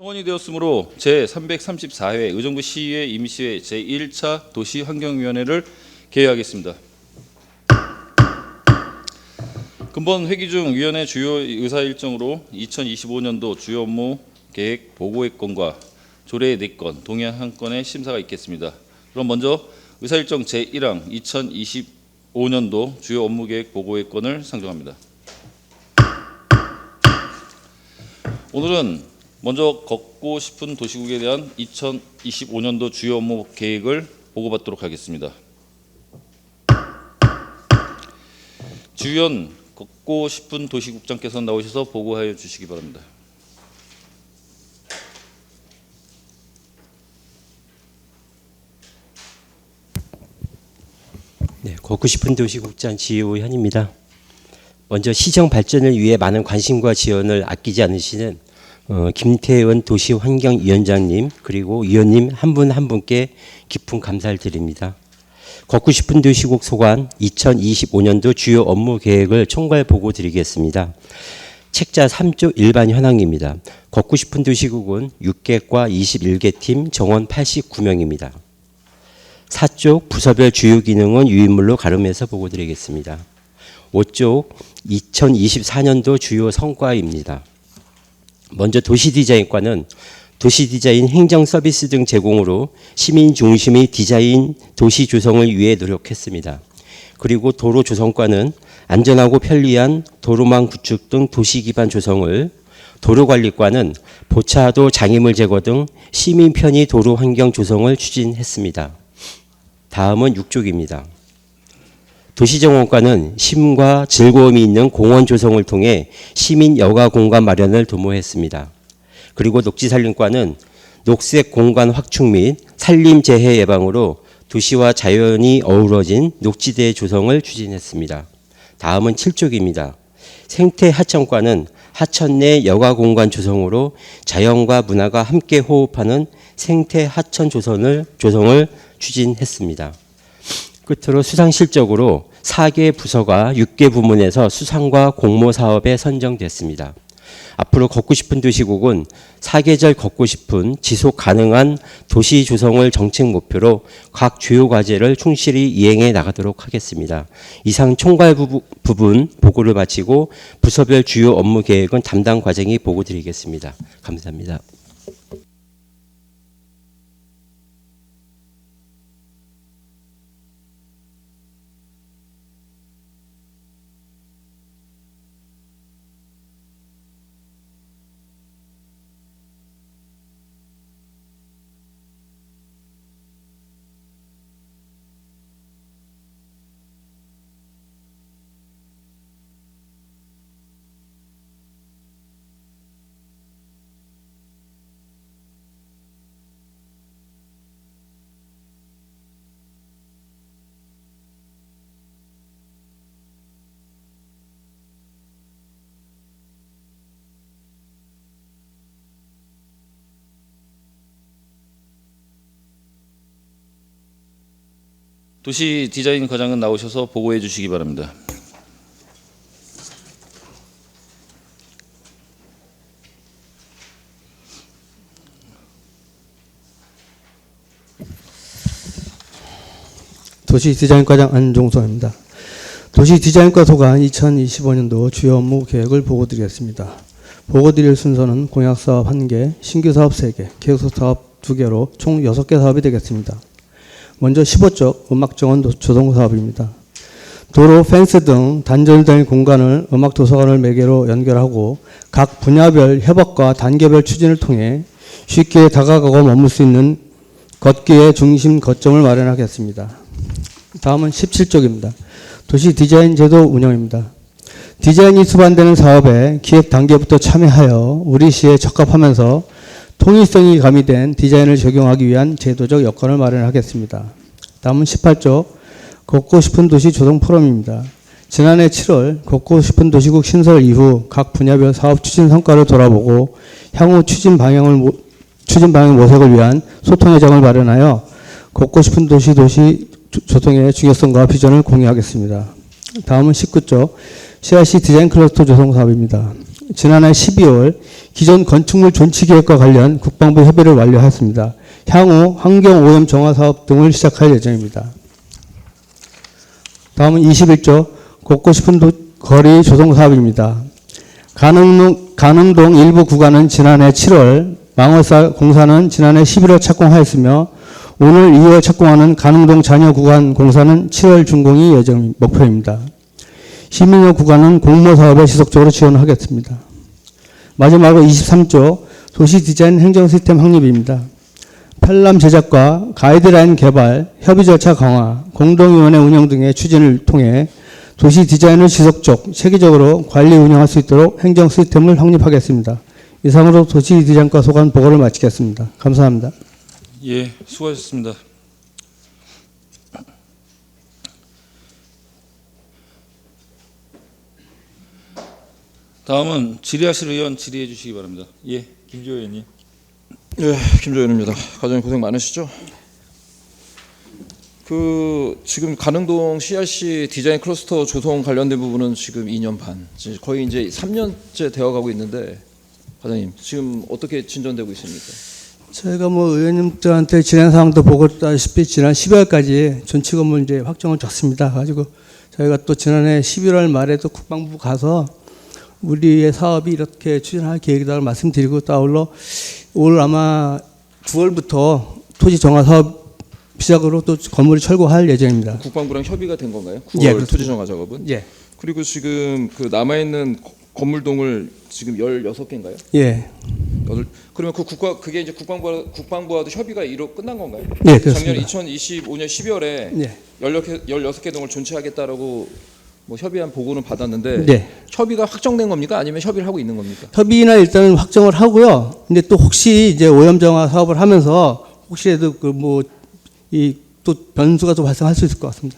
성원이 되었으므로 제334회 의정부 시의회 임시회 제1차 도시환경위원회를 개회하겠습니다. 근본 회기 중 위원회 주요 의사일정으로 2025년도 주요 업무 계획 보고의 건과 조례 4건, 동의안 1건의 심사가 있겠습니다. 그럼 먼저 의사일정 제1항 2025년도 주요 업무 계획 보고의 건을 상정합니다. 오늘은 먼저 걷고 싶은 도시국에 대한 2025년도 주요 업무 계획을 보고받도록 하겠습니다. 주위원 걷고 싶은 도시국장께서 나오셔서 보고하여 주시기 바랍니다. 네, 걷고 싶은 도시국장 지우현입니다. 먼저 시정 발전을 위해 많은 관심과 지원을 아끼지 않으시는 김태원 도시환경위원장님 그리고 위원님 한 분 한 분께 깊은 감사를 드립니다. 걷고 싶은 도시국 소관 2025년도 주요 업무 계획을 총괄 보고 드리겠습니다. 책자 3조 일반 현황입니다. 걷고 싶은 도시국은 6개과 21개 팀 정원 89명입니다. 4쪽 부서별 주요 기능은 유인물로 가름해서 보고 드리겠습니다. 5쪽 2024년도 주요 성과입니다. 먼저 도시디자인과는 도시디자인 행정 서비스 등 제공으로 시민 중심의 디자인 도시 조성을 위해 노력했습니다. 그리고 도로 조성과는 안전하고 편리한 도로망 구축 등 도시 기반 조성을, 도로관리과는 보차도 장애물 제거 등 시민 편의 도로 환경 조성을 추진했습니다. 다음은 6쪽입니다. 도시정원과는 쉼과 즐거움이 있는 공원 조성을 통해 시민 여가 공간 마련을 도모했습니다. 그리고 녹지산림과는 녹색 공간 확충 및 산림 재해 예방으로 도시와 자연이 어우러진 녹지대 조성을 추진했습니다. 다음은 7쪽입니다. 생태하천과는 하천 내 여가 공간 조성으로 자연과 문화가 함께 호흡하는 생태하천 조성을 추진했습니다. 끝으로 수상실적으로 4개 부서가 6개 부문에서 수상과 공모 사업에 선정됐습니다. 앞으로 걷고 싶은 도시국은 사계절 걷고 싶은 지속 가능한 도시 조성을 정책 목표로 각 주요 과제를 충실히 이행해 나가도록 하겠습니다. 이상 총괄 부분 보고를 마치고 부서별 주요 업무 계획은 담당 과장이 보고 드리겠습니다. 감사합니다. 도시 디자인 과장은 나오셔서 보고해 주시기 바랍니다. 도시디자인과장 안종성입니다. 도시디자인과 소관 2025년도 주요 업무 계획을 보고드리겠습니다. 보고드릴 순서는 공약사업 1개, 신규사업 3개, 계획사업 2개로 총 6개 사업이 되겠습니다. 먼저 15쪽 음악정원 조성 사업입니다. 도로, 펜스 등 단절된 공간을 음악도서관을 매개로 연결하고 각 분야별 협업과 단계별 추진을 통해 쉽게 다가가고 머물 수 있는 걷기의 중심 거점을 마련하겠습니다. 다음은 17쪽입니다. 도시 디자인 제도 운영입니다. 디자인이 수반되는 사업에 기획 단계부터 참여하여 우리 시에 적합하면서 통일성이 가미된 디자인을 적용하기 위한 제도적 여건을 마련하겠습니다. 다음은 18조 걷고 싶은 도시 조성 포럼입니다. 지난해 7월 걷고 싶은 도시국 신설 이후 각 분야별 사업 추진 성과를 돌아보고 향후 추진 방향 모색을 위한 소통회장을 마련하여 걷고 싶은 도시 조성의 중요성과 비전을 공유하겠습니다. 다음은 19조 CRC 디자인 클러스터 조성 사업입니다. 지난해 12월 기존 건축물 존치계획과 관련 국방부 협의를 완료하였습니다. 향후 환경오염 정화 사업 등을 시작할 예정입니다. 다음은 21조 걷고 싶은 거리 조성 사업입니다. 가능동 일부 구간은 지난해 7월, 망월사 공사는 지난해 11월 착공하였으며 오늘 2월 착공하는 가능동 잔여 구간 공사는 7월 준공이 목표입니다. 시민역 구간은 공모 사업에 지속적으로 지원하겠습니다. 마지막으로 23조 도시 디자인 행정 시스템 확립입니다. 편람 제작과 가이드라인 개발, 협의 절차 강화, 공동위원회 운영 등의 추진을 통해 도시 디자인을 지속적, 체계적으로 관리 운영할 수 있도록 행정 시스템을 확립하겠습니다. 이상으로 도시 디자인과 소관 보고를 마치겠습니다. 감사합니다. 예, 수고하셨습니다. 다음은 질의하실 의원 질의해 주시기 바랍니다. 예, 김지호 의원님. 예, 김조연입니다. 과장님 고생 많으시죠? 지금 가능동 CRC 디자인 클러스터 조성 관련된 부분은 지금 2년 반, 거의 이제 3년째 되어가고 있는데 과장님 지금 어떻게 진전되고 있습니까? 저희가 의원님들한테 진행 사항도 보고다시피 지난 12월까지 전치 건물 이제 확정을 줬습니다. 가지고 저희가 또 지난해 11월 말에도 국방부 가서 우리의 사업이 이렇게 추진할 계획이라고 말씀드리고 또 아울러 올 아마 9월부터 토지 정화 사업 시작으로 또 건물이 철거할 예정입니다. 국방부랑 협의가 된 건가요? 9월 예, 토지 정화 작업은? 예. 그리고 지금 남아 있는 건물동을 지금 16개인가요? 예. 그러면 그게 이제 국방부와도 협의가 끝난 건가요? 예, 작년 그렇습니다. 2025년 12월에 예. 16개 동을 존치하겠다라고 협의한 보고는 받았는데 네. 협의가 확정된 겁니까? 아니면 협의를 하고 있는 겁니까? 협의나 일단은 확정을 하고요. 근데 또 혹시 이제 오염 정화 사업을 하면서 혹시라도 또 변수가 또 발생할 수 있을 것 같습니다.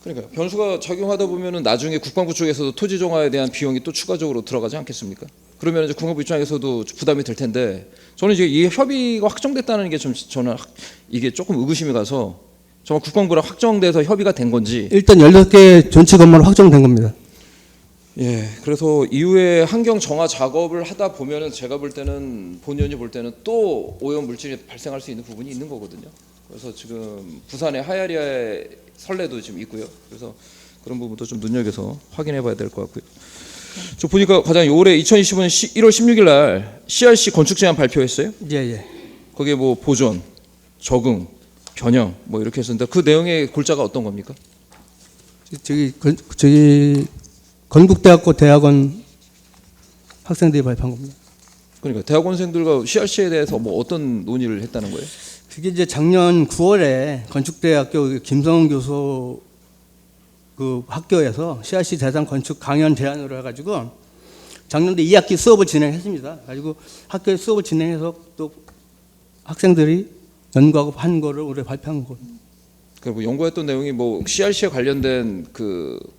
그러니까 변수가 작용하다 보면은 나중에 국방부 쪽에서도 토지 정화에 대한 비용이 또 추가적으로 들어가지 않겠습니까? 그러면 이제 국방부 입장에서도 부담이 될 텐데 저는 이제 이 협의가 확정됐다는 게 저는 이게 조금 의구심이 가서 정말 국방부랑 확정돼서 협의가 된 건지. 일단 16개 전치 건물 확정된 겁니다. 예, 그래서 이후에 환경 정화 작업을 하다 보면은 제가 볼 때는 본 의원이 볼 때는 또 오염 물질이 발생할 수 있는 부분이 있는 거거든요. 그래서 지금 부산의 하야리아의 선례도 지금 있고요. 그래서 그런 부분도 좀 눈여겨서 확인해봐야 될 것 같고요. 저 보니까 과장님 올해 2025년 1월 16일 날 CRC 건축 제안 발표했어요. 예. 거기에 보존, 적응, 변형 이렇게 했었는데 그 내용의 골자가 어떤 겁니까? 저기 건국대학교 대학원 학생들이 발표한 겁니다. 그러니까 대학원생들과 CRC에 대해서 어떤 논의를 했다는 거예요? 그게 이제 작년 9월에 건축대학교 김성훈 교수 그 학교에서 CRC 대상 건축 강연 제안으로 해가지고 작년에 2학기 수업을 진행했습니다. 가지고 학교에 수업을 진행해서 또 학생들이 연구하고 한 거를 올해 발표한 거거든요. 그리고 연구했던 내용이 CRC에 관련된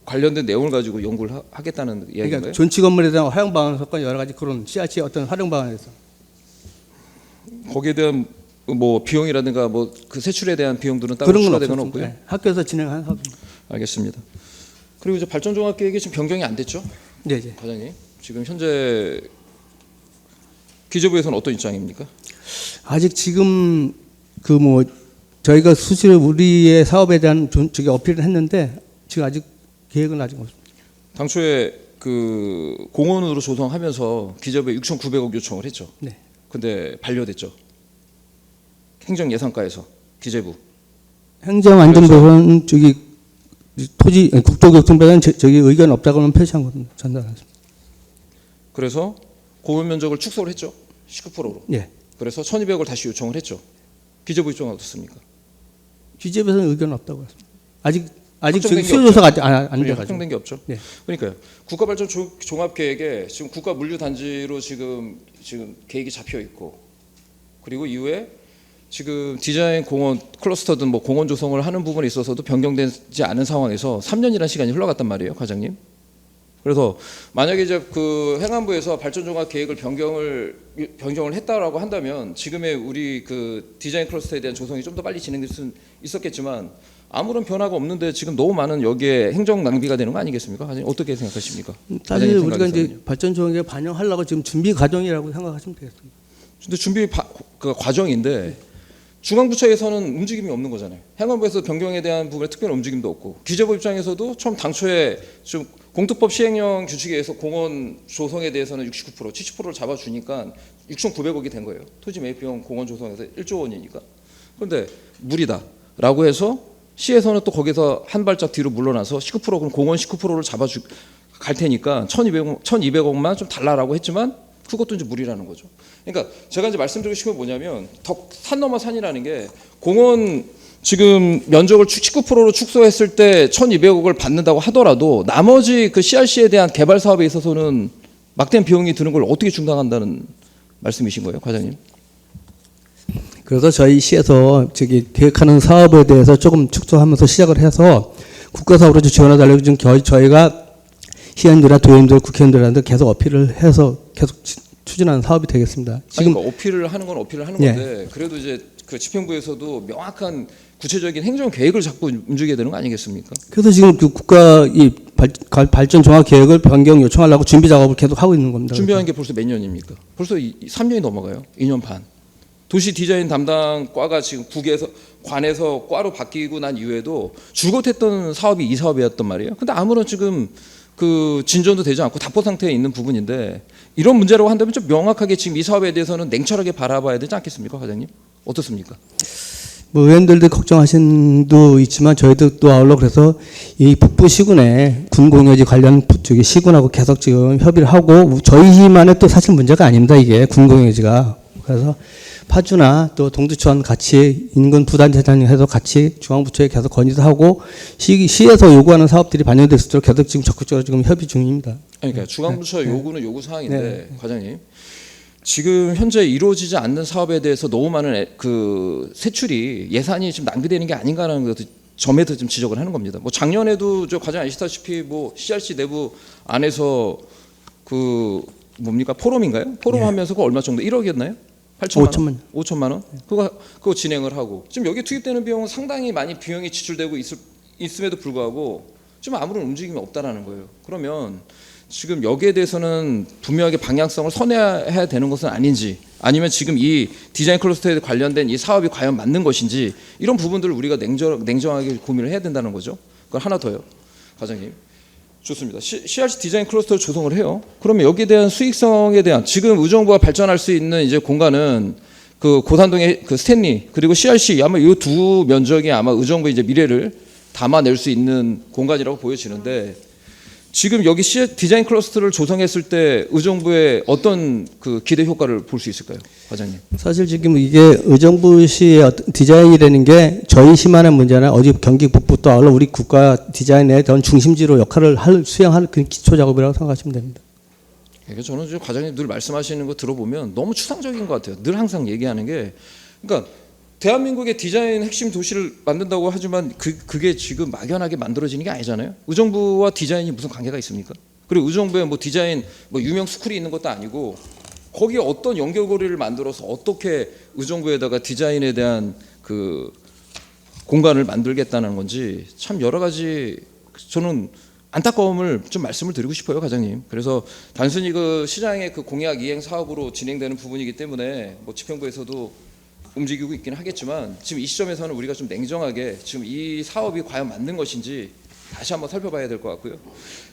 관련된 내용을 가지고 연구를 하겠다는 이야기인가요? 그러니까 존치 건물에 대한 활용 방안과 여러 가지 그런 CRC의 어떤 활용 방안에 대해서 거기에 대한 비용이라든가 그 세출에 대한 비용들은 따로 그런 건 추가된 건 없었습니다. 없고요. 네, 학교에서 진행한 사업입니다. 알겠습니다. 그리고 이제 발전 종합 계획이 지금 변경이 안 됐죠? 네. 과장님 지금 현재 기재부에서는 어떤 입장입니까? 아직 지금 저희가 수시로 우리의 사업에 대한 저기 어필을 했는데 지금 아직 계획은 아직 없습니다. 당초에 공원으로 조성하면서 기재부에 6,900억 요청을 했죠. 네. 근데 반려됐죠. 행정 예산과에서 기재부. 행정안전부는 저기 토지 국토교통부는 저기 의견 없다고는 표시한 겁니다. 전달했습니다. 그래서 공원 면적을 축소를 했죠. 19%로. 예. 그래서 1,200억을 다시 요청을 했죠. 기재부 입장은 어떻습니까? 기재부에서는 의견 없다고 했습니다. 아직 확정된 저기 게 수요조사가 안 그게 돼가지고. 확정된 게 없죠. 네. 그러니까요. 국가발전 종합계획에 지금 국가물류단지로 지금 계획이 잡혀 있고, 그리고 이후에 지금 디자인 공원 클러스터든 공원 조성을 하는 부분에 있어서도 변경되지 않은 상황에서 3년이라는 시간이 흘러갔단 말이에요, 과장님. 그래서 만약에 이제 행안부에서 발전종합 계획을 변경을 했다라고 한다면 지금의 우리 디자인 클러스터에 대한 조성이 좀 더 빨리 진행될 수는 있었겠지만 아무런 변화가 없는데 지금 너무 많은 여기에 행정 낭비가 되는 거 아니겠습니까? 과장님 어떻게 생각하십니까? 사실 과장님 우리가 이제 생각에서는요? 발전 조항에 반영하려고 지금 준비 과정이라고 생각하시면 되겠습니다. 근데 그 과정인데 중앙부처에서는 움직임이 없는 거잖아요. 행안부에서 변경에 대한 부분에 특별한 움직임도 없고 기재부 입장에서도 처음 당초에 좀 공투법 시행령 규칙에 의해서 공원 조성에 대해서는 69%, 70%를 잡아주니까 6,900억이 된 거예요. 토지 매입 비용 공원 조성에서 1조 원이니까. 그런데 무리다라고 해서 시에서는 또 거기서 한 발짝 뒤로 물러나서 19% 그럼 공원 19%를 갈 테니까 1,200억만 좀 달라라고 했지만 그것도 이제 무리라는 거죠. 그러니까 제가 이제 말씀드리고 싶은 게 뭐냐면 산 넘어 산이라는 게 공원 지금 면적을 19%로 축소했을 때 1,200억을 받는다고 하더라도 나머지 그 CRC에 대한 개발 사업에 있어서는 막대한 비용이 드는 걸 어떻게 충당한다는 말씀이신 거예요, 과장님? 그래서 저희 시에서 계획하는 사업에 대해서 조금 축소하면서 시작을 해서 국가 사업으로 지원해 달라고 지금 저희가 시의원들이나 도의원들, 국회의원들한테 계속 어필을 해서 계속 추진하는 사업이 되겠습니다. 지금 그러니까 어필을 하는 건 어필을 하는 예. 건데 그래도 이제 그 집행부에서도 명확한 구체적인 행정 계획을 자꾸 움직여야 되는 거 아니겠습니까? 그래서 지금 그 국가 이 발전 종합 계획을 변경 요청하려고 준비 작업을 계속 하고 있는 겁니다. 준비한 게 벌써 몇 년입니까? 벌써 3년이 넘어가요. 2년 반. 도시 디자인 담당 과가 지금 관에서 과로 바뀌고 난 이후에도 줄곧 했던 사업이 이 사업이었단 말이에요. 근데 아무런 지금 그 진전도 되지 않고 답보 상태에 있는 부분인데 이런 문제라고 한다면 좀 명확하게 지금 이 사업에 대해서는 냉철하게 바라봐야 되지 않겠습니까, 과장님? 어떻습니까? 뭐 의원들도 걱정하신 도 있지만 저희도 또 아울러 그래서 이 북부 시군에 군공여지 관련 저기 시군하고 계속 지금 협의를 하고 저희만의 또 사실 문제가 아닙니다. 이게 군공여지가. 그래서 파주나 또 동두천 같이 인근 부단체장해서 같이 중앙부처에 계속 건의도 하고 시에서 요구하는 사업들이 반영될 수 있도록 계속 지금 적극적으로 지금 협의 중입니다. 그러니까 중앙부처 요구는 요구 사항인데 과장님 지금 현재 이루어지지 않는 사업에 대해서 너무 많은 그 세출이 예산이 지금 낭비되는 게 아닌가라는 것도 점에서 좀 지적을 하는 겁니다. 뭐 작년에도 저 과장 아시다시피 뭐 CRC 내부 안에서 그 뭡니까 포럼인가요? 포럼 하면서 그 얼마 정도 1억이었나요? 8천만 원? 5천만 원? 그거 진행을 하고 지금 여기 투입되는 비용은 상당히 많이 비용이 지출되고 있음에도 불구하고 지금 아무런 움직임이 없다라는 거예요. 그러면 지금 여기에 대해서는 분명하게 방향성을 선회해야 되는 것은 아닌지 아니면 지금 이 디자인 클러스터에 관련된 이 사업이 과연 맞는 것인지 이런 부분들을 우리가 냉정하게 고민을 해야 된다는 거죠. 그걸 하나 더요. 과장님. 좋습니다. CRC 디자인 클러스터를 조성을 해요. 그러면 여기에 대한 수익성에 대한 지금 의정부가 발전할 수 있는 이제 공간은 그 고산동의 그 스탠리 그리고 CRC 아마 이 두 면적이 아마 의정부의 이제 미래를 담아낼 수 있는 공간이라고 보여지는데 지금 여기 디자인 클러스터를 조성했을 때 의정부의 어떤 그 기대 효과를 볼 수 있을까요, 과장님? 사실 지금 이게 의정부시의 어떤 디자인이라는 게 저희 시만의 문제나 어디 경기 북부 또 아울러 우리 국가 디자인의 어떤 중심지로 역할을 수행하는 그 기초 작업이라고 생각하시면 됩니다. 그러니까 저는 지금 과장님 늘 말씀하시는 거 들어보면 너무 추상적인 것 같아요. 늘 항상 얘기하는 게 그러니까 대한민국의 디자인 핵심 도시를 만든다고 하지만 그게 지금 막연하게 만들어지는 게 아니잖아요. 의정부와 디자인이 무슨 관계가 있습니까? 그리고 의정부에 뭐 디자인 뭐 유명 스쿨이 있는 것도 아니고 거기에 어떤 연결고리를 만들어서 어떻게 의정부에다가 디자인에 대한 그 공간을 만들겠다는 건지 참 여러 가지 저는 안타까움을 좀 말씀을 드리고 싶어요, 과장님. 그래서 단순히 그 시장의 그 공약 이행 사업으로 진행되는 부분이기 때문에 뭐 집행부에서도 움직이고 있기는 하겠지만 지금 이 시점에서는 우리가 좀 냉정하게 지금 이 사업이 과연 맞는 것인지 다시 한번 살펴봐야 될 것 같고요.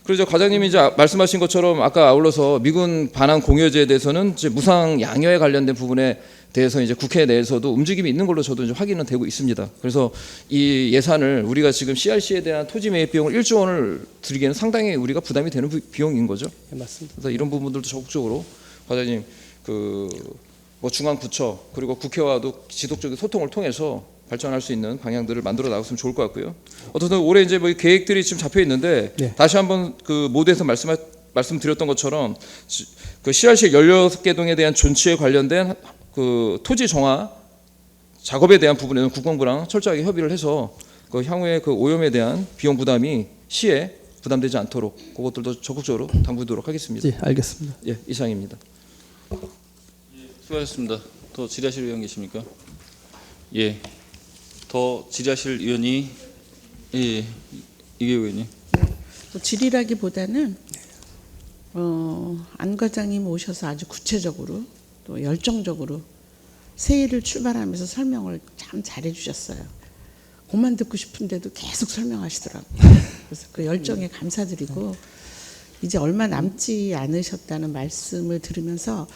그래서 과장님이 이제 말씀하신 것처럼 아까 아울러서 미군 반환 공여제에 대해서는 이제 무상 양여에 관련된 부분에 대해서 이제 국회 내에서도 움직임이 있는 걸로 저도 이제 확인은 되고 있습니다. 그래서 이 예산을 우리가 지금 CRC에 대한 토지 매입 비용을 1조 원을 드리기에는 상당히 우리가 부담이 되는 비용인 거죠. 네, 맞습니다. 그래서 이런 부분들도 적극적으로 과장님 뭐 중앙부처 그리고 국회와도 지속적인 소통을 통해서 발전할 수 있는 방향들을 만들어 나갔으면 좋을 것 같고요. 어쨌든 올해 이제 뭐 계획들이 지금 잡혀 있는데 네. 다시 한번 그 모두에서 말씀드렸던 것처럼 그 CRC 16개 동에 대한 존치에 관련된 그 토지 정화 작업에 대한 부분에는 국방부랑 철저하게 협의를 해서 그 향후에 그 오염에 대한 비용 부담이 시에 부담되지 않도록 그것들도 적극적으로 당부하도록 하겠습니다. 네, 알겠습니다. 예, 이상입니다. 수고하셨습니다. 더 질의하실 의원 계십니까? 예. 더 질의하실 의원이 예, 이게 의원님. 뭐 질의라기보다는 안 과장님 오셔서 아주 구체적으로 또 열정적으로 새해를 출발하면서 설명을 참 잘해 주셨어요. 그만 듣고 싶은데도 계속 설명하시더라고요. 그래서 그 열정에 감사드리고 이제 얼마 남지 않으셨다는 말씀을 들으면서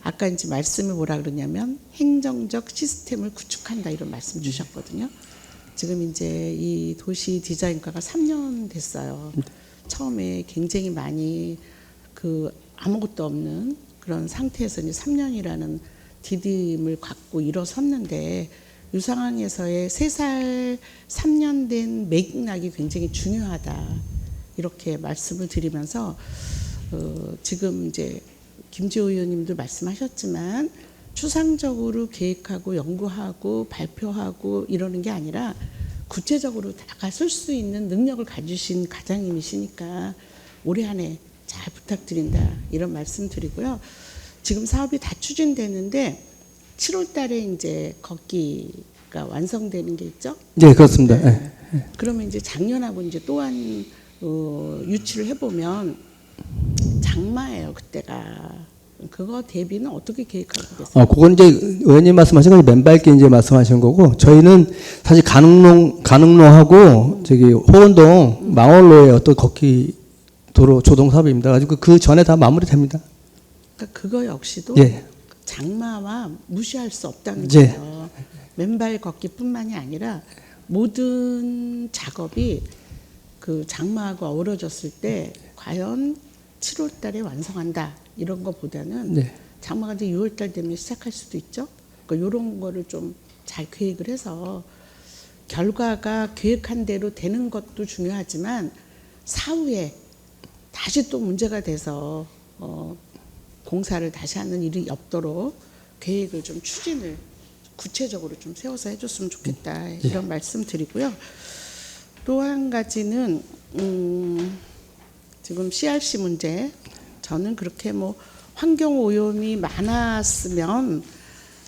아까 이제 말씀을 뭐라 그러냐면 행정적 시스템을 구축한다 이런 말씀 주셨거든요. 지금 이제 이 도시 디자인과가 3년 됐어요. 처음에 굉장히 많이 그 아무것도 없는 그런 상태에서 이제 3년이라는 디딤을 갖고 일어섰는데 이 상황에서의 3살 3년 된 맥락이 굉장히 중요하다 이렇게 말씀을 드리면서 지금 이제 김지호 의원님도 말씀하셨지만 추상적으로 계획하고 연구하고 발표하고 이러는 게 아니라 구체적으로 다가설 수 있는 능력을 가지신 과장님이시니까 올해 한 해 잘 부탁드린다 이런 말씀 드리고요. 지금 사업이 다 추진되는데 7월 달에 이제 걷기가 완성되는 게 있죠? 네, 그렇습니다. 예. 그러면 이제 작년하고 이제 또한 유치를 해보면 장마예요 그때가. 그거 대비는 어떻게 계획하고 계세요? 그건 이제 의원님 말씀하신 건 맨발길 이제 말씀하신 거고 저희는 사실 가능로하고 저기 호원동 망월로의 어떤 걷기 도로 조동 사업입니다. 가지고 그 전에 다 마무리됩니다. 그러니까 그거 역시도 예. 장마와 무시할 수 없다는 예. 거예요. 맨발 걷기뿐만이 아니라 모든 작업이 그 장마하고 어우러졌을 때 과연 7월 달에 완성한다 이런 거보다는 네. 장마가 이제 6월 달 되면 시작할 수도 있죠. 그러니까 이런 거를 좀 잘 계획을 해서 결과가 계획한 대로 되는 것도 중요하지만 사후에 다시 또 문제가 돼서 공사를 다시 하는 일이 없도록 계획을 좀 추진을 구체적으로 좀 세워서 해줬으면 좋겠다 이런 말씀 드리고요. 또 한 가지는 지금 CRC 문제 저는 그렇게 뭐 환경 오염이 많았으면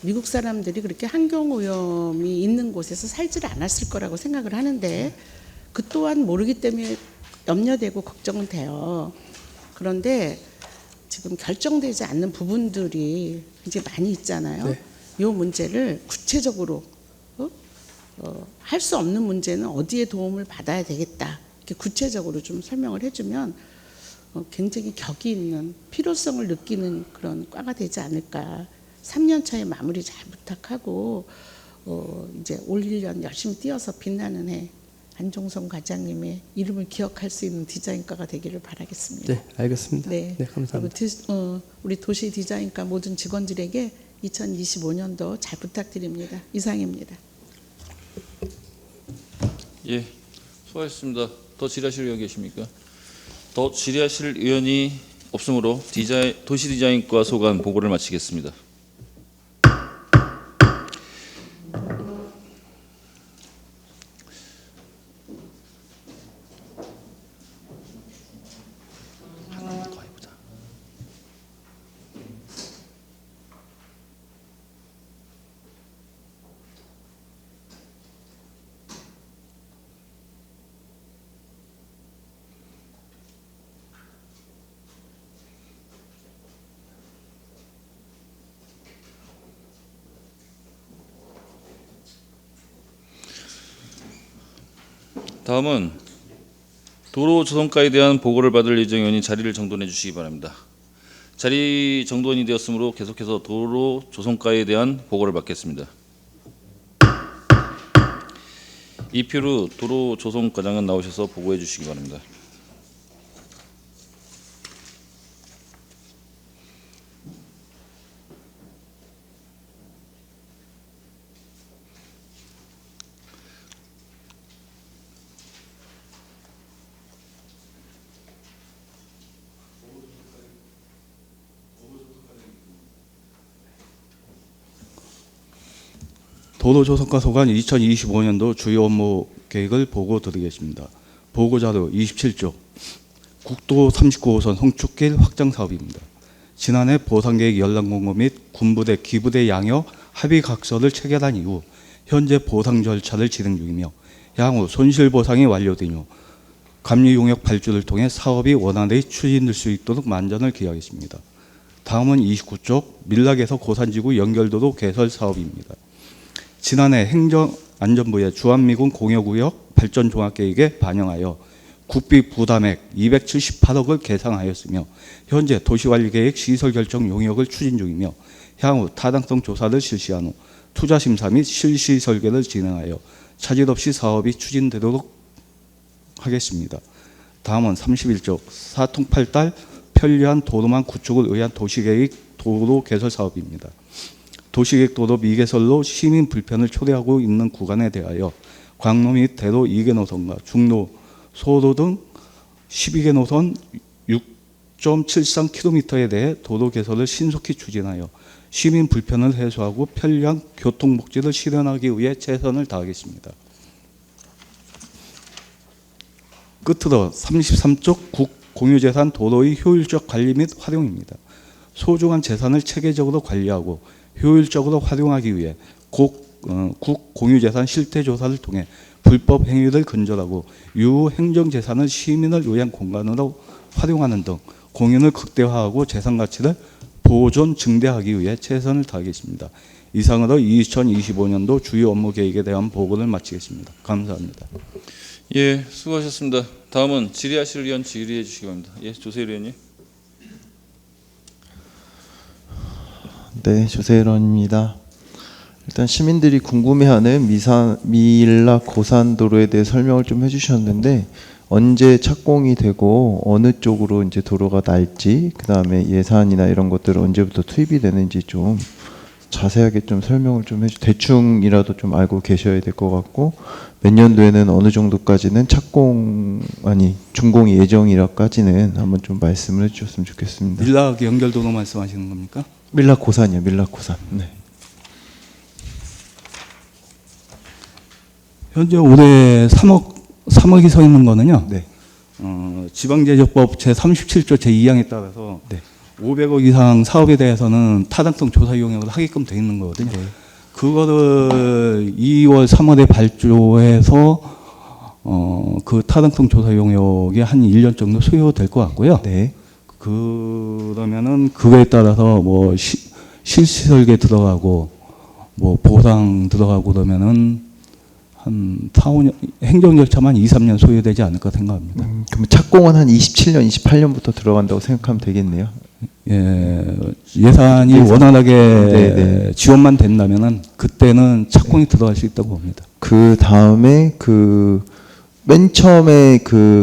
미국 사람들이 그렇게 환경 오염이 있는 곳에서 살지를 않았을 거라고 생각을 하는데 그 또한 모르기 때문에 염려되고 걱정은 돼요. 그런데 지금 결정되지 않는 부분들이 이제 많이 있잖아요. 네. 이 문제를 구체적으로 할 수 없는 문제는 어디에 도움을 받아야 되겠다. 이렇게 구체적으로 좀 설명을 해주면 굉장히 격이 있는 필요성을 느끼는 그런 과가 되지 않을까. 3년 차에 마무리 잘 부탁하고 이제 올 1년 열심히 뛰어서 빛나는 해 안종성 과장님의 이름을 기억할 수 있는 디자인과가 되기를 바라겠습니다. 네, 알겠습니다. 네, 감사합니다. 그리고 우리 도시 디자인과 모든 직원들에게 2025년도 잘 부탁드립니다. 이상입니다. 예, 수고하셨습니다. 더 질의하실 의원 계십니까? 더 질의하실 의원이 없으므로 도시 디자인과 소관 보고를 마치겠습니다. 다음은 도로 조성가에 대한 보고를 받을 예정이오니 자리를 정돈해 주시기 바랍니다. 자리 정돈이 되었으므로 계속해서 도로 조성가에 대한 보고를 받겠습니다. 이표로 도로 조성과장은 나오셔서 보고해 주시기 바랍니다. 도로조성과 소관 2025년도 주요 업무 계획을 보고 드리겠습니다. 보고자료 27조 국도 39호선 송축길 확장 사업입니다. 지난해 보상계획 연락 공고 및 군부대 기부대 양형 합의각서를 체결한 이후 현재 보상 절차를 진행 중이며 향후 손실보상이 완료되며 감리용역 발주를 통해 사업이 원활히 추진될 수 있도록 만전을 기하겠습니다. 다음은 29쪽 밀락에서 고산지구 연결도로 개설 사업입니다. 지난해 행정안전부의 주한미군 공여구역 발전 종합계획에 반영하여 국비 부담액 278억을 계상하였으며 현재 도시관리계획 시설결정 용역을 추진 중이며 향후 타당성 조사를 실시한 후 투자심사 및 실시 설계를 진행하여 차질 없이 사업이 추진되도록 하겠습니다. 다음은 31쪽 사통팔달 편리한 도로망 구축을 위한 도시계획 도로 개설 사업입니다. 도시계획 도로 미개설로 시민 불편을 초래하고 있는 구간에 대하여 광로 및 대로 2개 노선과 중로, 소로 등 12개 노선 6.73km에 대해 도로 개설을 신속히 추진하여 시민 불편을 해소하고 편리한 교통 복지를 실현하기 위해 최선을 다하겠습니다. 끝으로 33쪽 국공유재산 도로의 효율적 관리 및 활용입니다. 소중한 재산을 체계적으로 관리하고 효율적으로 활용하기 위해 국공유재산 실태조사를 통해 불법 행위를 근절하고 유후 행정재산을 시민을 위한 공간으로 활용하는 등 공연을 극대화하고 재산 가치를 보존 증대하기 위해 최선을 다하겠습니다. 이상으로 2025년도 주요 업무 계획에 대한 보고를 마치겠습니다. 감사합니다. 예, 수고하셨습니다. 다음은 질의하실 의원 질의해 주시기 바랍니다. 예, 조세일 의원님. 네, 조세일 의원입니다. 일단 시민들이 궁금해하는 밀락 고산도로에 대해 설명을 좀 해주셨는데 언제 착공이 되고 어느 쪽으로 이제 도로가 날지, 그 다음에 예산이나 이런 것들 언제부터 투입이 되는지 좀 자세하게 좀 설명을 좀 대충이라도 좀 알고 계셔야 될 것 같고, 몇 년도에는 어느 정도까지는 준공이 예정이라까지는 한번 좀 말씀을 해주셨으면 좋겠습니다. 밀락 연결도로 말씀하시는 겁니까? 밀락 고산이요, 밀락 고산. 네. 현재 올해 3억이 서 있는 거는요. 네. 지방제조법 제37조 제2항에 따라서 네. 500억 이상 사업에 대해서는 타당성 조사 용역을 하게끔 돼 있는 거거든요. 네. 그거를 2월, 3월에 발주해서 그 타당성 조사 용역이 한 1년 정도 소요될 것 같고요. 네. 그러면은 그거에 따라서 뭐 실시 설계 들어가고 뭐 보상 들어가고 그러면은 한 4, 5년 행정 절차만 2, 3년 소요되지 않을까 생각합니다. 그럼 착공은 한 27년, 28년부터 들어간다고 생각하면 되겠네요. 예산이 원활하게 네. 지원만 된다면은 그때는 착공이 들어갈 수 있다고 봅니다. 그 다음에 맨 처음에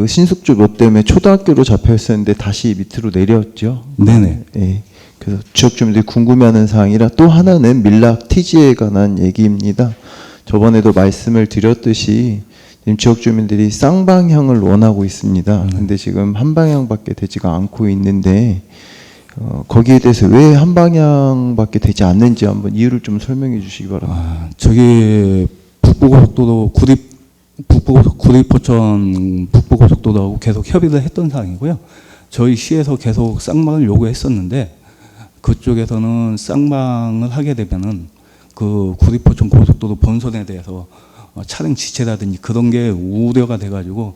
신숙주 롯 때문에 초등학교로 잡혀 있었는데 다시 밑으로 내렸죠. 네네. 네. 그래서 지역 주민들이 궁금해하는 사항이라, 또 하나는 밀락 TG에 관한 얘기입니다. 저번에도 말씀을 드렸듯이 지금 지역 주민들이 쌍방향을 원하고 있습니다. 근데 지금 한 방향밖에 되지가 않고 있는데 거기에 대해서 왜 한 방향밖에 되지 않는지 한번 이유를 좀 설명해 주시기 바랍니다. 저기 북부고속도로 구리포천 북부고속도로하고 계속 협의를 했던 사항이고요. 저희 시에서 계속 쌍방을 요구했었는데 그쪽에서는 쌍방을 하게 되면은 그 구리포천 고속도로 본선에 대해서 차량 지체라든지 그런 게 우려가 돼가지고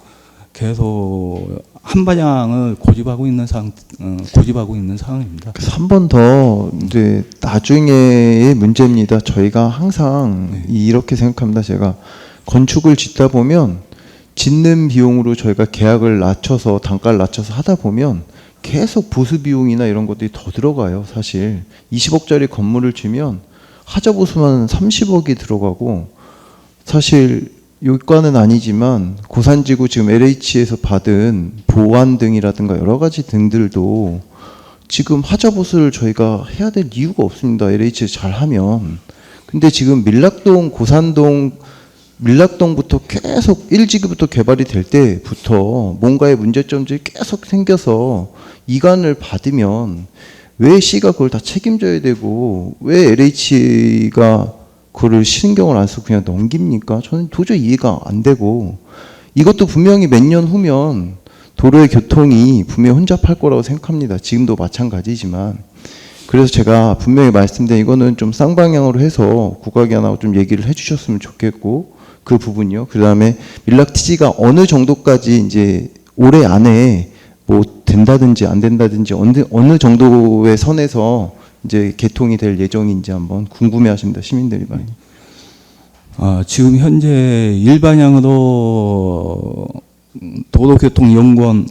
계속 한 방향을 고집하고 있는 상황입니다. 그래서 한 번 더 이제 나중에의 문제입니다. 저희가 항상 이렇게 생각합니다. 제가 건축을 짓다 보면 짓는 비용으로 저희가 계약을 낮춰서 단가를 낮춰서 하다 보면 계속 보수 비용이나 이런 것들이 더 들어가요. 사실 20억짜리 건물을 지면 하자 보수만 30억이 들어가고, 사실 요건은 아니지만 고산지구 지금 LH에서 받은 보완 등이라든가 여러 가지 등들도 지금 하자 보수를 저희가 해야 될 이유가 없습니다. LH에서 잘하면. 근데 지금 밀락동, 고산동, 밀락동부터 계속 1지구부터 개발이 될 때부터 뭔가의 문제점들이 계속 생겨서 이관을 받으면 왜 C가 그걸 다 책임져야 되고 왜 LH가 그거를 신경을 안 쓰고 그냥 넘깁니까? 저는 도저히 이해가 안 되고, 이것도 분명히 몇 년 후면 도로의 교통이 분명히 혼잡할 거라고 생각합니다. 지금도 마찬가지지만. 그래서 제가 분명히 말씀드린 이거는 좀 쌍방향으로 해서 국가기관하고 좀 얘기를 해주셨으면 좋겠고, 그 부분이요. 그다음에 밀락TG가 어느 정도까지 이제 올해 안에 뭐 된다든지 안 된다든지 어느 정도의 선에서 이제 개통이 될 예정인지 한번 궁금해하십니다. 시민들이 많이. 지금 현재 일반형으로 도로교통연구원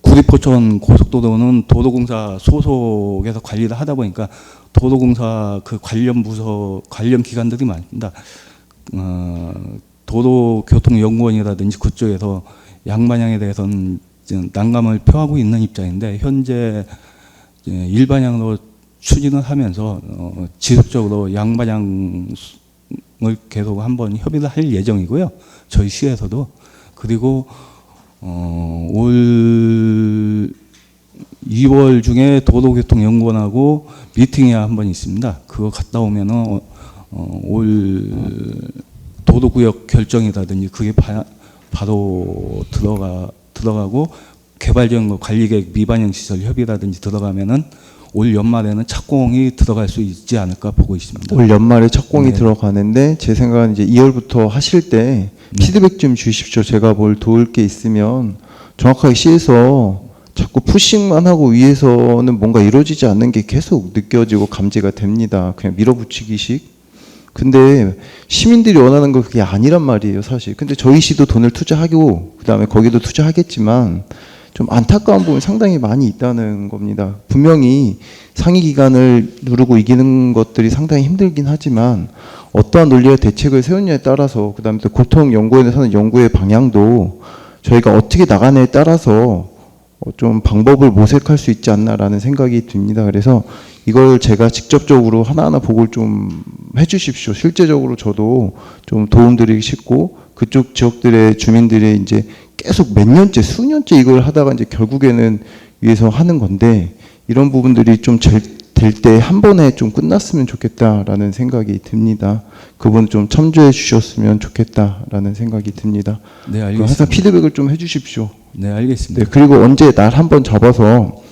구리포천 고속도로는 도로공사 소속에서 관리를 하다 보니까 도로공사 그 관련 부서 관련 기관들이 많습니다. 도로교통연구원이라든지 그쪽에서 양반향에 대해서는 난감을 표하고 있는 입장인데 현재 일반향으로 추진을 하면서 지속적으로 양반향을 계속 한번 협의를 할 예정이고요. 저희 시에서도. 그리고 올 2월 중에 도로교통연구원하고 미팅이 한번 있습니다. 그거 갔다 오면은 올 도로구역 결정이라든지 그게 바로 들어가고 개발지원과 관리계획 미반영 시설 협의라든지 들어가면은 올 연말에는 착공이 들어갈 수 있지 않을까 보고 있습니다. 올 연말에 착공이 네. 들어가는데 제 생각은 이제 2월부터 하실 때 피드백 좀 주십시오. 제가 뭘 도울 게 있으면 정확하게 시에서 자꾸 푸싱만 하고 위에서는 뭔가 이루어지지 않는 게 계속 느껴지고 감지가 됩니다. 그냥 밀어붙이기식. 근데 시민들이 원하는 거 그게 아니란 말이에요, 사실. 근데 저희 시도 돈을 투자하고 그다음에 거기도 투자하겠지만 좀 안타까운 부분이 상당히 많이 있다는 겁니다. 분명히 상위 기관을 누르고 이기는 것들이 상당히 힘들긴 하지만 어떠한 논리와 대책을 세우느냐에 따라서 그다음에 또 교통연구원에서는 연구의 방향도 저희가 어떻게 나가냐에 따라서 좀 방법을 모색할 수 있지 않나라는 생각이 듭니다. 그래서 이걸 제가 직접적으로 하나하나 보고를 좀 해주십시오. 실제적으로 저도 좀 도움드리기 싶고 그쪽 지역들의 주민들이 이제 계속 몇 년째, 수년째 이걸 하다가 이제 결국에는 위해서 하는 건데 이런 부분들이 좀 될 때 한 번에 좀 끝났으면 좋겠다라는 생각이 듭니다. 그분 좀 참조해 주셨으면 좋겠다라는 생각이 듭니다. 네, 항상 알겠습니다. 피드백을 좀 해주십시오. 네, 알겠습니다. 네, 그리고 언제 날 한번 잡아서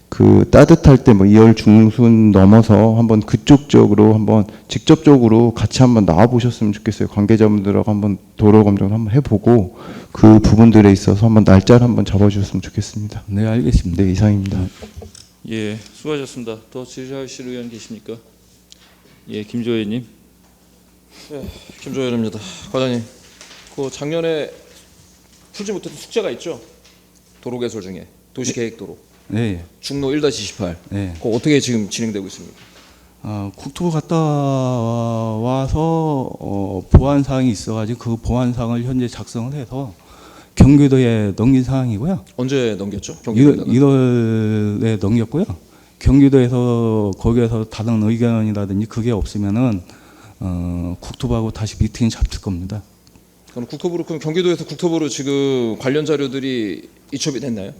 그 따뜻할 때 뭐 2월 중순 넘어서 한번 그쪽 지역으로 한번 직접적으로 같이 한번 나와 보셨으면 좋겠어요. 관계자분들하고 한번 도로 검증을 한번 해보고 그 부분들에 있어서 한번 날짜를 한번 잡아주셨으면 좋겠습니다. 네, 알겠습니다. 네, 이상입니다. 예, 수고하셨습니다. 더 질의하실 의원 계십니까? 예, 김조 의원님. 김조열입니다. 과장님, 그 작년에 풀지 못했던 숙제가 있죠. 도로 개설 중에 도시계획도로 네, 중로 1-28. 네. 그거 어떻게 지금 진행되고 있습니까? 국토부 갔다 와서 보완 사항이 있어가지고 그 보완 사항을 현재 작성을 해서 경기도에 넘긴 상황이고요. 언제 넘겼죠? 경기도에다가? 1월에 넘겼고요. 경기도에서 거기에서 다른 의견이라든지 그게 없으면은 국토부하고 다시 미팅 잡힐 겁니다. 그럼 경기도에서 국토부로 지금 관련 자료들이 이첩이 됐나요?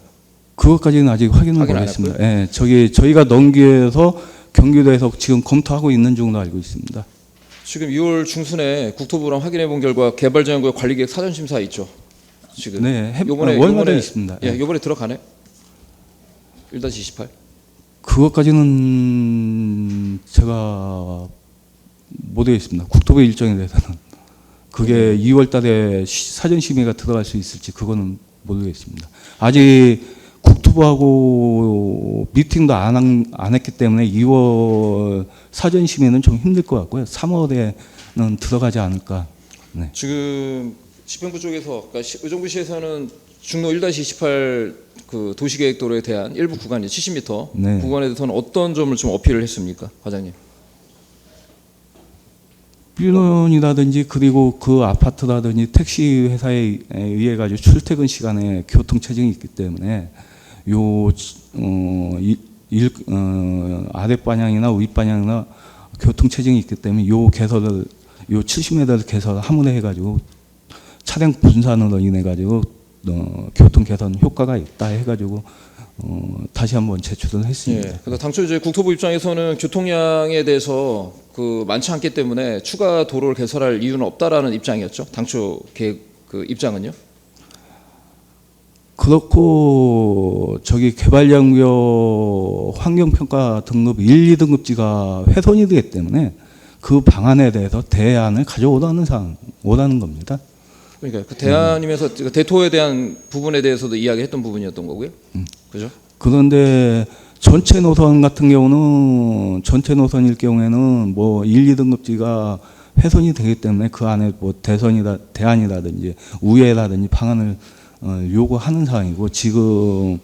그것까지는 아직 확인을 확인 안 못했습니다. 예, 저희가 넘겨서 경기도에서 지금 검토하고 있는 중으로 알고 있습니다. 지금 2월 중순에 국토부랑 확인해 본 결과 개발지원구역 관리계획 사전 심사 있죠. 지금 네, 월마다 요번에 있습니다. 예, 요번에 들어가네. 1-28. 그것까지는 제가 모르겠습니다. 국토부 일정에 대해서는 그게 2월달에 사전 심의가 들어갈 수 있을지 그거는 모르겠습니다. 아직 국토부하고 미팅도 안 했기 때문에 2월 사전 심의는 좀 힘들 것 같고요. 3월에는 들어가지 않을까. 네. 지금 집행부 쪽에서 그러니까 의정부시에서는 중로 1-28 그 도시계획도로에 대한 일부 구간이 70m 네. 구간에 대해서는 어떤 점을 좀 어필을 했습니까, 과장님? 빌런이라든지 그리고 그 아파트라든지 택시 회사에 의해 가지고 출퇴근 시간에 교통 체증이 있기 때문에 아랫 방향이나 윗 방향이나 교통 체증이 있기 때문에 요 70m를 개설을 함으로 해가지고 차량 분산으로 인해 가지고 교통 개선 효과가 있다 해가지고 다시 한번 제출을 했습니다. 예. 그래서 당초 이제 국토부 입장에서는 교통량에 대해서 그 많지 않기 때문에 추가 도로를 개설할 이유는 없다라는 입장이었죠. 당초 계획 그 입장은요. 그렇고 저기 개발연구역 환경평가 등급 1, 2등급지가 훼손이 되기 때문에 그 방안에 대해서 대안을 가져오라는 오라는 겁니다. 그러니까 그 대안이면서 그 대토에 대한 부분에 대해서도 이야기했던 부분이었던 거고요. 그죠? 그런데 전체 노선 같은 경우는 전체 노선일 경우에는 뭐 1, 2등급지가 훼손이 되기 때문에 그 안에 뭐 대안이라든지 우회라든지 방안을 요구하는 사항이고 지금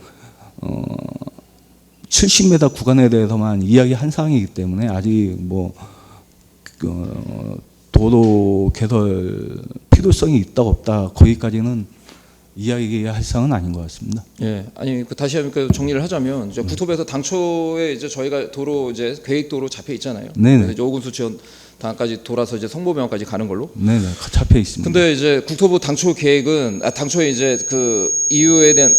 70m 구간에 대해서만 이야기한 사항이기 때문에 아직 뭐 도로 개설 필요성이 있다 없다 거기까지는 이야기할 사항은 아닌 것 같습니다. 예, 아니 그 다시 한번 정리를 하자면 이제 국토부에서 당초에 이제 저희가 도로 이제 계획도로 잡혀 있잖아요. 네네. 그래서 이제 오군수 지원 당까지 돌아서 이제 성모병까지 가는 걸로. 네네, 잡혀 있습니다. 근데 이제 국토부 당초 계획은 당초에 이제 그 이유에 대한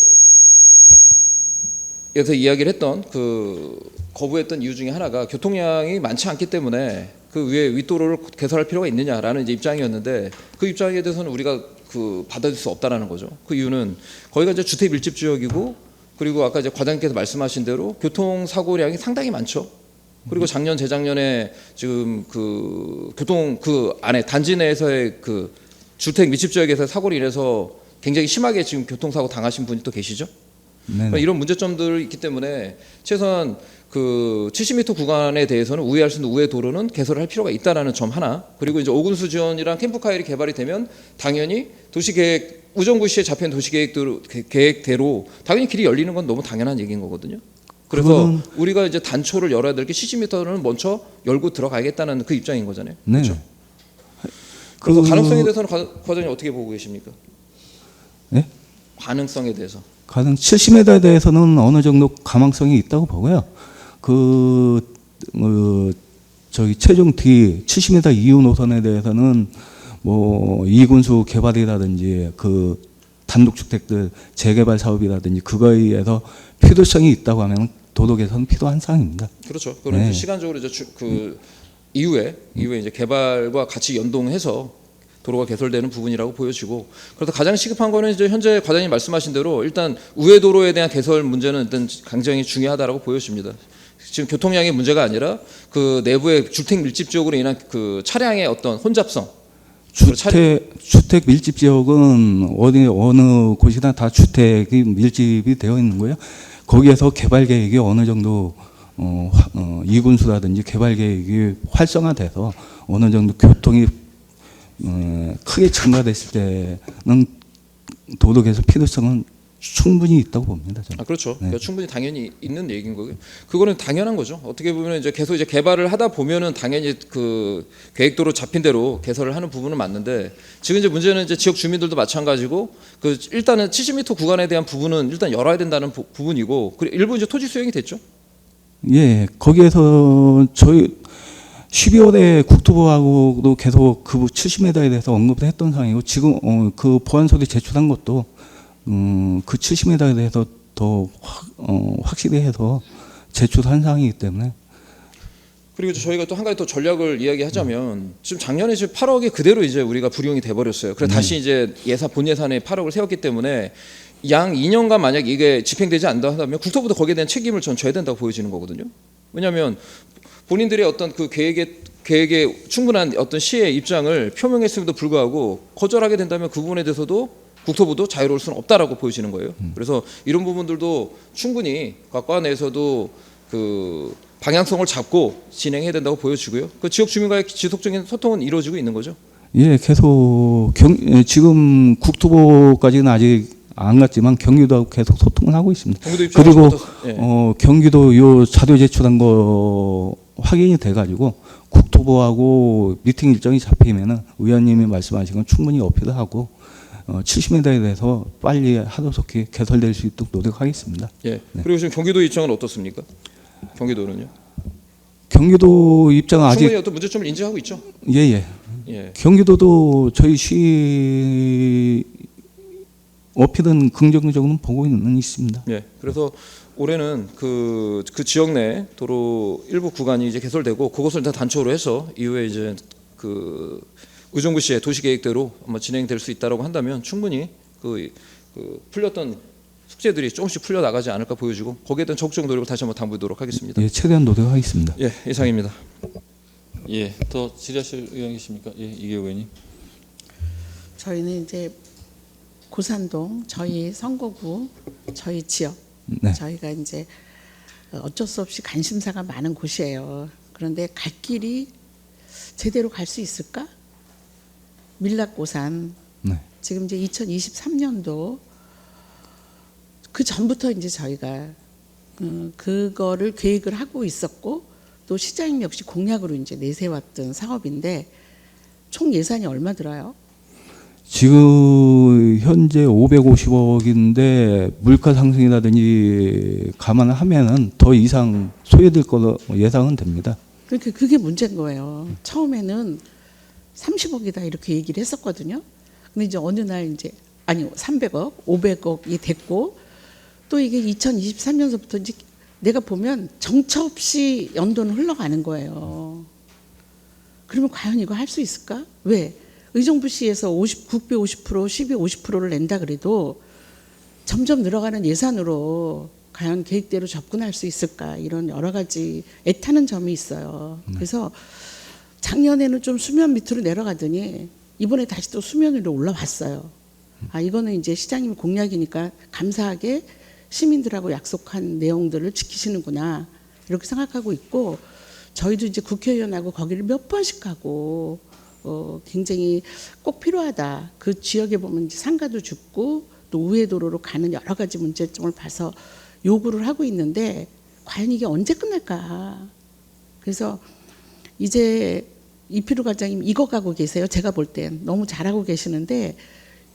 에서 이야기를 했던 그 거부했던 이유 중에 하나가 교통량이 많지 않기 때문에 그 위에 윗도로를 개설할 필요가 있느냐라는 이제 입장이었는데 그 입장에 대해서는 우리가 그 받아들일 수 없다라는 거죠. 그 이유는 거기가 이제 주택 밀집 지역이고 그리고 아까 이제 과장님께서 말씀하신 대로 교통 사고량이 상당히 많죠. 그리고 작년 재작년에 지금 그 교통 그 안에 단지 내에서의 그 주택 밀집 지역에서 사고로 인해서 굉장히 심하게 지금 교통사고 당하신 분이 또 계시죠. 그러니까 이런 문제점들이 있기 때문에 최소한 그 70m 구간에 대해서는 우회할 수 있는 우회 도로는 개설을 할 필요가 있다라는 점 하나. 그리고 이제 오군수 지원이랑 캠프카일이 개발이 되면 당연히 도시계획 우정부시에 잡힌 도시계획대로 당연히 길이 열리는 건 너무 당연한 얘기인 거거든요. 그래서 우리가 이제 단초를 열어야 될 게 70m는 먼저 열고 들어가야겠다는 그 입장인 거잖아요. 네. 그렇죠? 그래서 가능성에 대해서는 과장님 어떻게 보고 계십니까? 네? 가능성에 대해서. 가능 70m에 대해서는 어느 정도 가망성이 있다고 보고요. 저기 최종 뒤 70m 이후 노선에 대해서는 뭐 이군수 개발이라든지 그 단독주택들 재개발 사업이라든지 그거에 의해서 필요성이 있다고 하면 도로 개선 필요한 사항입니다. 그렇죠. 그런 네. 시간적으로 이제 그 이후에 이제 개발과 같이 연동해서 도로가 개설되는 부분이라고 보여지고 그래서 가장 시급한 거는 이제 현재 과장님 말씀하신 대로 일단 우회 도로에 대한 개설 문제는 일단 굉장히 중요하다라고 보여집니다. 지금 교통량의 문제가 아니라 그 내부의 주택 밀집 지역으로 인한 그 차량의 어떤 혼잡성. 주택 밀집 지역은 어느 곳이나 다 주택이 밀집이 되어 있는 거예요. 거기에서 개발 계획이 어느 정도 이군수라든지 개발 계획이 활성화돼서 어느 정도 교통이 크게 증가됐을 때는 도로 개선 필요성은 충분히 있다고 봅니다. 저는. 그렇죠. 네. 그러니까 충분히 당연히 있는 얘기인 거고요. 그거는 당연한 거죠. 어떻게 보면 이제 계속 이제 개발을 하다 보면은 당연히 그 계획도로 잡힌 대로 개설을 하는 부분은 맞는데 지금 이제 문제는 이제 지역 주민들도 마찬가지고 그 일단은 70m 구간에 대한 부분은 일단 열어야 된다는 부분이고 그리고 일부 이제 토지 수용이 됐죠. 예, 거기에서 저희 12월에 국토부하고도 계속 그 70m에 대해서 언급을 했던 상황이고 지금 그 보완서를 제출한 것도 그 70m에 대해서 더 확실히 해서 제출한 상황이기 때문에 그리고 저희가 또 한 가지 또 전략을 이야기하자면 지금 작년에 지금 8억이 그대로 이제 우리가 불용이 돼 버렸어요. 그래서 다시 이제 본 예산에 8억을 세웠기 때문에 양 2년간 만약 이게 집행되지 않는다 하면 국토부도 거기에 대한 책임을 전 져야 된다고 보여지는 거거든요. 왜냐하면 본인들의 어떤 그 계획에 충분한 어떤 시의 입장을 표명했음에도 불구하고 거절하게 된다면 그 부분에 대해서도 국토부도 자유로울 수는 없다라고 보여지는 거예요. 그래서 이런 부분들도 충분히 각과 내에서도 그 방향성을 잡고 진행해야 된다고 보여지고요. 그 지역 주민과의 지속적인 소통은 이루어지고 있는 거죠. 예, 계속 지금 국토부까지는 아직 안 갔지만 경기도하고 계속 소통을 하고 있습니다. 그리고 경기도 요 자료 제출한 거 확인이 돼가지고 국토부하고 미팅 일정이 잡히면은 의원님이 말씀하신 건 충분히 어필을 하고 70m에 대해서 빨리 하루속히 개설될 수 있도록 노력하겠습니다. 예. 그리고 지금 경기도 입장은 어떻습니까? 경기도는요? 경기도 입장은 아직 충분히 어떤 문제점을 인지하고 있죠. 예. 경기도도 저희 시 어필은 긍정적으로 보고 있습니다. 예. 그래서 올해는 그 지역 내 도로 일부 구간이 이제 개설되고 그것을 다 단초로 해서 이후에 이제 그 의정부시의 도시계획대로 아마 진행될 수 있다라고 한다면 충분히 그 풀렸던 숙제들이 조금씩 풀려 나가지 않을까 보여지고 거기에 대한 적극적 노력을 다시 한번 당부하도록 하겠습니다. 예, 최대한 노력하겠습니다. 예, 이상입니다. 예, 더 질의하실 의향 계십니까? 예, 이계호 의원님. 저희는 이제 고산동 저희 선거구 저희 지역 네. 저희가 이제 어쩔 수 없이 관심사가 많은 곳이에요. 그런데 갈 길이 제대로 갈 수 있을까? 밀락고산 네. 지금 이제 2023년도 그 전부터 이제 저희가 그거를 계획을 하고 있었고 또 시장님 역시 공약으로 이제 내세웠던 사업인데 총 예산이 얼마 들어요? 지금 현재 550억인데 물가 상승이라든지 감안하면은 더 이상 소요될 거로 예상은 됩니다. 그러니까 그게 문제인 거예요. 처음에는 30억이다 이렇게 얘기를 했었거든요. 근데 이제 어느 날 이제 아니 300억, 500억이 됐고 또 이게 2023년서부터 이제 내가 보면 정처 없이 연도는 흘러가는 거예요. 그러면 과연 이거 할 수 있을까? 왜? 의정부 시에서 국비 50%, 시비 50%를 낸다 그래도 점점 늘어가는 예산으로 과연 계획대로 접근할 수 있을까? 이런 여러 가지 애타는 점이 있어요. 그래서 작년에는 좀 수면 밑으로 내려가더니 이번에 다시 또 수면 위로 올라왔어요. 아, 이거는 이제 시장님 공약이니까 감사하게 시민들하고 약속한 내용들을 지키시는구나 이렇게 생각하고 있고 저희도 이제 국회의원하고 거기를 몇 번씩 가고 굉장히 꼭 필요하다. 그 지역에 보면 이제 상가도 죽고 또 우회도로로 가는 여러 가지 문제점을 봐서 요구를 하고 있는데 과연 이게 언제 끝날까? 그래서 이제 이필우 과장님 이거 가고 계세요. 제가 볼 땐 너무 잘하고 계시는데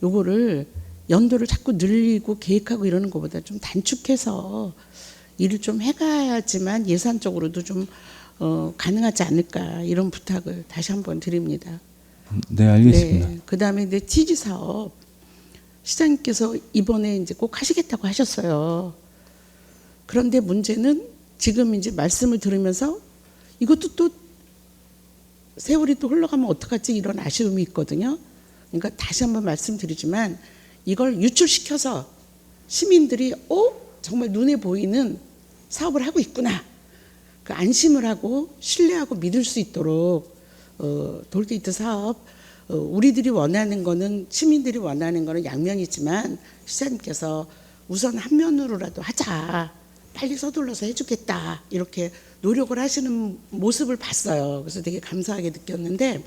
요거를 연도를 자꾸 늘리고 계획하고 이러는 것보다 좀 단축해서 일을 좀 해가야지만 예산적으로도 좀 가능하지 않을까 이런 부탁을 다시 한번 드립니다. 네, 알겠습니다. 네, 그다음에 이제 TG 사업 시장님께서 이번에 이제 꼭 하시겠다고 하셨어요. 그런데 문제는 지금 이제 말씀을 들으면서 이것도 또 세월이 또 흘러가면 어떡하지 이런 아쉬움이 있거든요. 그러니까 다시 한번 말씀드리지만 이걸 유출시켜서 시민들이 정말 눈에 보이는 사업을 하고 있구나. 그 안심을 하고 신뢰하고 믿을 수 있도록 돌게이트 사업 우리들이 원하는 거는 시민들이 원하는 거는 양면이지만 시장님께서 우선 한 면으로라도 하자. 빨리 서둘러서 해주겠다. 이렇게 노력을 하시는 모습을 봤어요. 그래서 되게 감사하게 느꼈는데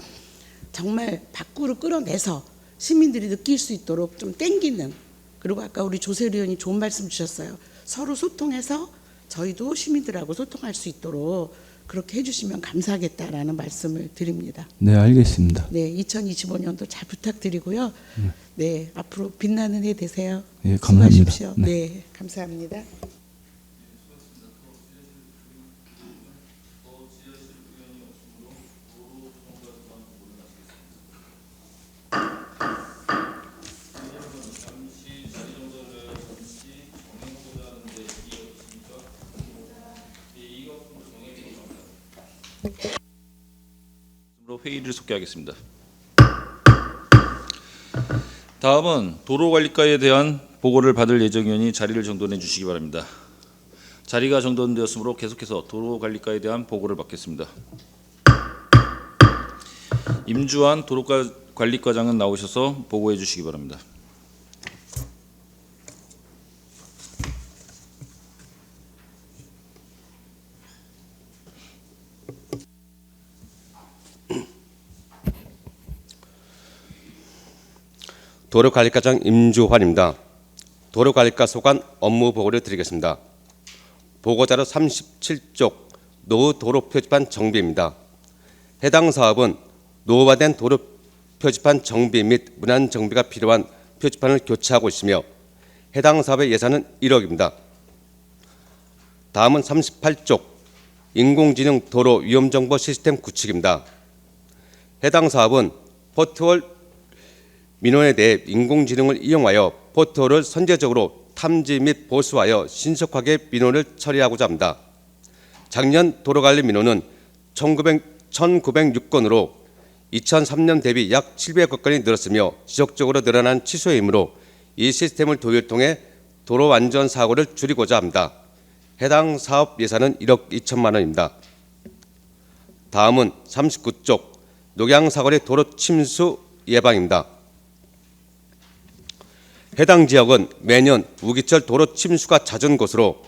정말 밖으로 끌어내서 시민들이 느낄 수 있도록 좀 땡기는 그리고 아까 우리 조세일 의원이 좋은 말씀 주셨어요. 서로 소통해서 저희도 시민들하고 소통할 수 있도록 그렇게 해주시면 감사하겠다라는 말씀을 드립니다. 네, 알겠습니다. 네, 2025년도 잘 부탁드리고요. 네, 앞으로 빛나는 해 되세요. 예, 감사합니다. 수고하십시오. 네, 감사합니다. 회의를 속개하겠습니다. 다음은 도로관리과에 대한 보고를 받을 예정이오니 자리를 정돈해 주시기 바랍니다. 자리가 정돈되었으므로 계속해서 도로관리과에 대한 보고를 받겠습니다. 임주환 도로관리과장은 나오셔서 보고해 주시기 바랍니다. 도로관리과장 임주환입니다. 도로관리과 소관 업무 보고를 드리겠습니다. 보고자료 37쪽 노후 도로 표지판 정비입니다. 해당 사업은 노후화된 도로 표지판 정비 및 문안 정비가 필요한 표지판을 교체하고 있으며 해당 사업의 예산은 1억입니다. 다음은 38쪽 인공지능 도로 위험정보 시스템 구축입니다. 해당 사업은 포트홀 민원에 대해 인공지능을 이용하여 포트홀을 선제적으로 탐지 및 보수하여 신속하게 민원을 처리하고자 합니다. 작년 도로관리 민원은 1906건으로 2003년 대비 약 700여 건이 늘었으며 지속적으로 늘어난 취소이므로 이 시스템을 도입을 통해 도로 안전 사고를 줄이고자 합니다. 해당 사업 예산은 1억 2천만 원입니다. 다음은 39쪽 녹양사거리 도로 침수 예방입니다. 해당 지역은 매년 우기철 도로 침수가 잦은 곳으로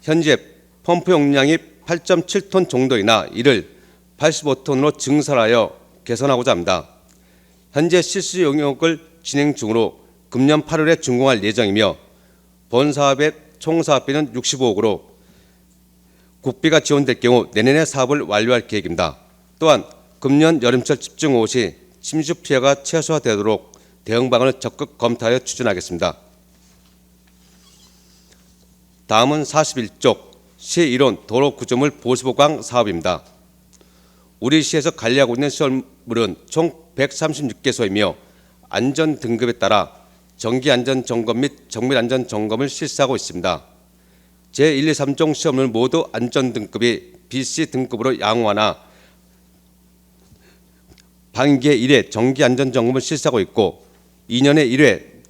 현재 펌프 용량이 8.7톤 정도이나 이를 85톤으로 증설하여 개선하고자 합니다. 현재 실수 용역을 진행 중으로 금년 8월에 준공할 예정이며 본 사업의 총 사업비는 65억으로 국비가 지원될 경우 내년에 사업을 완료할 계획입니다. 또한 금년 여름철 집중호우 시 침수 피해가 최소화되도록 대응 방안을 적극 검토하여 추진하겠습니다. 다음은 41쪽 시 일원 도로 구조물 보수보강 사업입니다. 우리 시에서 관리하고 있는 시설물은 총 136개소이며 안전 등급에 따라 정기 안전 점검 및 정밀 안전 점검을 실시하고 있습니다. 제1, 2, 3종 시설물 모두 안전 등급이 BC 등급으로 양호하나 반기에 1회 정기 안전 점검을 실시하고 있고 2년에 1회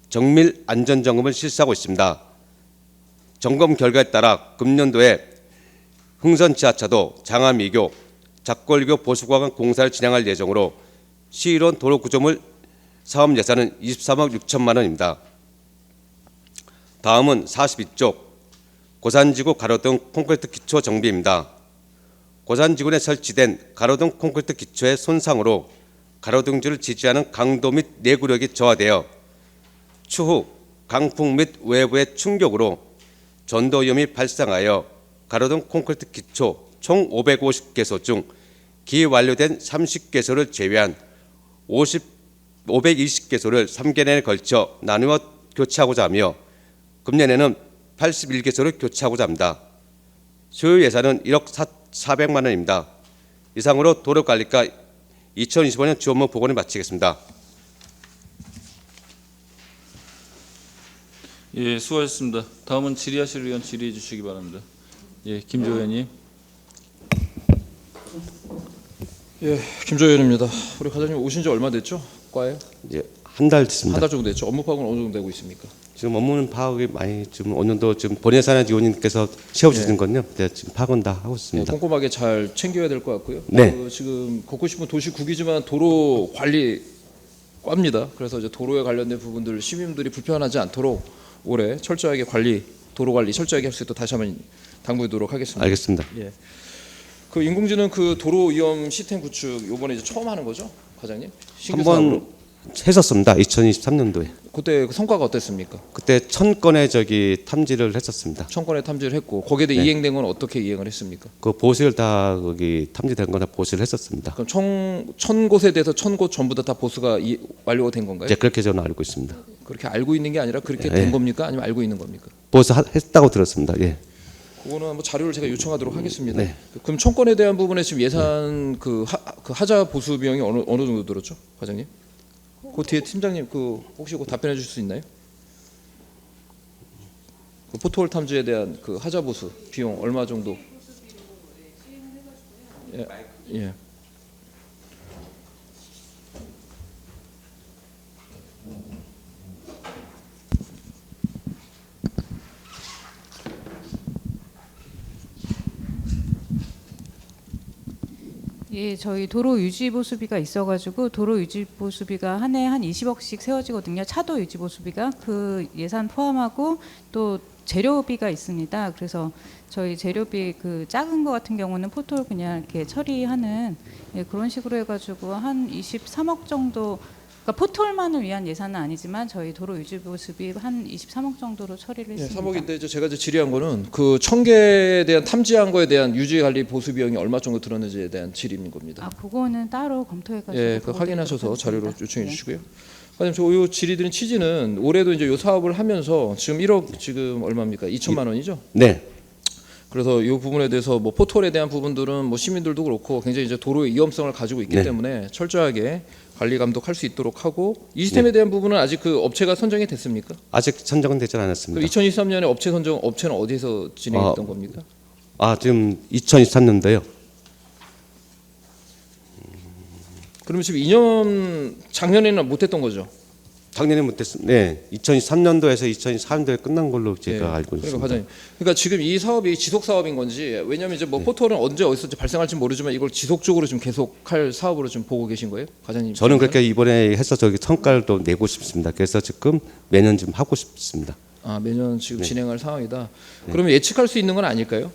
정밀 안전 점검을 실시하고 있습니다. 점검 결과에 따라 금년도에 흥선 지하차도, 장암이교, 작골교 보수과관 공사를 진행할 예정으로 시일원 도로 구조물 사업 예산은 23억 6천만 원입니다. 다음은 42쪽 고산지구 가로등 콘크리트 기초 정비입니다. 고산지구에 설치된 가로등 콘크리트 기초의 손상으로 가로등줄을 지지하는 강도 및 내구력이 저하되어 추후 강풍 및 외부의 충격으로 전도 위험이 발생하여 가로등 콘크리트 기초 총 550개소 중 기완료된 30개소를 제외한 520개소를 3개 내에 걸쳐 나누어 교체하고자 하며 금년에는 81개소를 교체하고자 합니다. 소요 예산은 1억 400만 원입니다. 이상으로 도로관리과 2025년 주 업무 보고를 마치겠습니다. 예, 수고하셨습니다. 다음은 질의하실 의원 질의해 주시기 바랍니다. 예, 김조 의원님. 예, 김조 의원입니다. 우리 과장님 오신 지 얼마 됐죠? 과에? 이제 한 달 됐습니다. 한 달 정도 됐죠. 업무 파악은 어느 정도 되고 있습니까? 지금 업무는 파악이 많이 지금 어느 정도 지금 본예산의 의원님께서 채워주신 건요. 네, 지금 파악은 다 하고 네, 있습니다. 꼼꼼하게 잘 챙겨야 될 것 같고요. 네. 지금 걷고 싶은 도시국이지만 도로 관리 꽈입니다. 그래서 이제 도로에 관련된 부분들 시민들이 불편하지 않도록 올해 철저하게 도로 관리 철저하게 할 수 있도록 다시 한번 당부하도록 하겠습니다. 알겠습니다. 예. 그 인공지능 그 도로 위험 시스템 구축 요번에 이제 처음 하는 거죠, 과장님? 신규 사업으로? 한번 했었습니다. 2023년도에. 그때 그 성과가 어땠습니까? 그때 1000건의 탐지를 했었습니다. 1000건의 탐지를 했고 거기에 대해 네. 이행된 건 어떻게 이행을 했습니까? 그 보수를 다 거기 탐지된 거나 보수를 했었습니다. 그럼 1000곳에 대해서 1000곳 전부 다 보수가 완료가 된 건가요? 이제 그렇게 저는 알고 있습니다. 그렇게 알고 있는 게 아니라 그렇게 네. 된 겁니까? 아니면 알고 있는 겁니까? 했다고 들었습니다. 예. 그거는 한번 자료를 제가 요청하도록 하겠습니다. 네. 그럼 1000건에 대한 부분에 지금 예산 그 하자 보수 비용이 어느 정도 들었죠, 과장님? 그 뒤에 팀장님 그 혹시 그 답변해 주실 수 있나요? 그 포토홀 탐지에 대한 그 하자 보수 비용 얼마 정도? 예. 예. 예, 저희 도로 유지 보수비가 있어가지고 도로 유지 보수비가 한 해 한 20억씩 세워지거든요. 차도 유지 보수비가 그 예산 포함하고 또 재료비가 있습니다. 그래서 저희 재료비 그 작은 거 같은 경우는 포토를 그냥 이렇게 처리하는 예, 그런 식으로 해가지고 한 23억 정도. 그러니까 포톨만을 위한 예산은 아니지만 저희 도로 유지 보수비 한 23억 정도로 처리를 예, 했습니다. 3억인데 제가 이제 질의한 거는 그 1000개에 대한 탐지한 거에 대한 유지 관리 보수 비용이 얼마 정도 들었는지에 대한 질의인 겁니다. 아, 그거는 따로 검토해가지고 예, 그 확인하셔서 자료로 요청해 주시고요. 과장님, 저요 질의드린 취지는 올해도 이제 요 사업을 하면서 지금 1억 지금 얼마입니까? 2천만 원이죠? 네. 그래서 이 부분에 대해서 뭐 포털에 대한 부분들은 뭐 시민들도 그렇고 굉장히 이제 도로의 위험성을 가지고 있기 네. 때문에 철저하게 관리 감독할 수 있도록 하고 이 시스템에 대한 부분은 아직 그 업체가 선정이 됐습니까? 아직 선정은 되지 그럼 않았습니다. 2023년에 업체 선정 업체는 어디서 진행했던 겁니까? 지금 2023년도요. 그러면 지금 2년 작년에는 못했던 거죠? 작년에 못했습니다. 네, 2023년도에서 2024년도에 끝난 걸로 제가 예, 알고 그러니까 있습니다. 과장님, 그러니까 지금 이 사업이 지속 사업인 건지, 왜냐하면 이제 뭐 포털은 언제 어디서 발생할지 모르지만 이걸 지속적으로 좀 계속할 사업으로 좀 보고 계신 거예요, 과장님? 저는 그렇게 이번에 해서 저기 성과를 또 내고 싶습니다. 그래서 지금 매년 좀 하고 싶습니다. 아, 매년 지금 네. 진행할 상황이다. 그러면 예측할 수 있는 건 아닐까요,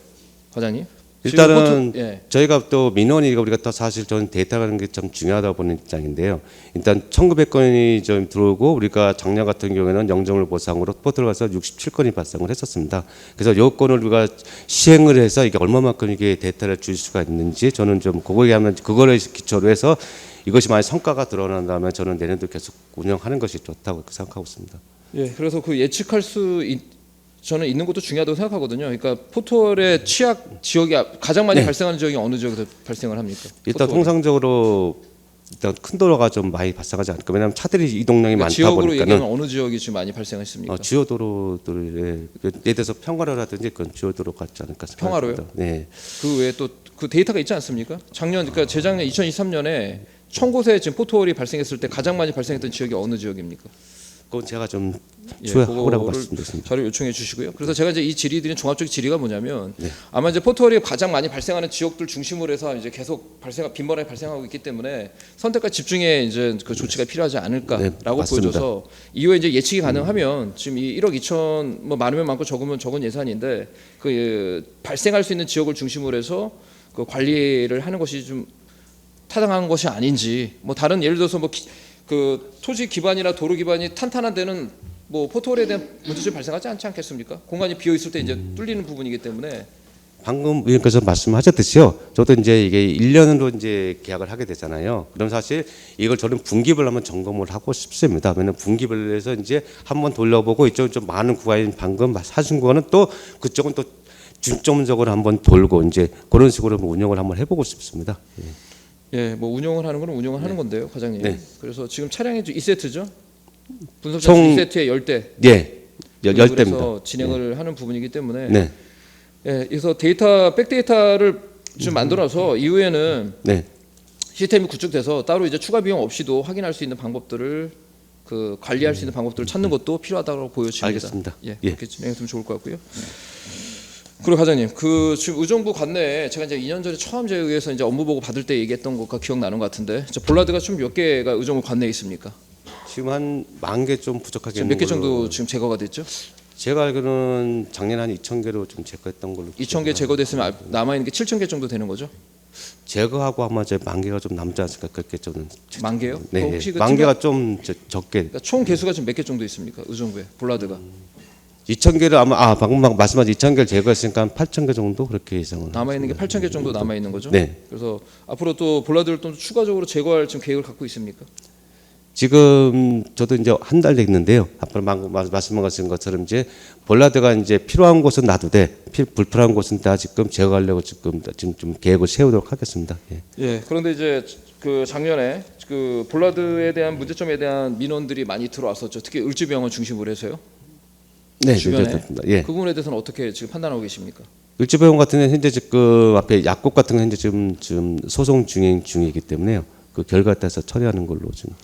과장님? 지금 일단은 예. 저희가 또 민원이니까 우리가 또 사실 저는 데이터라는 게 좀 중요하다고 보는 입장인데요. 일단 1,900건이 좀 들어오고 우리가 작년 같은 경우에는 영점을 보상으로 포털 가서 67건이 발생을 했었습니다. 그래서 요 건을 우리가 시행을 해서 이게 얼마만큼 이게 데이터를 줄 수가 있는지 저는 좀 그거에 하면 그거를 기초로 해서 이것이 만약 성과가 드러난다면 저는 내년도 계속 운영하는 것이 좋다고 생각하고 있습니다. 예, 그래서 그 예측할 수 저는 있는 것도 중요하다고 생각하거든요. 그러니까 포털의 취약 지역이 가장 많이 네. 발생하는 지역이 어느 지역에서 발생을 합니까? 일단 포털이. 통상적으로 일단 큰 도로가 좀 많이 발생하지 않을까. 왜냐하면 차들이 이동량이 그러니까 많다 지역으로 보니까는 얘기하면 어느 지역이 지금 많이 발생했습니까? 주요 도로들에 예를 들어서 평화로라든지 그건 주요 도로 같지 않을까 생각합니다. 평화로요? 네. 그 외에 또 그 데이터가 있지 않습니까? 그러니까 재작년 2023년에 1,000곳에 지금 포털이 발생했을 때 가장 많이 발생했던 지역이 어느 지역입니까? 그건 제가 좀 예, 주의하라고 그거를 말씀드렸습니다. 자료 요청해 주시고요. 그래서 제가 이제 이 질의드린 종합적 질의가 뭐냐면 네. 아마 이제 포털이 가장 많이 발생하는 지역들 중심으로 해서 이제 계속 빈번하게 발생하고 있기 때문에 선택과 집중에 이제 그 조치가 필요하지 않을까라고 네, 맞습니다. 보여져서 이후에 이제 예측이 가능하면 지금 이 1억 2천 뭐 많으면 많고 적으면 적은 예산인데 그 발생할 수 있는 지역을 중심으로 해서 그 관리를 하는 것이 좀 타당한 것이 아닌지 뭐 다른 예를 들어서 뭐 그 토지 기반이나 도로 기반이 탄탄한 데는 뭐 포털에 대한 문제점이 발생하지 않지 않겠습니까? 공간이 비어 있을 때 이제 뚫리는 부분이기 때문에 방금 의원께서 말씀하셨듯이요. 저도 이제 이게 1년으로 이제 계약을 하게 되잖아요. 그럼 사실 이걸 저는 분기별로 한번 점검을 하고 싶습니다. 왜냐면 분기별로 해서 이제 한번 돌려보고 이쪽은 좀 많은 구간이 방금 하신 거는 또 그쪽은 또 중점적으로 한번 돌고 이제 그런 식으로 운영을 한번 해보고 싶습니다. 예, 뭐 운영을 하는 건 운영을 하는 건데요, 과장님. 네. 그래서 지금 차량이 2세트죠? 분석자 총 2세트에 10대. 예, 10대입니다. 그래서 진행을 하는 부분이기 때문에 네, 예, 그래서 백데이터를 좀 만들어서 이후에는 네, 시스템이 구축돼서 따로 이제 추가 비용 없이도 확인할 수 있는 방법들을 그 관리할 수 있는 방법들을 찾는 것도 필요하다고 보여집니다. 알겠습니다. 예, 예. 그렇게 진행했으면 좋을 것 같고요. 그리고 과장님, 그 지금 의정부 관내에 제가 이제 2년 전에 처음 제 의회에서 이제 업무 보고 받을 때 얘기했던 것과 기억나는 것 같은데, 저 볼라드가 좀 몇 개가 의정부 관내에 있습니까? 지금 한 10,000개 좀 부족하게 지금 몇 개 있는 걸로. 정도 지금 제거가 됐죠? 제가 알기로는 작년에 한 2,000개로 좀 제거했던 걸로. 2,000개 제거됐으면 남아 있는 게 7,000개 정도 되는 거죠? 제거하고 아마 이제 10,000개가 좀 남지 않을까 그렇게 저는. 10,000개요? 네, 혹시 그 10,000개가 좀 적게. 그러니까 총 개수가 지금 몇 개 정도 있습니까? 의정부에 볼라드가 2,000개를 아마 방금 말씀하신 2,000개를 제거했으니까 한 8,000개 정도 그렇게 예상을. 남아 있는 게 8,000개 정도 남아 있는 거죠? 네. 그래서 앞으로 또 볼라드를 또 추가적으로 제거할 지금 계획을 갖고 있습니까? 지금 저도 이제 한 달 됐는데요. 앞으로 말씀하신 것처럼 이제 볼라드가 이제 필요한 곳은 놔두되 불필요한 곳은 다 지금 제거하려고 지금 좀 계획을 세우도록 하겠습니다. 예. 예. 그런데 이제 그 작년에 그 볼라드에 대한 문제점에 대한 민원들이 많이 들어왔었죠. 특히 을지병원 중심으로 해서요. 네, 주변에 그렇습니다. 예. 그 부분에 대해서는 어떻게 지금 판단하고 계십니까? 을지병원 같은 경우는 현재 지금 앞에 약국 같은 거 현재 지금 소송 진행 중이기 때문에요. 그 결과에 따라서 처리하는 걸로 지금.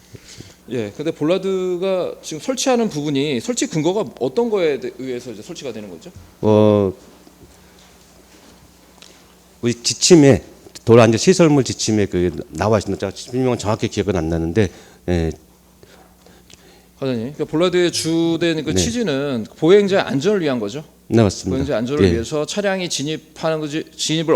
예. 근데 볼라드가 지금 설치하는 부분이 설치 근거가 어떤 거에 의해서 이제 설치가 되는 거죠? 우리 지침에 도로 안전 시설물 지침에 그 나와 있는 설명은 정확히 기억은 안 나는데, 예, 과장님, 그러니까 볼라드의 주된 그 네. 취지는 보행자의 안전을 위한 거죠. 네 맞습니다. 보행자 안전을 예. 위해서 차량이 진입하는 거지 진입을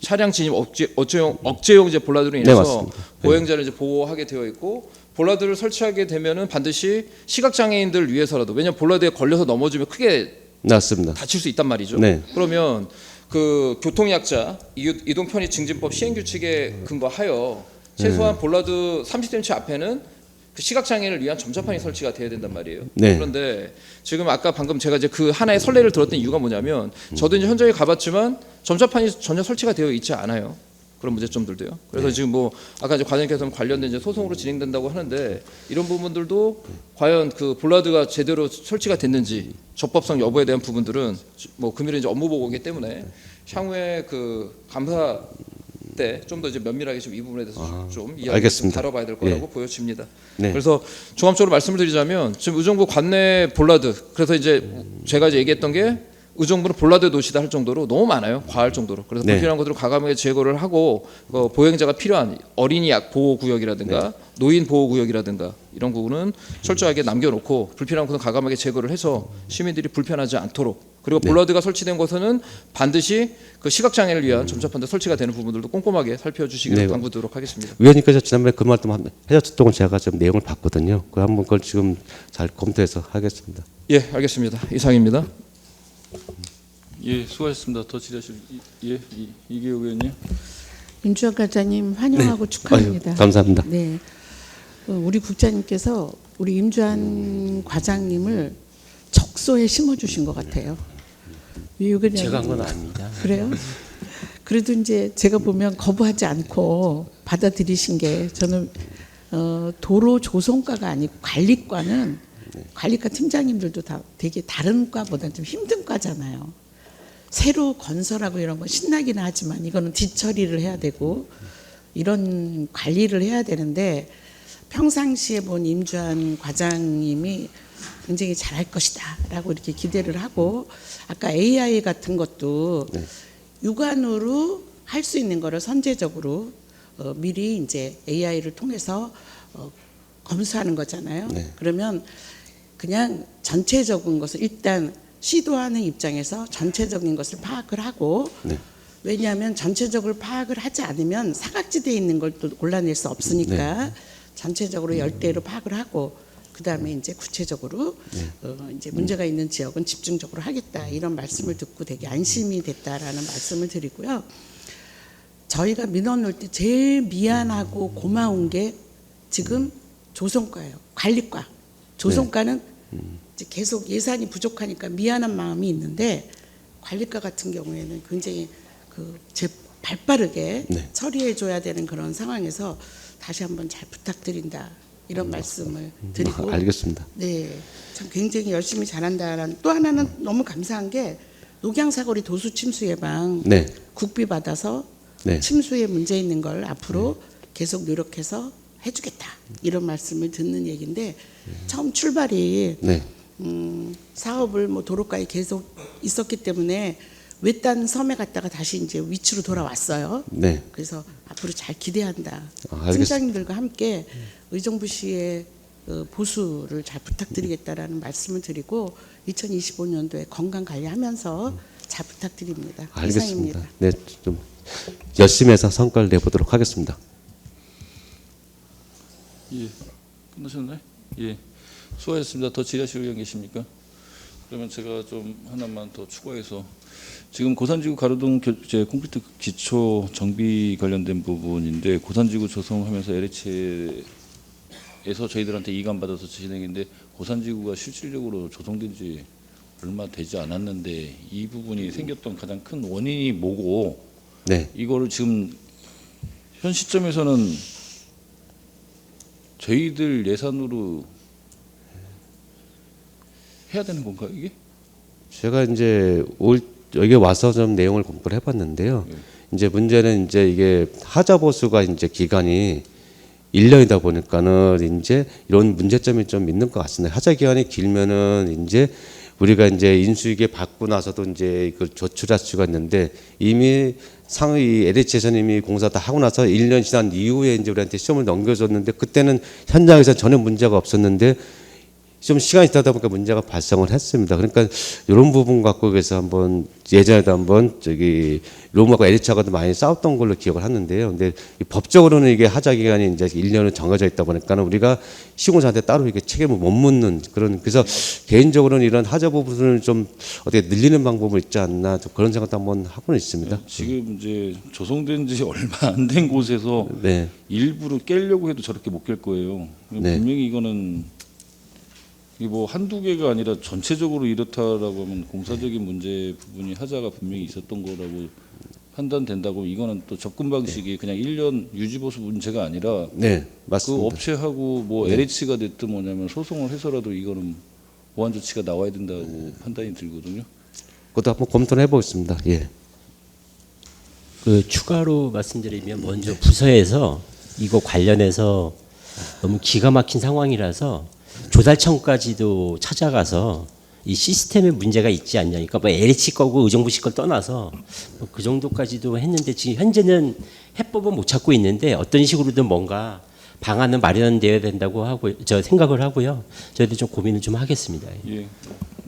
차량 진입 억제용 이제 볼라드로 인해서 맞습니다. 보행자를 이제 보호하게 되어 있고 볼라드를 설치하게 되면은 반드시 시각 장애인들 위해서라도 왜냐면 볼라드에 걸려서 넘어지면 크게 맞습니다. 다칠 수 있단 말이죠. 네. 그러면 그 교통약자 이동 편의 증진법 시행 규칙에 근거하여 최소한 볼라드 30cm 앞에는 그 시각장애인을 위한 점차판이 설치가 돼야 된단 말이에요. 네. 그런데 지금 아까 방금 제가 이제 그 하나의 선례를 들었던 이유가 뭐냐면 저도 이제 현장에 가봤지만 점차판이 전혀 설치가 되어 있지 않아요. 그런 문제점들도요. 그래서 지금 뭐 아까 이제 과장님께서 관련된 이제 소송으로 진행된다고 하는데 이런 부분들도 과연 그 볼라드가 제대로 설치가 됐는지 적법성 여부에 대한 부분들은 뭐 금일은 이제 업무 보고이기 때문에 향후에 그 감사 때 좀 더 이제 면밀하게 좀 이 부분에 대해서 좀 이야기 좀 알겠습니다. 다뤄봐야 될 거라고 예. 보여집니다. 네. 그래서 종합적으로 말씀을 드리자면 지금 의정부 관내 볼라드, 그래서 이제 제가 이제 얘기했던 게 의정부는 볼라드 도시다 할 정도로 너무 많아요. 과할 정도로. 그래서 네. 불필요한 것들을 과감하게 제거를 하고 보행자가 필요한 어린이 약 보호 구역이라든가 노인 보호 구역이라든가 이런 부분은 철저하게 남겨놓고 불필요한 것은 과감하게 제거를 해서 시민들이 불편하지 않도록, 그리고 볼라드가 설치된 곳에는 반드시 그 시각장애를 위한 점차판도 설치가 되는 부분들도 꼼꼼하게 살펴주시기를 네. 당부드리도록 하겠습니다. 위원님께서 지난번에 그 말씀 해줬던 건 제가 좀 내용을 봤거든요. 그 한번 그걸 지금 잘 검토해서 하겠습니다. 예, 알겠습니다. 이상입니다. 예, 수고하셨습니다. 더 질의하실 이계호 의원님. 임주혁 과장님 환영하고 축하합니다. 아유, 감사합니다. 네, 우리 국장님께서 우리 임주환 과장님을 척소에 심어주신 것 같아요. 제가 한 건 아닙니다. 그래요? 그래도 이제 제가 보면 거부하지 않고 받아들이신 게, 저는 도로 조성과가 아니고 관리과는 관리과 팀장님들도 다 되게 다른 과보다는 좀 힘든 과잖아요. 새로 건설하고 이런 건 신나기는 하지만 이거는 뒷처리를 해야 되고 이런 관리를 해야 되는데, 평상시에 본 임주환 과장님이 굉장히 잘할 것이다 라고 이렇게 기대를 하고, 아까 AI 같은 것도 육안으로 할 수 있는 거를 선제적으로 미리 이제 AI를 통해서 검수하는 거잖아요. 그러면 그냥 전체적인 것을 일단 시도하는 입장에서 전체적인 것을 파악을 하고, 왜냐하면 전체적으로 파악을 하지 않으면 사각지대에 있는 걸 또 골라낼 수 없으니까 전체적으로 열대로 파악을 하고, 그 다음에 이제 구체적으로 이제 문제가 있는 지역은 집중적으로 하겠다, 이런 말씀을 듣고 되게 안심이 됐다라는 말씀을 드리고요. 저희가 민원 올 때 제일 미안하고 고마운 게 지금 조성과예요. 관리과. 조성과는 이제 계속 예산이 부족하니까 미안한 마음이 있는데, 관리과 같은 경우에는 굉장히 발빠르게 처리해줘야 되는 그런 상황에서 다시 한번 잘 부탁드린다, 이런 말씀을 드리고. 알겠습니다. 네, 참 굉장히 열심히 잘한다라는. 또 하나는 너무 감사한 게 녹양사거리 도수 침수 예방 국비 받아서 침수에 문제 있는 걸 앞으로 계속 노력해서 해주겠다, 이런 말씀을 듣는 얘기인데, 처음 출발이 사업을 뭐 도로가에 계속 있었기 때문에 외딴 섬에 갔다가 다시 이제 위치로 돌아왔어요. 그래서 앞으로 잘 기대한다. 팀장님들과 함께 의정부시의 보수를 잘 부탁드리겠다라는 말씀을 드리고, 2025년도에 건강 관리하면서 잘 부탁드립니다. 알겠습니다. 이상입니다. 네, 좀 열심히 해서 성과를 내보도록 하겠습니다. 예, 끝나셨나요? 예, 수고하셨습니다. 더 질의하실 의원 계십니까? 그러면 제가 좀 하나만 더 추가해서, 지금 고산지구 가로등 콘크리트 기초 정비 관련된 부분인데, 고산지구 조성하면서 LH에서 저희들한테 이관 받아서 진행인데, 고산지구가 실질적으로 조성된 지 얼마 되지 않았는데 이 부분이 생겼던 가장 큰 원인이 뭐고, 이거를 지금 현 시점에서는 저희들 예산으로 해야 되는 건가요, 이게? 제가 이제 여기 와서 좀 내용을 공부를 해봤는데요. 이제 문제는 이제 이게 하자 보수가 이제 기간이 1년이다 보니까는 이제 이런 문제점이 좀 있는 것 같습니다. 하자 기간이 길면은 이제 우리가 이제 인수위계 받고 나서도 이제 이걸 조출할 수가 있는데, 이미 상위 LH에서는 이미 공사 다 하고 나서 1년 지난 이후에 이제 우리한테 시험을 넘겨줬는데, 그때는 현장에서 전혀 문제가 없었는데 좀 시간이 지나다 보니까 문제가 발생을 했습니다. 그러니까 이런 부분 갖고 그래서 한번 예전에도 한번 로마하고 LH하고도 많이 싸웠던 걸로 기억을 하는데요. 근데 법적으로는 이게 하자 기간이 이제 1년을 정해져 있다 보니까는 우리가 시공사한테 따로 이게 책임을 못 묻는 그런, 그래서 개인적으로는 이런 하자 부분을 좀 어떻게 늘리는 방법이 있지 않나, 좀 그런 생각도 한번 하고는 있습니다. 지금 이제 조성된 지 얼마 안 된 곳에서 일부러 깨려고 해도 저렇게 못 깰 거예요. 분명히 이거는 이게 뭐 한두 개가 아니라 전체적으로 이렇다라고 하면 공사적인 문제 부분이 하자가 분명히 있었던 거라고 판단된다고, 이거는 또 접근 방식이 그냥 1년 유지보수 문제가 아니라 맞습니다. 그 업체하고 뭐 LH가 됐든 뭐냐면 소송을 해서라도 이거는 보완 조치가 나와야 된다고 판단이 들거든요. 그것도 한번 검토를 해보겠습니다. 예. 그 추가로 말씀드리면 먼저 부서에서 이거 관련해서 너무 기가 막힌 상황이라서 조달청까지도 찾아가서 이 시스템에 문제가 있지 않냐. 그러니까 뭐 LH 거고 의정부 씨 걸 떠나서 뭐그 정도까지도 했는데 지금 현재는 해법은 못 찾고 있는데 어떤 식으로든 뭔가 방안은 마련되어야 된다고 하고 저 생각을 하고요. 저희도 좀 고민을 좀 하겠습니다. 예.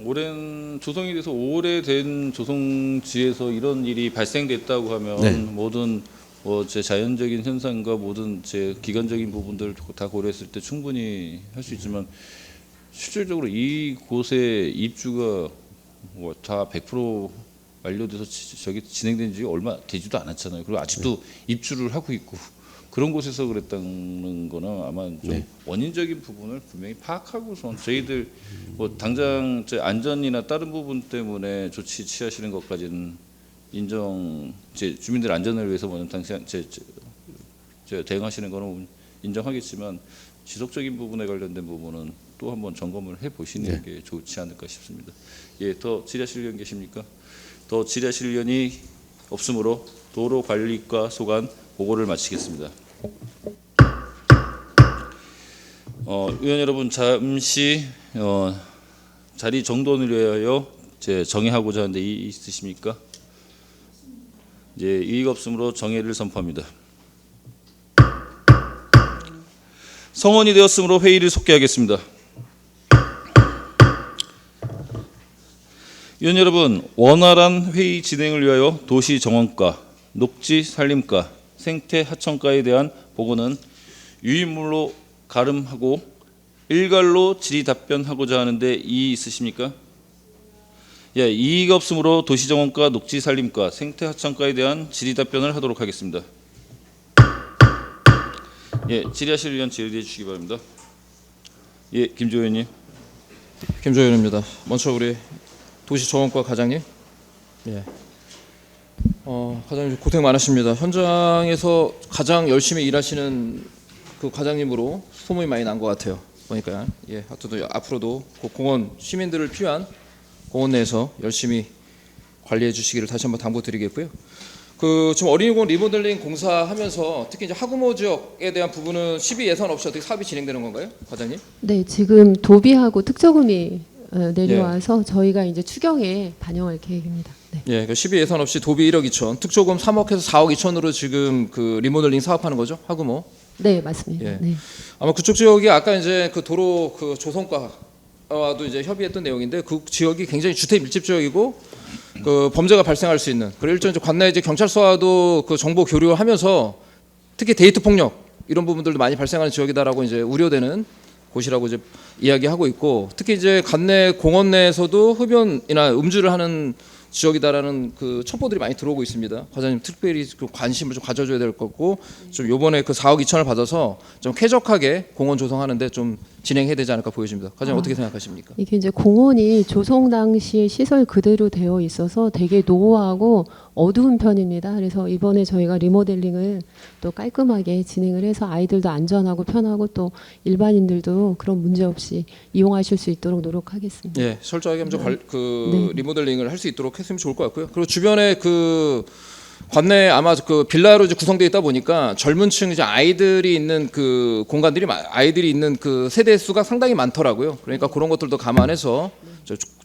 오랜 조성이 돼서 오래된 조성지에서 이런 일이 발생됐다고 하면 네. 모든 제 자연적인 현상과 모든 제 기간적인 부분들 다 고려했을 때 충분히 할 수 있지만 실질적으로 이곳에 입주가 다 100% 완료돼서 저기 진행된 지 얼마 되지도 않았잖아요. 그리고 아직도 입주를 하고 있고 그런 곳에서 그랬다는 거는 아마 좀 원인적인 부분을 분명히 파악하고선 저희들 뭐 당장 제 안전이나 다른 부분 때문에 조치 취하시는 것까지는 인정, 제 주민들 안전을 위해서 먼저 당시 제 대응하시는 거는 인정하겠지만 지속적인 부분에 관련된 부분은 또 한번 점검을 해 보시는 게 좋지 않을까 싶습니다. 예, 더 질의하실 의원 계십니까? 더 질의하실 의원이 없으므로 도로관리과 소관 보고를 마치겠습니다. 의원 여러분 잠시 자리 정돈을 위하여 정회하고자 하는데 있으십니까? 이제 이의가 없으므로 정회를 선포합니다. 성원이 되었으므로 회의를 속개하겠습니다. 의원 여러분, 원활한 회의 진행을 위하여 도시정원과, 녹지산림과, 생태하천과에 대한 보고는 유인물로 가름하고 일괄로 질의 답변하고자 하는데 이의 있으십니까? 예, 이의가 없으므로 도시정원과, 녹지산림과, 생태하천과에 대한 질의 답변을 하도록 하겠습니다. 예, 질의하실 의원 질의해 주시기 바랍니다. 예, 김조 의원님. 김조 의원입니다. 먼저 우리 도시정원과 과장님. 예. 과장님 고생 많으십니다. 현장에서 가장 열심히 일하시는 그 과장님으로 소문이 많이 난 것 같아요. 보니까 예, 하여튼 앞으로도 그 공원 시민들을 필요한 공원 내에서 열심히 관리해 주시기를 다시 한번 당부드리겠고요. 그 지금 어린이공원 리모델링 공사하면서 특히 이제 하구모 지역에 대한 부분은 시비 예산 없이 어떻게 사업이 진행되는 건가요, 과장님? 네, 지금 도비하고 특조금이 내려와서 저희가 이제 추경에 반영할 계획입니다. 네. 예, 그 시비 예산 없이 도비 1억 2천, 특조금 3억에서 4억 2천으로 지금 그 리모델링 사업하는 거죠, 하구모? 네, 맞습니다. 예. 네. 아마 그쪽 지역이 아까 이제 그 도로 그 조성과와도 이제 협의했던 내용인데 그 지역이 굉장히 주택 밀집 지역이고 그 범죄가 발생할 수 있는 그리고 일종 관내 이제 경찰서와도 그 정보 교류하면서 특히 데이트 폭력 이런 부분들도 많이 발생하는 지역이다라고 이제 우려되는 곳이라고 이제 이야기하고 있고 특히 이제 관내 공원 내에서도 흡연이나 음주를 하는 지역이다라는 그 첩보들이 많이 들어오고 있습니다. 과장님 특별히 그 관심을 좀 가져줘야 될 거고 좀 요번에 그 4억 2천을 받아서 좀 쾌적하게 공원 조성하는데 좀 진행해야 되지 않을까 보여집니다. 과장님 어떻게 생각하십니까? 이게 이제 공원이 조성 당시에 시설 그대로 되어 있어서 되게 노후하고 어두운 편입니다. 그래서 이번에 저희가 리모델링을 또 깔끔하게 진행을 해서 아이들도 안전하고 편하고 또 일반인들도 그런 문제 없이 이용하실 수 있도록 노력하겠습니다. 예, 철저하게 먼저 네. 리모델링을 할 수 있도록 했으면 좋을 것 같고요. 그리고 주변에 그 관내 아마 그 빌라로 이제 구성되어 있다 보니까 젊은층 이제 아이들이 있는 그 공간들이 아이들이 있는 그 세대 수가 상당히 많더라고요. 그러니까 그런 것들도 감안해서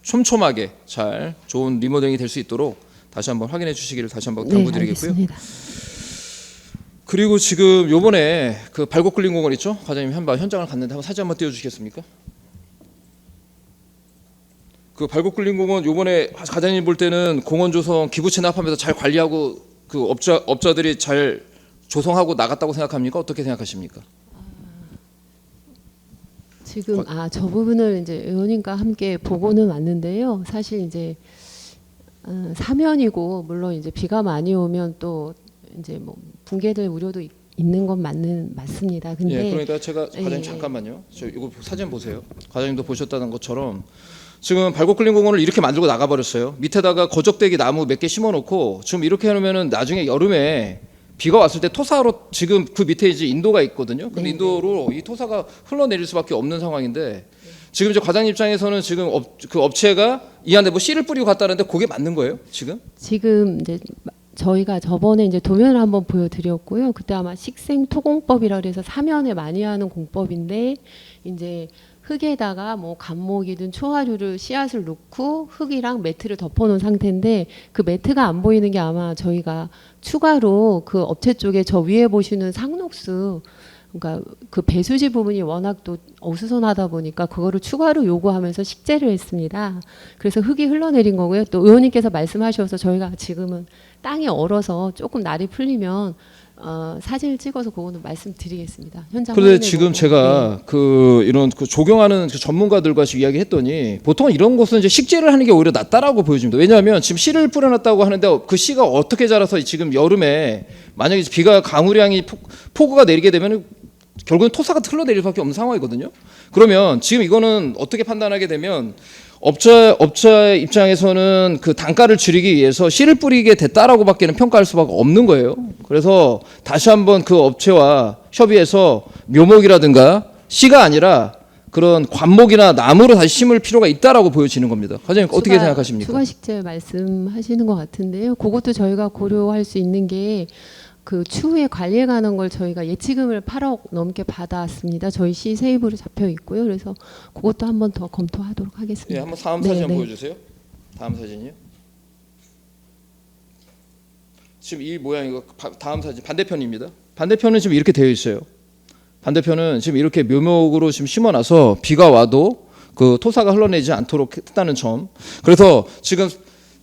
촘촘하게 잘 좋은 리모델링이 될 수 있도록 다시 한번 확인해 주시기를 다시 한번 당부드리겠고요. 네, 알겠습니다. 그리고 지금 요번에 그 발곡글린공원 있죠? 과장님 한번 현장을 갔는데 한번 사진 한번 띄워주시겠습니까? 그 발곡글린공원 요번에 과장님 볼 때는 공원 조성 기부 체납하면서 잘 관리하고 그 업자들이 잘 조성하고 나갔다고 생각합니까? 어떻게 생각하십니까? 지금 저 부분을 이제 의원님과 함께 보고는 왔는데요. 사실 이제 사면이고 물론 이제 비가 많이 오면 또 이제 뭐 붕괴될 우려도 있는 건 맞습니다. 근데 예, 그러니까 제가 과장님 예. 잠깐만요. 저 이거 사진 보세요. 과장님도 보셨다는 것처럼 지금 발곡글린공원을 이렇게 만들고 나가버렸어요. 밑에다가 거적대기 나무 몇 개 심어놓고 지금 이렇게 해놓으면은 나중에 여름에 비가 왔을 때 토사로 지금 그 밑에 이제 인도가 있거든요. 근데 네, 인도로 이 토사가 흘러내릴 수밖에 없는 상황인데 지금 이제 과장님 입장에서는 지금 그 업체가 이 안에 뭐 씨를 뿌리고 갔다는데 그게 맞는 거예요? 지금? 지금 이제 저희가 저번에 이제 도면을 한번 보여드렸고요. 그때 아마 식생토공법이라 그래서 사면에 많이 하는 공법인데 이제 흙에다가 뭐 감목이든 초화류를 씨앗을 넣고 흙이랑 매트를 덮어놓은 상태인데 그 매트가 안 보이는 게 아마 저희가 추가로 그 업체 쪽에 저 위에 보시는 상록수 그러니까 그 배수지 부분이 워낙 또 어수선하다 보니까 그거를 추가로 요구하면서 식재를 했습니다. 그래서 흙이 흘러내린 거고요. 또 의원님께서 말씀하셔서 저희가 지금은 땅이 얼어서 조금 날이 풀리면 사진을 찍어서 그거는 말씀드리겠습니다. 현장. 그런데 확인해 지금 보고. 제가 그 이런 그 조경하는 그 전문가들과 이야기했더니 보통 이런 곳은 이제 식재를 하는 게 오히려 낫다라고 보여집니다. 왜냐하면 지금 씨를 뿌려놨다고 하는데 그 씨가 어떻게 자라서 지금 여름에 만약에 비가 강우량이 폭우가 내리게 되면 결국은 토사가 흘러내릴 수밖에 없는 상황이거든요. 그러면 지금 이거는 어떻게 판단하게 되면 업자의 입장에서는 그 단가를 줄이기 위해서 씨를 뿌리게 됐다라고밖에는 평가할 수밖에 없는 거예요. 그래서 다시 한번 그 업체와 협의해서 묘목이라든가 씨가 아니라 그런 관목이나 나무로 다시 심을 필요가 있다라고 보여지는 겁니다. 과장님 어떻게 생각하십니까? 추가 식재 말씀하시는 것 같은데요. 그것도 저희가 고려할 수 있는 게 그 추후에 관리에 관한 걸 저희가 예치금을 8억 넘게 받았습니다. 저희 시 세입으로 잡혀 있고요. 그래서 그것도 한번 더 검토하도록 하겠습니다. 예, 한번 다음 사진 한번 보여주세요. 다음 사진이요. 지금 이 모양이고 다음 사진 반대편입니다. 반대편은 지금 이렇게 되어 있어요. 반대편은 지금 이렇게 묘목으로 지금 심어놔서 비가 와도 그 토사가 흘러내지 않도록 했다는 점. 그래서 지금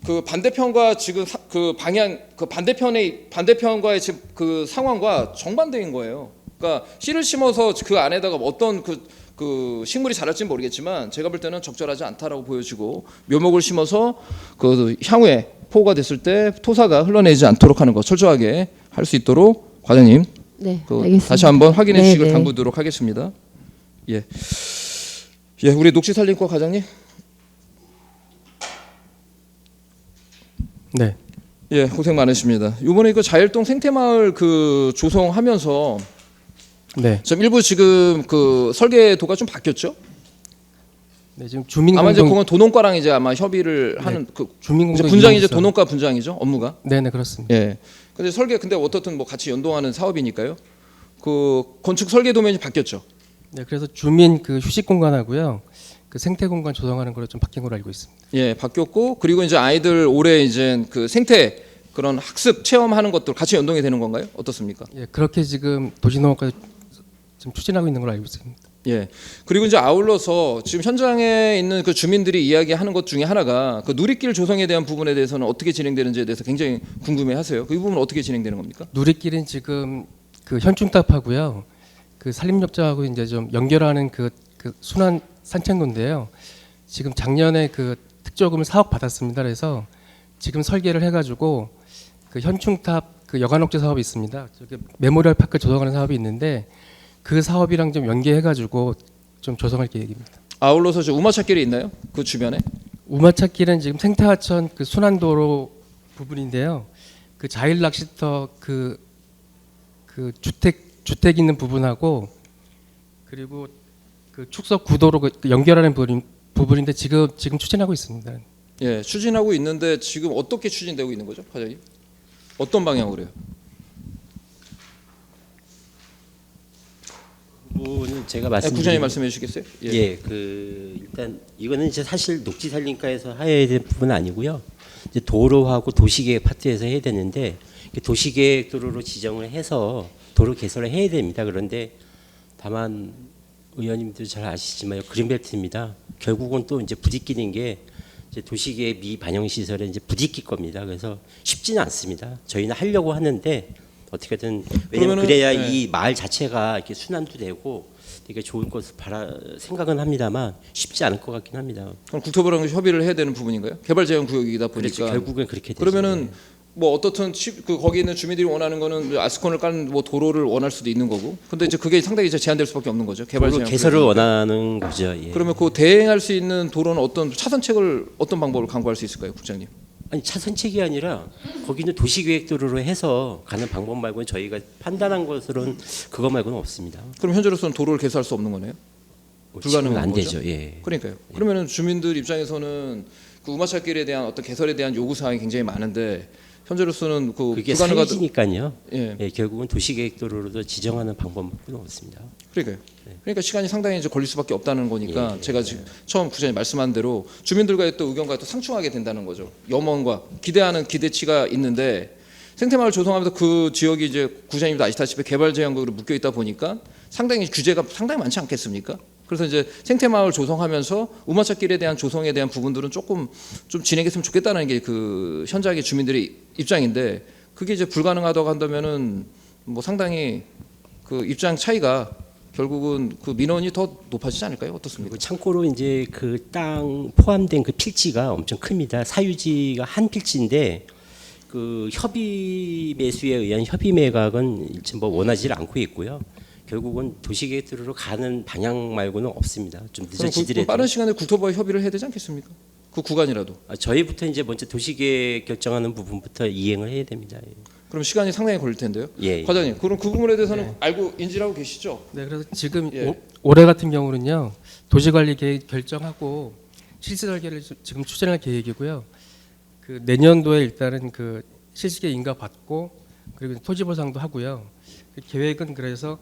그 반대편과 지금 그 방향 그 반대편과의 지금 그 상황과 정반대인 거예요. 그러니까 씨를 심어서 그 안에다가 어떤 그 식물이 자랄지는 모르겠지만 제가 볼 때는 적절하지 않다라고 보여지고 묘목을 심어서 그 향후에 폭우가 됐을 때 토사가 흘러내지 않도록 하는 거 철저하게 할 수 있도록 과장님 네, 그 알겠습니다. 다시 한번 확인해 네, 주시길 네. 당부드리도록 하겠습니다. 예, 우리 녹지살림과 과장님. 네. 예, 고생 많으십니다. 이번에 그 자일동 생태마을 그 조성하면서 네. 좀 일부 지금 그 설계도가 좀 바뀌었죠? 네, 지금 주민 아마 이제 공동 그건 도농과랑 이제 아마 협의를 하는 그 주민 공동 분장이 이제 이용사. 도농과 분장이죠, 업무가. 네, 네, 그렇습니다. 예. 근데 어떻든 뭐 같이 연동하는 사업이니까요. 그 건축 설계 도면이 바뀌었죠. 네, 그래서 주민 그 휴식 공간하고요. 그 생태 공간 조성하는 걸로 좀 바뀐 걸로 알고 있습니다. 예, 바뀌었고 그리고 이제 아이들 올해 이제 그 생태 그런 학습 체험하는 것들 같이 연동이 되는 건가요? 어떻습니까? 예, 그렇게 지금 도시농업과 지금 추진하고 있는 걸로 알고 있습니다. 예. 그리고 이제 아울러서 지금 현장에 있는 그 주민들이 이야기하는 것 중에 하나가 그 누리길 조성에 대한 부분에 대해서는 어떻게 진행되는지에 대해서 굉장히 궁금해하세요. 그 부분은 어떻게 진행되는 겁니까? 누리길은 지금 그 현충탑하고요. 그 산림욕장하고 이제 좀 연결하는 그 순환 산책로인데요. 지금 작년에 그 특조금을 4억 받았습니다. 그래서 지금 설계를 해가지고 그 현충탑 그 여관옥지 사업이 있습니다. 저기 메모리얼 파크 조성하는 사업이 있는데 그 사업이랑 좀 연계해가지고 좀 조성할 계획입니다. 아울러서 저 우마차길이 있나요? 그 주변에? 우마차길은 지금 생태하천 그 순환도로 부분인데요. 그 자일 낚시터 그 주택 있는 부분하고 그리고 그 축석 구도로 그 연결하는 부분인데 지금 추진하고 있습니다. 예, 추진하고 있는데 지금 어떻게 추진되고 있는 거죠, 과장님? 어떤 방향으로요? 부분은 제가 부장님 말씀해 주시겠어요? 예, 그 일단 이거는 이제 사실 녹지살림과에서 해야 될 부분은 아니고요. 이제 도로하고 도시계획 파트에서 해야 되는데 도시계획 도로로 지정을 해서 도로 개설을 해야 됩니다. 그런데 다만 의원님도 잘 아시지만 그린벨트입니다. 결국은 또 이제 부딪히는 게 이제 도시계획 미반영 시설에 이제 부딪힐 겁니다. 그래서 쉽지는 않습니다. 저희는 하려고 하는데 어떻게든 왜냐면 그래야 네. 이 마을 자체가 이렇게 순환도 되고 되게 좋을 것을 생각은 합니다만 쉽지 않을 것 같긴 합니다. 그럼 국토부랑 협의를 해야 되는 부분인가요? 개발제한 구역이다 보니까. 그렇죠. 결국은 그렇게 되죠. 그러면은 뭐 어떻든 그 거기 있는 주민들이 원하는 거는 아스콘을 깐 뭐 도로를 원할 수도 있는 거고. 근데 이제 그게 상당히 이제 제한될 수밖에 없는 거죠. 개발제한 개설을 구역이니까. 원하는 거죠. 예. 그러면 그 대행할 수 있는 도로는 어떤 차선책을 어떤 방법을 강구할 수 있을까요, 국장님? 아니 차선책이 아니라 거기는 도시계획도로로 해서 가는 방법 말고는 저희가 판단한 것으로는 그거 말고는 없습니다. 그럼 현재로서는 도로를 개설할 수 없는 거네요? 불가능한 안 거죠? 되죠. 예. 그러니까요. 그러면은 주민들 입장에서는 그 우마차길에 대한 어떤 개설에 대한 요구 사항이 굉장히 많은데 현재로서는 그 그게 불가능하다. 사유지니까요. 예. 예, 결국은 도시계획도로도 지정하는 방법밖에 없습니다. 그러니까요. 그러니까 시간이 상당히 이제 걸릴 수밖에 없다는 거니까 예, 제가 지금 처음 부장님 말씀한 대로 주민들과의 또 의견과 또 상충하게 된다는 거죠. 염원과 기대하는 기대치가 있는데 생태마을 조성하면서 그 지역이 이제 구장님도 아시다시피 개발 제한구로 묶여 있다 보니까 상당히 규제가 상당히 많지 않겠습니까? 그래서 이제 생태마을 조성하면서 우마차길에 대한 조성에 대한 부분들은 조금 좀 진행했으면 좋겠다는 게 그 현장의 주민들의 입장인데 그게 이제 불가능하다고 한다면은 뭐 상당히 그 입장 차이가 결국은 그 민원이 더 높아지지 않을까요? 어떻습니까? 참고로 이제 그 땅 포함된 그 필지가 엄청 큽니다. 사유지가 한 필지인데 그 협의 매수에 의한 협의 매각은 뭐 원하지 않고 있고요. 결국은 도시계획도로로 가는 방향 말고는 없습니다. 좀 늦어지더라도 빠른 시간에 국토부와 협의를 해야 되지 않겠습니까? 그 구간이라도. 저희부터 이제 먼저 도시계획 결정하는 부분부터 이행을 해야 됩니다. 예. 그럼 시간이 상당히 걸릴 텐데요. 예. 과장님, 그럼 그 부분에 대해서는 알고 인지를 하고 계시죠? 네, 그래서 지금 예. 올해 같은 경우는요 도시관리 계획 결정하고 실시 설계를 지금 추진할 계획이고요. 그 내년도에 일단은 그 실시계 인가 받고 그리고 토지 보상도 하고요. 그 계획은 그래서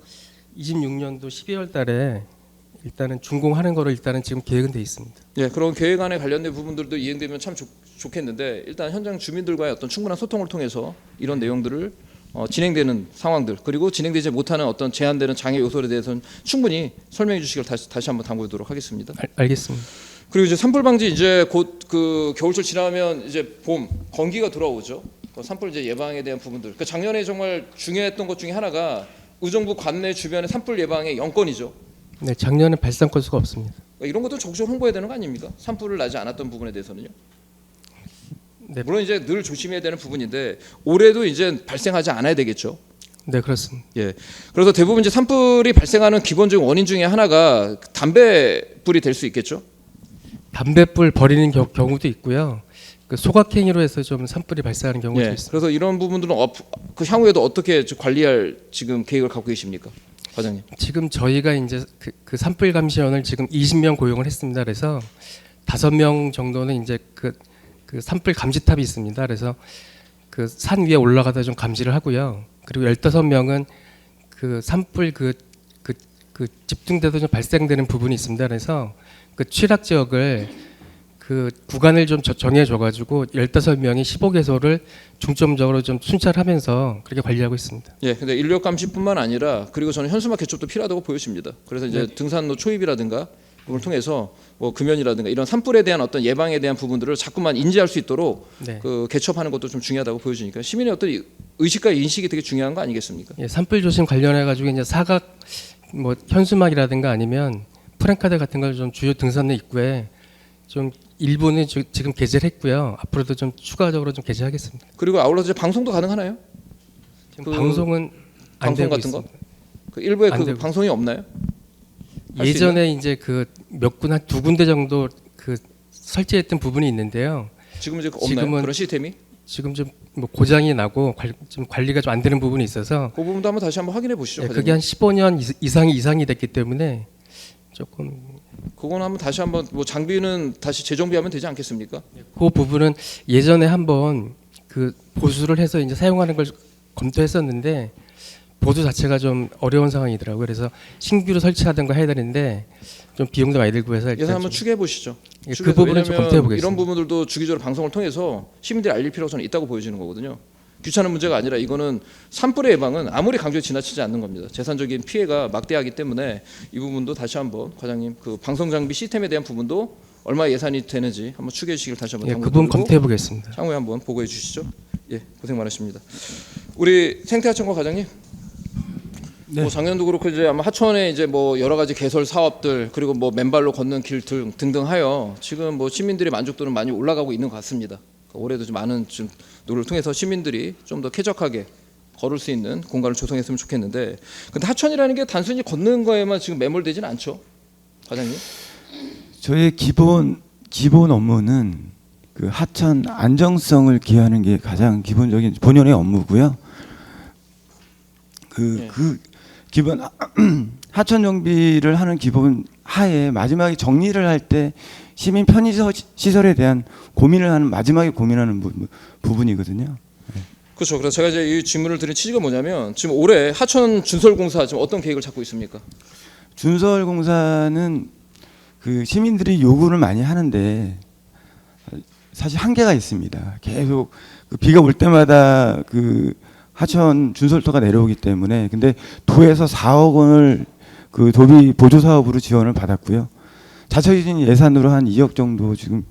26년도 12월 달에 일단은 준공하는 거로 일단은 지금 계획은 돼 있습니다. 예, 그런 계획안에 관련된 부분들도 이행되면 참 좋겠는데 일단 현장 주민들과의 어떤 충분한 소통을 통해서 이런 내용들을 진행되는 상황들 그리고 진행되지 못하는 어떤 제한되는 장애 요소에 대해서는 충분히 설명해 주시길 다시 한번 당부하도록 하겠습니다. 알겠습니다. 그리고 이제 산불 방지 이제 곧 그 겨울철 지나면 이제 봄 건기가 돌아오죠. 그 산불 이제 예방에 대한 부분들. 그 작년에 정말 중요했던 것 중에 하나가 의정부 관내 주변의 산불 예방의 영건이죠. 네, 작년에 발생 건수가 없습니다. 그러니까 이런 것도 적극적으로 홍보해야 되는 거 아닙니까? 산불을 나지 않았던 부분에 대해서는요. 네. 물론 이제 늘 조심해야 되는 부분인데 올해도 이제 발생하지 않아야 되겠죠. 네, 그렇습니다. 예. 그래서 대부분 이제 산불이 발생하는 기본적인 원인 중에 하나가 담배불이 될 수 있겠죠. 담배불 버리는 경우도 있고요. 그 소각행위로 해서 좀 산불이 발생하는 경우도 예. 있습니다. 그래서 이런 부분들은 그 향후에도 어떻게 관리할 지금 계획을 갖고 계십니까, 과장님? 지금 저희가 이제 그 산불 감시원을 지금 20명 고용을 했습니다. 그래서 5명 정도는 이제 그 산불 감지탑이 있습니다. 그래서 그 산 위에 올라가다 좀 감지를 하고요. 그리고 15명은 그 산불 그 집중돼서 좀 발생되는 부분이 있습니다. 그래서 그 취락 지역을 그 구간을 좀 정해줘가지고 15명이 15개소를 중점적으로 좀 순찰하면서 그렇게 관리하고 있습니다. 예, 근데 인력 감시뿐만 아니라 그리고 저는 현수막 개첩도 필요하다고 보여집니다. 그래서 이제 등산로 초입이라든가 그걸 통해서 뭐 금연이라든가 이런 산불에 대한 어떤 예방에 대한 부분들을 자꾸만 인지할 수 있도록 네. 그 개첩하는 것도 좀 중요하다고 보여지니까 시민의 어떤 의식과 인식이 되게 중요한 거 아니겠습니까? 예, 산불 조심 관련해 가지고 이제 사각 뭐 현수막이라든가 아니면 프랜카드 같은 걸 좀 주요 등산로 입구에 좀 일부는 지금 게재를 했고요. 앞으로도 좀 추가적으로 좀 게재하겠습니다. 그리고 아울러서 이제 방송도 가능하나요? 지금 방송은 안 방송 되고 같은 있습니다. 거? 그 일부에 안 그 되고 방송이 없나요? 할수 예전에 이제 그 몇 군 한 2군데 정도 그 설치했던 부분이 있는데요. 지금 이제 없나요? 지금은 그런 시스템이? 지금 좀 뭐 고장이 나고 좀 관리가 좀 안 되는 부분이 있어서 그 부분도 한번 다시 한번 확인해 보시죠. 예, 그게 한 15년 이상이 됐기 때문에 조금 그거는 한번 다시 한번 뭐 장비는 다시 재정비하면 되지 않겠습니까? 그 부분은 예전에 한번 그 보수를 해서 이제 사용하는 걸 검토했었는데 보수 자체가 좀 어려운 상황이더라고요. 그래서 신규로 설치하던가 해야 되는데 좀 비용도 많이 들고 해서 예산 한번 추계해 보시죠. 예, 그 부분은 좀 검토해 보겠습니다. 이런 부분들도 주기적으로 방송을 통해서 시민들이 알릴 필요가 저는 있다고 보여지는 거거든요. 귀찮은 문제가 아니라 이거는 산불의 예방은 아무리 강조해 지나치지 않는 겁니다. 재산적인 피해가 막대하기 때문에 이 부분도 다시 한번 과장님 그 방송 장비 시스템에 대한 부분도 얼마 예산이 되는지 한번 추계해 주시길 다시 한번 예, 그 당부드리고 부분 검토해 보겠습니다. 향후에 한번 보고해 주시죠. 예, 고생 많으십니다. 우리 생태하천과 과장님. 네. 뭐 작년도 그렇고 이제 아마 하천에 이제 뭐 여러 가지 개설 사업들 그리고 뭐 맨발로 걷는 길 등등하여 지금 뭐 시민들의 만족도는 많이 올라가고 있는 것 같습니다. 올해도 좀 많은 좀 노력을 통해서 시민들이 좀 더 쾌적하게 걸을 수 있는 공간을 조성했으면 좋겠는데, 근데 하천이라는 게 단순히 걷는 거에만 지금 매몰되지는 않죠, 과장님? 저의 기본 업무는 그 하천 안정성을 기하는 게 가장 기본적인 본연의 업무고요. 그 기본 하천 정비를 하는 기본 하에 마지막에 정리를 할 때 시민 편의 시설에 대한 고민을 하는 마지막에 고민하는 부분이거든요. 그렇죠. 그래서 제가 이제 이 질문을 드린 취지가 뭐냐면 지금 올해 하천 준설공사 지금 어떤 계획을 잡고 있습니까? 준설공사는 그 시민들이 요구를 많이 하는데 사실 한계가 있습니다. 계속 그 비가 올 때마다 그 하천 준설도가 내려오기 때문에 근데 도에서 4억 원을 그 도비 보조 사업으로 지원을 받았고요. 자처진 예산으로 한 2억 정도 지금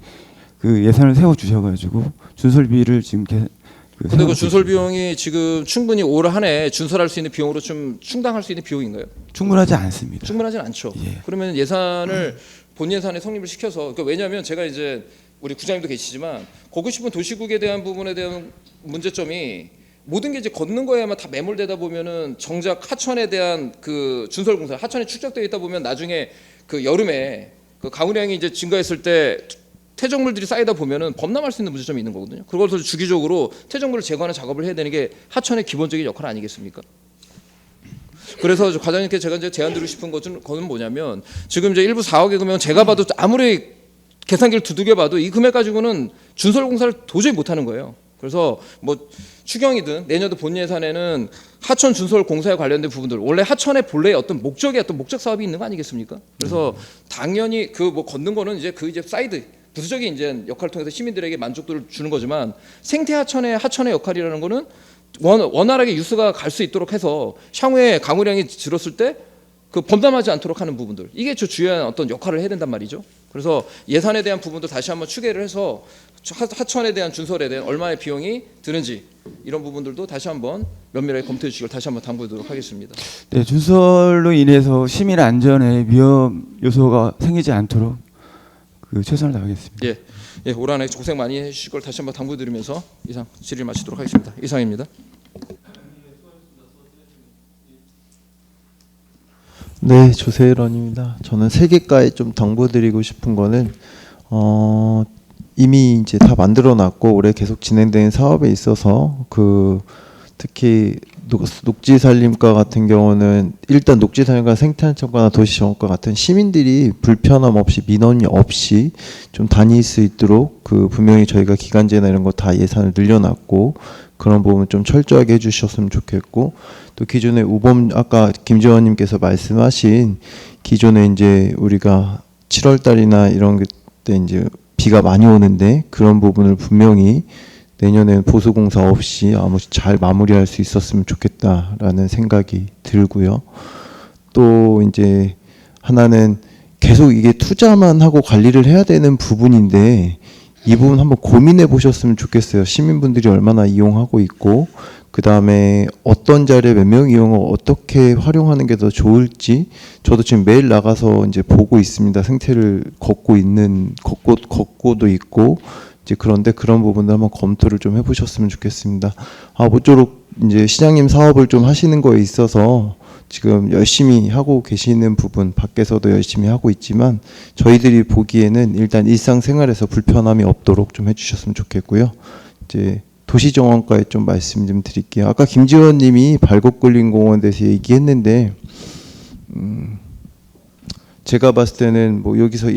그 예산을 세워 주셔가지고 준설비를 지금 근데 그 준설 비용이 지금 충분히 올 한 해 준설할 수 있는 비용으로 좀 충당할 수 있는 비용인가요? 충분하지 않습니다. 충분하진 않죠. 예. 그러면 예산을 본 예산에 성립을 시켜서 그러니까 왜냐하면 제가 이제 우리 구장님도 계시지만 고고 싶은 도시국에 대한 부분에 대한 문제점이 모든 게 이제 걷는 거에만 다 매몰되다 보면은 정작 하천에 대한 그 준설공사 하천에 축적되어 있다 보면 나중에 그 여름에 그 강우량이 이제 증가했을 때 퇴적물들이 쌓이다 보면은 범람할 수 있는 문제점이 있는 거거든요. 그것을 주기적으로 퇴적물을 제거하는 작업을 해야 되는 게 하천의 기본적인 역할 아니겠습니까? 그래서 과장님께 제가 이제 제안 드리고 싶은 것은 뭐냐면 지금 이제 일부 4억의 금액은 제가 봐도 아무리 계산기를 두들겨 봐도 이 금액 가지고는 준설공사를 도저히 못하는 거예요. 그래서 뭐 추경이든 내년도 본 예산에는 하천 준설 공사에 관련된 부분들 원래 하천의 본래의 어떤 목적의 어떤 목적 사업이 있는 거 아니겠습니까? 그래서 당연히 그 뭐 걷는 거는 이제 그 이제 사이드 부수적인 이제 역할을 통해서 시민들에게 만족도를 주는 거지만 생태 하천의 역할이라는 거는 원활하게 유수가 갈 수 있도록 해서 향후에 강우량이 줄었을 때 그 범람하지 않도록 하는 부분들 이게 저 주요한 어떤 역할을 해야 된단 말이죠. 그래서 예산에 대한 부분도 다시 한번 추계를 해서 하천에 대한 준설에 대한 얼마의 비용이 드는지 이런 부분들도 다시 한번 면밀하게 검토해 주시길 다시 한번 당부드리도록 하겠습니다. 네, 준설로 인해서 시민 안전에 위험 요소가 생기지 않도록 그 최선을 다하겠습니다. 예, 올 한해 고생 많이 해주실 걸 다시 한번 당부드리면서 이상 질의를 마치도록 하겠습니다. 이상입니다. 네, 조세일원입니다. 저는 세계가에 좀 당부드리고 싶은 거는 이미 이제 다 만들어놨고 올해 계속 진행되는 사업에 있어서 그 특히 녹지산림과 같은 경우는 일단 녹지산림과 생태안전과나 도시정원과 같은 시민들이 불편함 없이 민원이 없이 좀 다닐 수 있도록 그 분명히 저희가 기간제나 이런 거 다 예산을 늘려놨고 그런 부분 좀 철저하게 해주셨으면 좋겠고 또 기존에 우범 아까 김지원님께서 말씀하신 기존에 이제 우리가 7월 달이나 이런 때 이제 비가 많이 오는데 그런 부분을 분명히 내년에는 보수공사 없이 아무 잘 마무리할 수 있었으면 좋겠다라는 생각이 들고요. 또 이제 하나는 계속 이게 투자만 하고 관리를 해야 되는 부분인데 이 부분 한번 고민해 보셨으면 좋겠어요. 시민분들이 얼마나 이용하고 있고 그 다음에 어떤 자리에 몇 명 이용을 어떻게 활용하는 게 더 좋을지 저도 지금 매일 나가서 이제 보고 있습니다. 생태를 걷고도 있고 이제 그런데 그런 부분도 한번 검토를 좀 해보셨으면 좋겠습니다. 모쪼록 이제 시장님 사업을 좀 하시는 거에 있어서 지금 열심히 하고 계시는 부분 밖에서도 열심히 하고 있지만 저희들이 보기에는 일단 일상생활에서 불편함이 없도록 좀 해주셨으면 좋겠고요. 이제 도시정원과에 좀 말씀 좀 드릴게요. 아까 김지원님이 발곡굴림공원에 대해서 얘기했는데 제가 봤을 때는 뭐 여기서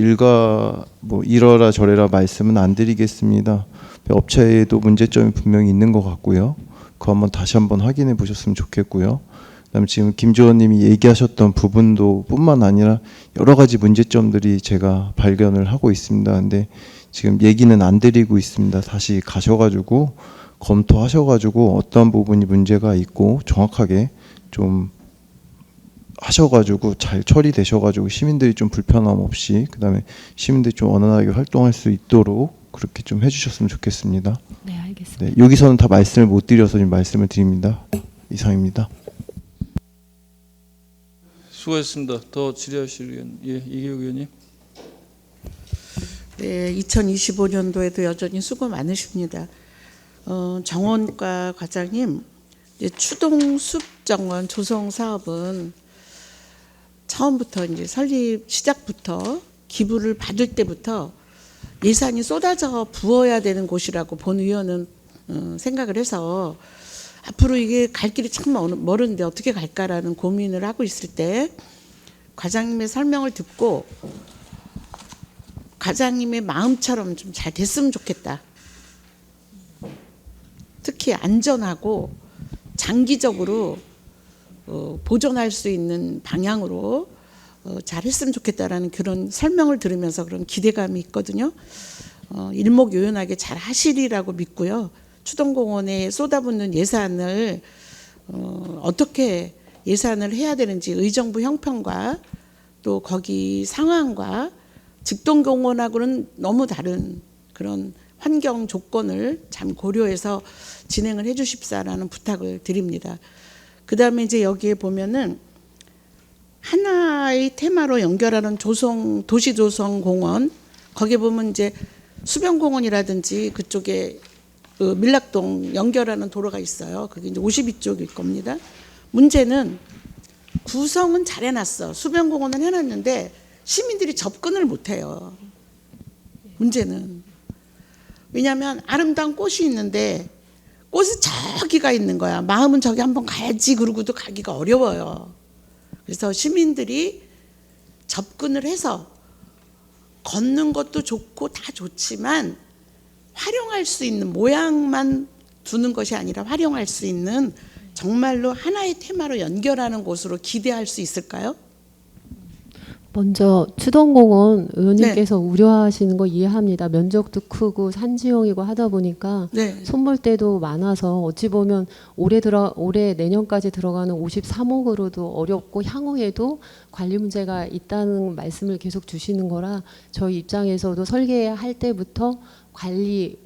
뭐 이러라 저래라 말씀은 안 드리겠습니다. 업체에도 문제점이 분명히 있는 것 같고요. 그거 한번 다시 한번 확인해 보셨으면 좋겠고요. 그다음에 지금 김지원님이 얘기하셨던 부분도 뿐만 아니라 여러 가지 문제점들이 제가 발견을 하고 있습니다. 근데 지금 얘기는 안 드리고 있습니다. 다시 가셔가지고 검토하셔가지고 어떤 부분이 문제가 있고 정확하게 좀 하셔가지고 잘 처리되셔가지고 시민들이 좀 불편함 없이 그다음에 시민들이 좀 원활하게 활동할 수 있도록 그렇게 좀 해주셨으면 좋겠습니다. 네, 알겠습니다. 네, 여기서는 다 말씀을 못 드려서 지금 말씀을 드립니다. 이상입니다. 수고하셨습니다. 더 질의하실 의원, 이기욱 의원님. 네, 2025년도에도 여전히 수고 많으십니다. 정원과 과장님, 추동 숲 정원 조성 사업은 처음부터 이제 설립 시작부터 기부를 받을 때부터 예산이 쏟아져 부어야 되는 곳이라고 본 의원은 생각을 해서 앞으로 이게 갈 길이 참 멀은데 어떻게 갈까라는 고민을 하고 있을 때 과장님의 설명을 듣고 과장님의 마음처럼 좀 잘 됐으면 좋겠다. 특히 안전하고 장기적으로 보존할 수 있는 방향으로 잘했으면 좋겠다라는 그런 설명을 들으면서 그런 기대감이 있거든요. 일목요연하게 잘 하시리라고 믿고요. 추동공원에 쏟아붓는 예산을 어떻게 예산을 해야 되는지 의정부 형편과 또 거기 상황과 직동공원하고는 너무 다른 그런 환경 조건을 참 고려해서 진행을 해 주십사라는 부탁을 드립니다. 그 다음에 이제 여기에 보면은 하나의 테마로 연결하는 도시조성공원, 거기에 보면 이제 수변공원이라든지 그쪽에 밀락동 연결하는 도로가 있어요. 그게 이제 52쪽일 겁니다. 문제는 구성은 잘 해놨어. 수변공원은 해놨는데 시민들이 접근을 못해요. 문제는. 왜냐하면 아름다운 꽃이 있는데 꽃이 저기가 있는 거야. 마음은 저기 한번 가야지 그러고도 가기가 어려워요. 그래서 시민들이 접근을 해서 걷는 것도 좋고 다 좋지만 활용할 수 있는 모양만 두는 것이 아니라 활용할 수 있는 정말로 하나의 테마로 연결하는 곳으로 기대할 수 있을까요? 먼저 추동공원 의원님께서 우려하시는 거 이해합니다. 면적도 크고 산지형이고 하다 보니까 손볼때도 많아서 어찌 보면 올해 내년까지 들어가는 53억으로도 어렵고 향후에도 관리 문제가 있다는 말씀을 계속 주시는 거라 저희 입장에서도 설계할 때부터 관리를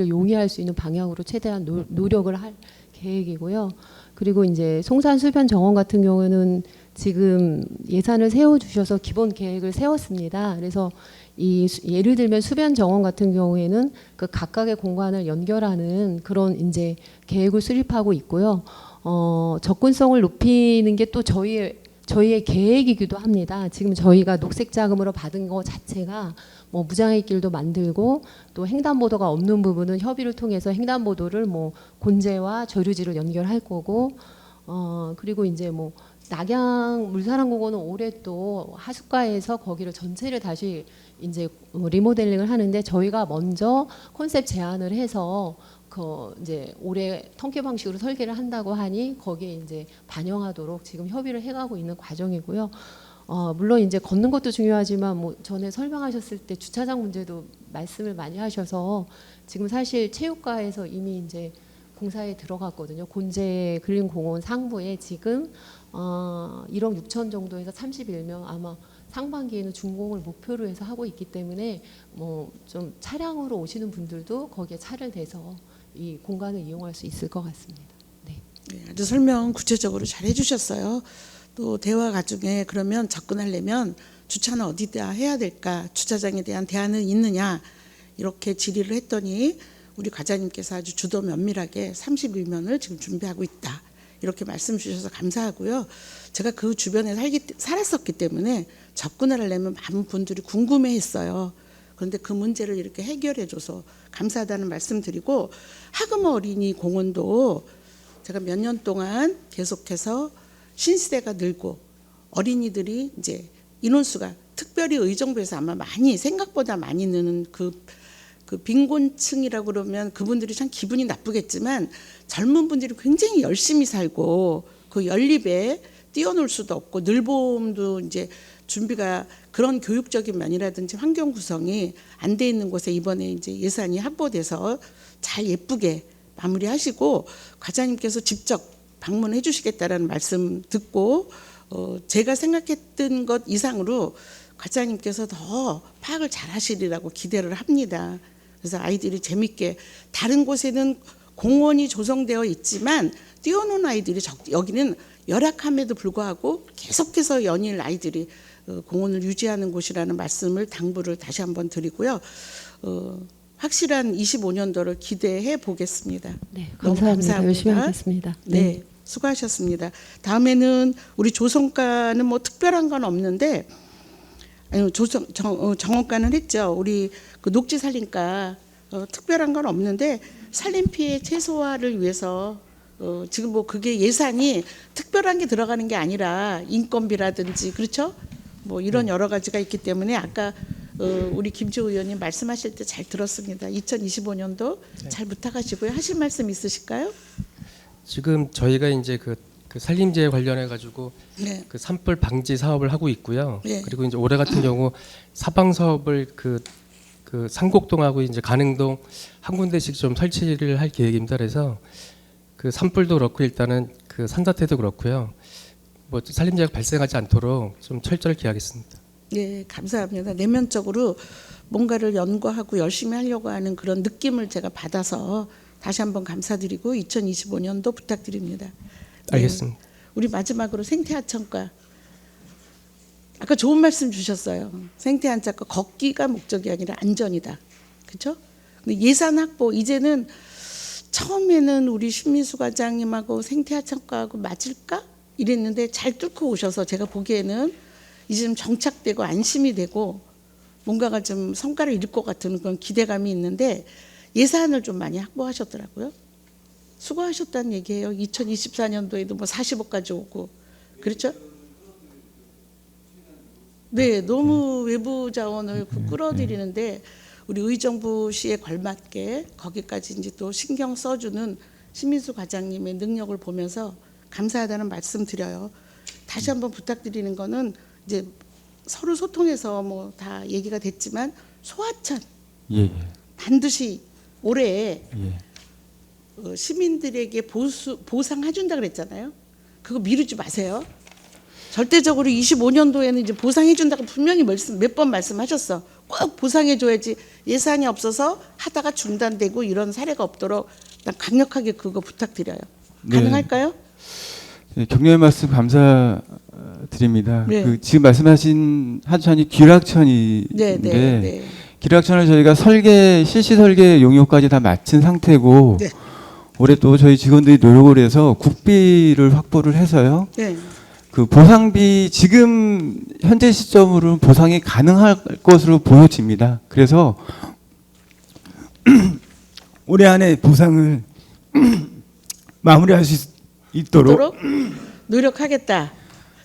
용이할 수 있는 방향으로 최대한 노력을 할 계획이고요. 그리고 이제 송산 수변 정원 같은 경우는 지금 예산을 세워주셔서 기본 계획을 세웠습니다. 그래서 예를 들면 수변 정원 같은 경우에는 그 각각의 공간을 연결하는 그런 이제 계획을 수립하고 있고요. 접근성을 높이는 게 또 저희의 계획이기도 합니다. 지금 저희가 녹색 자금으로 받은 거 자체가 뭐 무장의 길도 만들고 또 횡단보도가 없는 부분은 협의를 통해서 횡단보도를 뭐 곤제와 저류지로 연결할 거고 그리고 이제 뭐 낙양 물사랑공원은 올해 또 하숫가에서 거기를 전체를 다시 이제 리모델링을 하는데 저희가 먼저 컨셉 제안을 해서 이제 올해 통계 방식으로 설계를 한다고 하니 거기에 이제 반영하도록 지금 협의를 해가고 있는 과정이고요. 물론 이제 걷는 것도 중요하지만 뭐 전에 설명하셨을 때 주차장 문제도 말씀을 많이 하셔서 지금 사실 체육관에서 이미 이제 공사에 들어갔거든요. 곤제 근린공원 상부에 지금 1억 6천 정도에서 31명 아마 상반기에는 준공을 목표로 해서 하고 있기 때문에 뭐 좀 차량으로 오시는 분들도 거기에 차를 대서 이 공간을 이용할 수 있을 것 같습니다. 네, 아주 설명 구체적으로 잘 해주셨어요. 또 대화 과정에 그러면 접근하려면 주차는 어디다 해야 될까? 주차장에 대한 대안은 있느냐? 이렇게 질의를 했더니 우리 과장님께서 아주 주도 면밀하게 31면을 지금 준비하고 있다. 이렇게 말씀 주셔서 감사하고요. 제가 그 주변에 살았었기 때문에 접근을 하려면 많은 분들이 궁금해했어요. 그런데 그 문제를 이렇게 해결해줘서 감사하다는 말씀드리고 하금 어린이 공원도 제가 몇 년 동안 계속해서 신세대가 늘고 어린이들이 이제 인원수가 특별히 의정부에서 아마 생각보다 많이 느는 그 빈곤층이라고 그러면 그분들이 참 기분이 나쁘겠지만 젊은 분들이 굉장히 열심히 살고 그 연립에 뛰어놀 수도 없고 늘봄도 이제 준비가 그런 교육적인 면이라든지 환경 구성이 안 돼 있는 곳에 이번에 이제 예산이 확보돼서 잘 예쁘게 마무리하시고 과장님께서 직접 방문해 주시겠다라는 말씀 듣고 제가 생각했던 것 이상으로 과장님께서 더 파악을 잘 하시리라고 기대를 합니다. 그래서 아이들이 재밌게 다른 곳에는 공원이 조성되어 있지만 뛰어노는 아이들이 여기는 열악함에도 불구하고 계속해서 연일 아이들이 공원을 유지하는 곳이라는 말씀을 당부를 다시 한번 드리고요. 확실한 25년도를 기대해 보겠습니다. 네, 감사합니다. 열심히 하겠습니다. 네, 수고하셨습니다. 다음에는 우리 조성과는 뭐 특별한 건 없는데 정원과는 했죠. 우리 그 녹지 산림과 특별한 건 없는데 산림 피해 최소화를 위해서 지금 뭐 그게 예산이 특별한 게 들어가는 게 아니라 인건비라든지 그렇죠? 뭐 이런 여러 가지가 있기 때문에 아까 우리 김지호 의원님 말씀하실 때 잘 들었습니다. 2025년도 잘 부탁하시고요. 하실 말씀 있으실까요? 지금 저희가 이제 그 산림재해 관련해 가지고 네. 그 산불 방지 사업을 하고 있고요. 네. 그리고 이제 올해 같은 경우 사방 사업을 그 상곡동하고 이제 가능동 한 군데씩 좀 설치를 할 계획입니다. 그래서 그 산불도 그렇고 일단은 그 산사태도 그렇고요. 뭐 산림재해가 발생하지 않도록 좀 철저히 기하겠습니다. 네, 감사합니다. 내면적으로 뭔가를 연구하고 열심히 하려고 하는 그런 느낌을 제가 받아서 다시 한번 감사드리고 2025년도 부탁드립니다. 네. 알겠습니다. 우리 마지막으로 생태하천과 아까 좋은 말씀 주셨어요. 생태하천과 걷기가 목적이 아니라 안전이다. 그렇죠? 근데 예산 확보 이제는 처음에는 우리 신민수 과장님하고 생태하천과하고 맞을까 이랬는데 잘 뚫고 오셔서 제가 보기에는 이제 좀 정착되고 안심이 되고 뭔가가 좀 성과를 이룰 것 같은 그런 기대감이 있는데 예산을 좀 많이 확보하셨더라고요. 수고하셨다는 얘기예요. 2024년도에도 뭐 40억까지 오고 그렇죠? 네, 너무 외부 자원을 끌어들이는데 우리 의정부시에 걸맞게 거기까지 이제 또 신경 써주는 신민수 과장님의 능력을 보면서 감사하다는 말씀 드려요. 다시 한번 부탁드리는 거는 이제 서로 소통해서 뭐 다 얘기가 됐지만 소하천 예, 반드시 올해 예. 시민들에게 보상해준다 그랬잖아요. 그거 미루지 마세요. 절대적으로 25년도에는 이제 보상해준다고 분명히 몇 번 말씀하셨어. 꼭 보상해줘야지 예산이 없어서 하다가 중단되고 이런 사례가 없도록 난 강력하게 그거 부탁드려요. 가능할까요? 네, 격려의 말씀 감사드립니다. 네. 그 지금 말씀하신 하천이 기락천인데 네, 네, 네. 기락천을 저희가 실시 설계 용역까지 다 마친 상태고 네. 올해 또 저희 직원들이 노력을 해서 국비를 확보를 해서요. 네. 그 보상비 지금 현재 시점으로는 보상이 가능할 것으로 보여집니다. 그래서 올해 안에 보상을 마무리할 수 있도록 노력하겠다.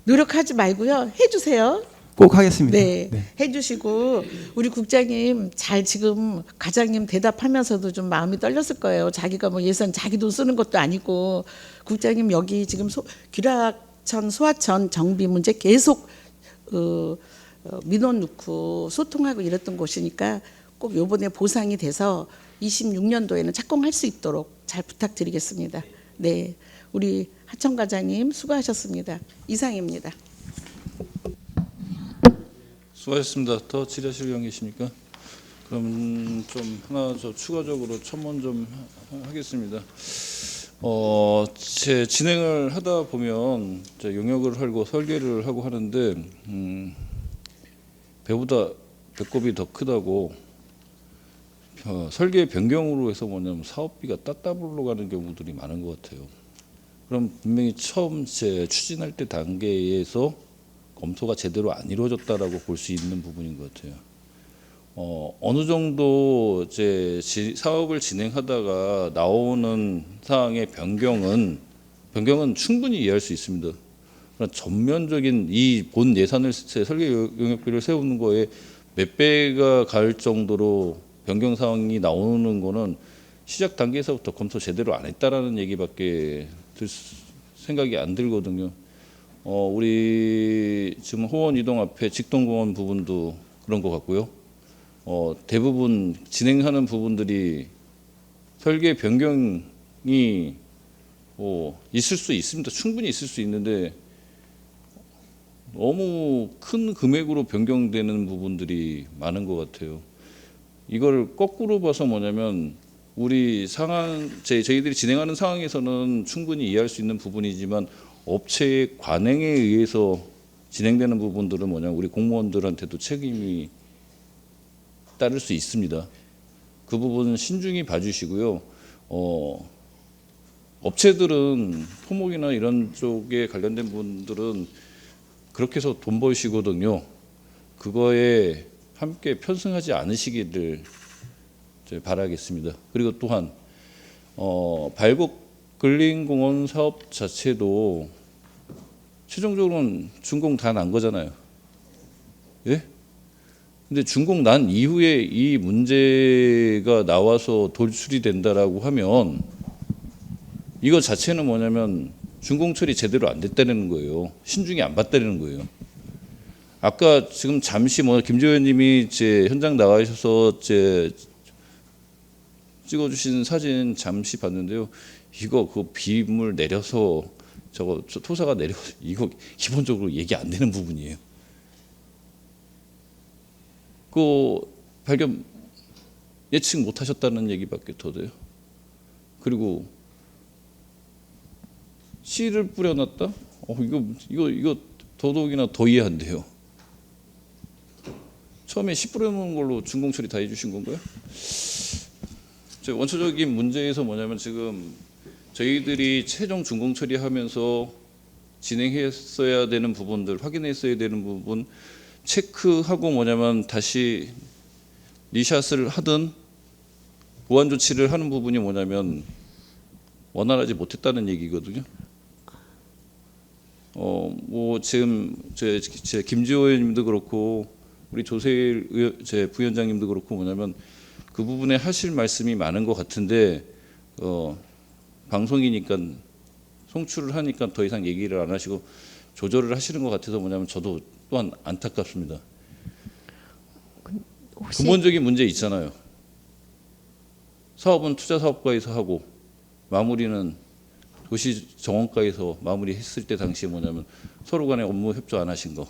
노력하지 말고요. 해주세요. 꼭 하겠습니다. 네, 해주시고 우리 국장님 잘 지금 과장님 대답하면서도 좀 마음이 떨렸을 거예요. 자기가 뭐 예산 자기 돈 쓰는 것도 아니고 국장님 여기 지금 기락천 소하천 정비 문제 계속 민원 넣고 소통하고 이랬던 곳이니까 꼭 요번에 보상이 돼서 26년도에는 착공할 수 있도록 잘 부탁드리겠습니다. 네, 우리 하천 과장님 수고하셨습니다. 이상입니다. 수고하셨습니다. 더 질의하실 의원 계십니까? 그럼 좀 하나 저 추가적으로 첨언 좀 하겠습니다. 제 진행을 하다 보면 제 용역을 하고 설계를 하고 하는데 배보다 배꼽이 더 크다고 설계 변경으로 해서 뭐냐면 사업비가 따따블로 가는 경우들이 많은 것 같아요. 그럼 분명히 처음 제 추진할 때 단계에서 검토가 제대로 안 이루어졌다라고 볼 수 있는 부분인 것 같아요. 어느 정도 제 사업을 진행하다가 나오는 사항의 변경은 충분히 이해할 수 있습니다. 그러나 전면적인 이 본 예산을 설계 용역비를 세우는 거에 몇 배가 갈 정도로 변경 사항이 나오는 거는 시작 단계에서부터 검토 제대로 안 했다라는 얘기밖에 생각이 안 들거든요. 우리 지금 호원 이동 앞에 직동공원 부분도 그런 것 같고요. 대부분 진행하는 부분들이 설계 변경이 있을 수 있습니다. 충분히 있을 수 있는데 너무 큰 금액으로 변경되는 부분들이 많은 것 같아요. 이걸 거꾸로 봐서 뭐냐면 우리 저희들이 진행하는 상황에서는 충분히 이해할 수 있는 부분이지만 업체의 관행에 의해서 진행되는 부분들은 뭐냐면 우리 공무원들한테도 책임이 따를 수 있습니다. 그 부분은 신중히 봐주시고요. 업체들은 토목이나 이런 쪽에 관련된 분들은 그렇게 해서 돈 버시거든요. 그거에 함께 편승하지 않으시기를 바라겠습니다. 그리고 또한 발곡 근린공원 사업 자체도 최종적으로는 준공 다 난 거잖아요. 예? 근데 준공 난 이후에 이 문제가 나와서 돌출이 된다라고 하면 이거 자체는 뭐냐면 준공 처리 제대로 안 됐다는 거예요. 신중히 안 봤다는 거예요. 아까 지금 잠시 김조 의원님이 제 현장 나가셔서 제 찍어주신 사진 잠시 봤는데요. 이거 그 비물 내려서 저거 토사가 내려서 이거 기본적으로 얘기 안 되는 부분이에요. 그 발견 예측 못 하셨다는 얘기밖에 더 돼요. 그리고 씨를 뿌려놨다? 이거 더더욱이나 더 이해 안 돼요. 처음에 씨 뿌려놓은 걸로 준공 처리 다 해주신 건가요? 원초적인 문제에서 뭐냐면 지금 저희들이 최종 준공 처리하면서 진행했어야 되는 부분들, 확인했어야 되는 부분 체크하고 뭐냐면 다시 리샷을 하든 보완 조치를 하는 부분이 뭐냐면 원활하지 못했다는 얘기거든요. 뭐 지금 제 김지호 의원님도 그렇고 우리 조세일 제 부위원장님도 그렇고 뭐냐면 그 부분에 하실 말씀이 많은 것 같은데 방송이니까 송출을 하니까 더 이상 얘기를 안 하시고 조절을 하시는 것 같아서 뭐냐면 저도 또한 안타깝습니다. 근본적인 문제 있잖아요. 사업은 투자사업가에서 하고 마무리는 도시정원가에서 마무리했을 때 당시에 뭐냐면 서로 간에 업무 협조 안 하신 거.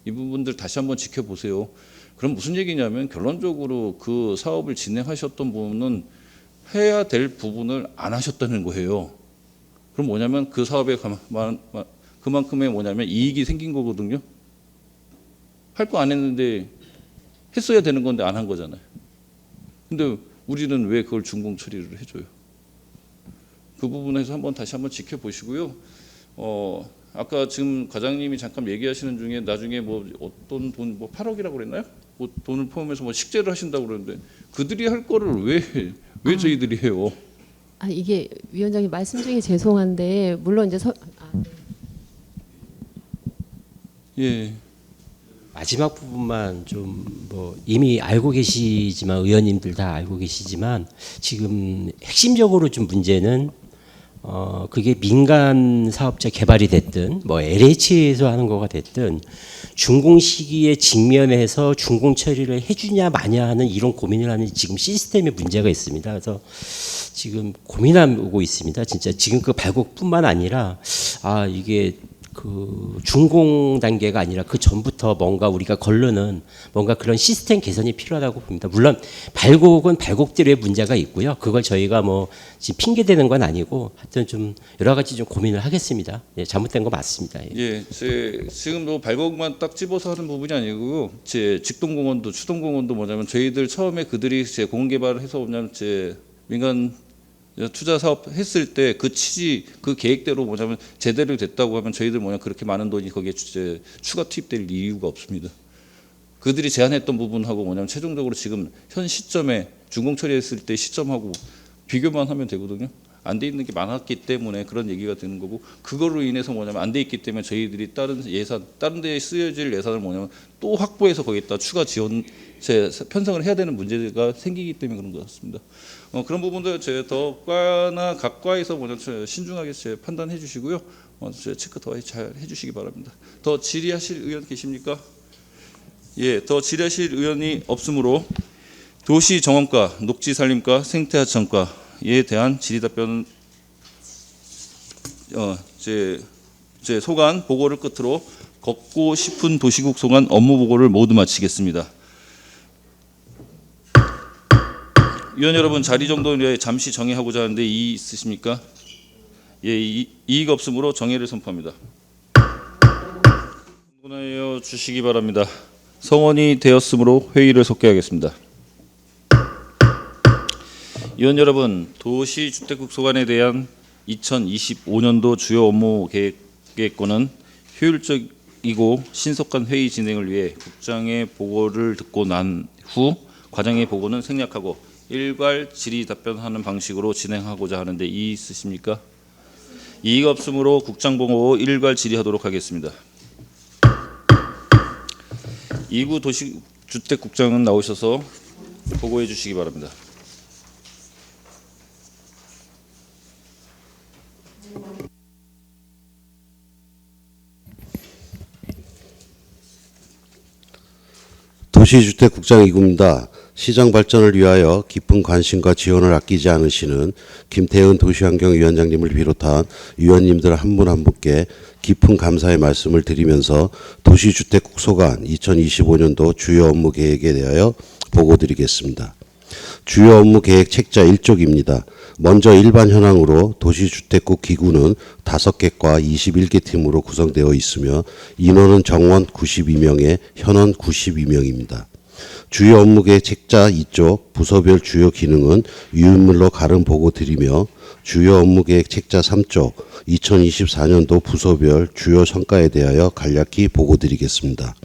이 부분들 다시 한번 지켜보세요. 그럼 무슨 얘기냐면 결론적으로 그 사업을 진행하셨던 부분은 해야 될 부분을 안 하셨다는 거예요. 그럼 뭐냐면 그 사업에 그만큼의 뭐냐면 이익이 생긴 거거든요. 할 거 안 했는데 했어야 되는 건데 안 한 거잖아요. 근데 우리는 왜 그걸 준공 처리를 해줘요? 그 부분에서 다시 한번 지켜보시고요. 아까 지금 과장님이 잠깐 얘기하시는 중에 나중에 뭐 어떤 돈, 뭐 8억이라고 그랬나요? 뭐 돈을 포함해서 뭐 식재를 하신다고 그러는데 그들이 할 거를 왜 저희들이 해요? 이게 위원장님 말씀 중에 죄송한데 물론 이제 예. 마지막 부분만 좀 뭐 이미 알고 계시지만 의원님들 다 알고 계시지만 지금 핵심적으로 좀 문제는 그게 민간 사업자 개발이 됐든 뭐 LH에서 하는 거가 됐든 준공 시기에 직면해서 준공 처리를 해주냐 마냐 하는 이런 고민을 하는 지금 시스템에 문제가 있습니다. 그래서 지금 고민하고 있습니다. 진짜 지금 그 발곡뿐만 아니라 이게 그 준공 단계가 아니라 그 전부터 뭔가 우리가 걸르는 뭔가 그런 시스템 개선이 필요하다고 봅니다. 물론 발곡은 발곡들의 문제가 있고요. 그걸 저희가 뭐 지금 핑계 대는 건 아니고 하여튼 좀 여러 가지 좀 고민을 하겠습니다. 예, 잘못된 거 맞습니다. 예, 지금 뭐 발곡만 딱 집어서 하는 부분이 아니고 제 직동공원도 추동공원도 뭐냐면 저희들 처음에 그들이 제 공원 개발을 해서 뭐냐면 제 민간 투자 사업 했을 때 그 취지 그 계획대로 뭐냐면 제대로 됐다고 하면 저희들 뭐냐 그렇게 많은 돈이 거기에 추가 투입될 이유가 없습니다. 그들이 제안했던 부분하고 뭐냐면 최종적으로 지금 현 시점에 준공 처리했을 때 시점하고 비교만 하면 되거든요. 안 돼 있는 게 많았기 때문에 그런 얘기가 되는 거고 그거로 인해서 뭐냐면 안 돼 있기 때문에 저희들이 다른 예산 다른 데에 쓰여질 예산을 뭐냐면 또 확보해서 거기다 추가 지원 편성을 해야 되는 문제가 생기기 때문에 그런 것 같습니다. 그런 부분들 더 과나 각 과에서 뭐냐면 신중하게 판단해 주시고요. 체크 더 잘 해주시기 바랍니다. 더 질의하실 의원 계십니까? 예, 더 질의하실 의원이 없으므로 도시정원과 녹지산림과 생태하천과에 대한 질의답변은 제 소관 보고를 끝으로 걷고 싶은 도시국 소관 업무 보고를 모두 마치겠습니다. 위원 여러분 자리 정도는 잠시 정해하고자 하는데 이의 있으십니까? 예, 이의가 없으므로 정해를 선포합니다. 분하여 주시기 바랍니다. 성원이 되었으므로 회의를 속개하겠습니다. 위원 여러분, 도시주택국 소관에 대한 2025년도 주요 업무 계획권은 효율적이고 신속한 회의 진행을 위해 국장의 보고를 듣고 난 후 과장의 보고는 생략하고 일괄 질의 답변하는 방식으로 진행하고자 하는데 이의 있으십니까? 이의가 없으므로 국장 보고 일괄 질의하도록 하겠습니다. 이구 도시주택국장은 나오셔서 보고해 주시기 바랍니다. 도시주택국장 이구입니다. 시장 발전을 위하여 깊은 관심과 지원을 아끼지 않으시는 김태은 도시환경위원장님을 비롯한 위원님들 한 분 한 분께 깊은 감사의 말씀을 드리면서 도시주택국소관 2025년도 주요 업무 계획에 대하여 보고드리겠습니다. 주요 업무 계획 책자 1쪽입니다. 먼저 일반 현황으로 도시주택국 기구는 5개과 21개 팀으로 구성되어 있으며 인원은 정원 92명에 현원 92명입니다. 주요 업무 계획 책자 2쪽 부서별 주요 기능은 유인물로 가름 보고 드리며 주요 업무 계획 책자 3쪽 2024년도 부서별 주요 성과에 대하여 간략히 보고 드리겠습니다.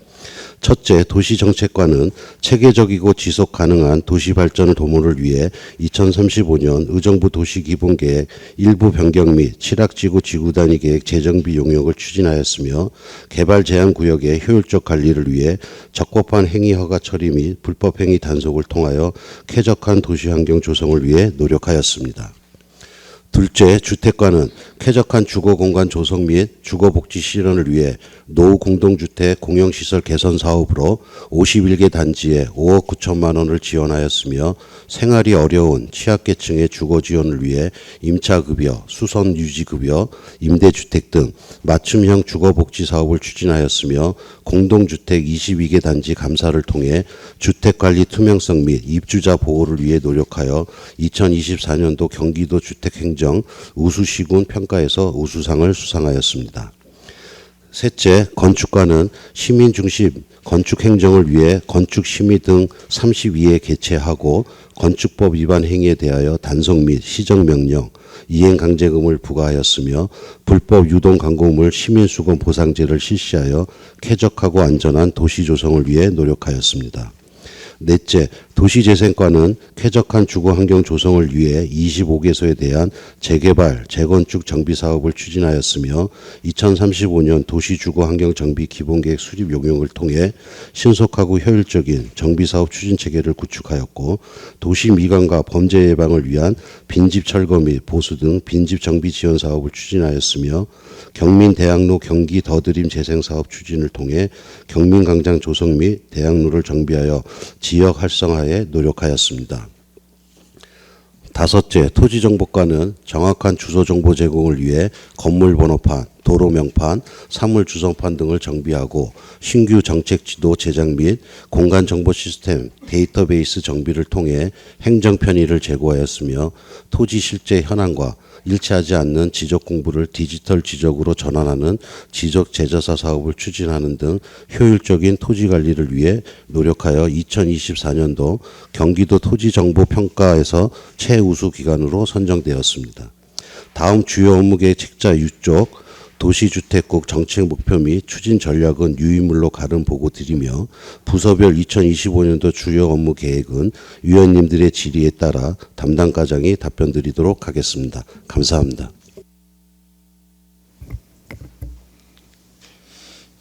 첫째, 도시정책과는 체계적이고 지속 가능한 도시 발전 도모를 위해 2035년 의정부 도시기본계획 일부 변경 및 칠학지구 지구단위 계획 재정비 용역을 추진하였으며 개발 제한 구역의 효율적 관리를 위해 적법한 행위 허가 처리 및 불법 행위 단속을 통하여 쾌적한 도시 환경 조성을 위해 노력하였습니다. 둘째, 주택과는 쾌적한 주거공간 조성 및 주거복지 실현을 위해 노후 공동주택 공영시설 개선 사업으로 51개 단지에 5억 9천만 원을 지원하였으며 생활이 어려운 취약계층의 주거 지원을 위해 임차급여, 수선유지급여, 임대주택 등 맞춤형 주거복지 사업을 추진하였으며 공동주택 22개 단지 감사를 통해 주택관리 투명성 및 입주자 보호를 위해 노력하여 2024년도 경기도 주택행정 우수시군 평가에서 우수상을 수상하였습니다. 셋째, 건축과는 시민 중심 건축 행정을 위해 건축 심의 등 32회 개최하고 건축법 위반 행위에 대하여 단속 및 시정명령, 이행강제금을 부과하였으며 불법 유동 광고물 시민수건 보상제를 실시하여 쾌적하고 안전한 도시 조성을 위해 노력하였습니다. 넷째, 도시재생과는 쾌적한 주거환경 조성을 위해 25개소에 대한 재개발, 재건축 정비 사업을 추진하였으며 2035년 도시주거환경 정비 기본계획 수립 용역을 통해 신속하고 효율적인 정비사업 추진체계를 구축하였고 도시미관과 범죄 예방을 위한 빈집 철거 및 보수 등 빈집 정비 지원 사업을 추진하였으며 경민대학로 경기 더드림 재생사업 추진을 통해 경민광장 조성 및 대학로를 정비하여 지역 활성화에 노력하였습니다. 다섯째, 토지정보과는 정확한 주소정보 제공을 위해 건물번호판, 도로명판, 사물주성판 등을 정비하고 신규 정책지도 제작 및 공간정보 시스템 데이터베이스 정비를 통해 행정 편의를 제고하였으며 토지 실제 현황과 일치하지 않는 지적 공부를 디지털 지적으로 전환하는 지적 제자사 사업을 추진하는 등 효율적인 토지 관리를 위해 노력하여 2024년도 경기도 토지정보평가에서 최우수 기관으로 선정되었습니다. 다음 주요 업무계획 책자 6쪽 도시주택국 정책 목표 및 추진 전략은 유인물로 가름 보고 드리며 부서별 2025년도 주요 업무 계획은 위원님들의 질의에 따라 담당 과장이 답변 드리도록 하겠습니다. 감사합니다.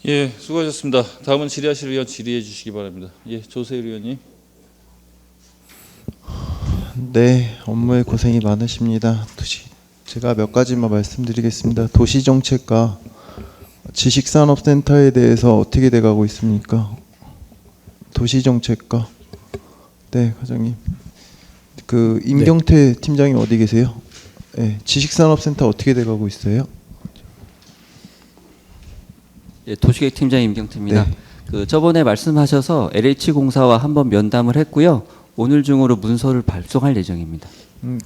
예, 수고하셨습니다. 다음은 질의하실 의원 질의해 주시기 바랍니다. 예, 조세일 의원님. 네, 업무에 고생이 많으십니다. 제가 몇 가지만 말씀드리겠습니다. 도시정책과 지식산업센터에 대해서 어떻게 돼가고 있습니까? 도시정책과 네, 과장님. 그 임경태 팀장님 어디 계세요? 네, 지식산업센터 어떻게 돼가고 있어요? 예, 도시계획 팀장 임경태입니다. 네. 그 저번에 말씀하셔서 LH공사와 한번 면담을 했고요. 오늘 중으로 문서를 발송할 예정입니다.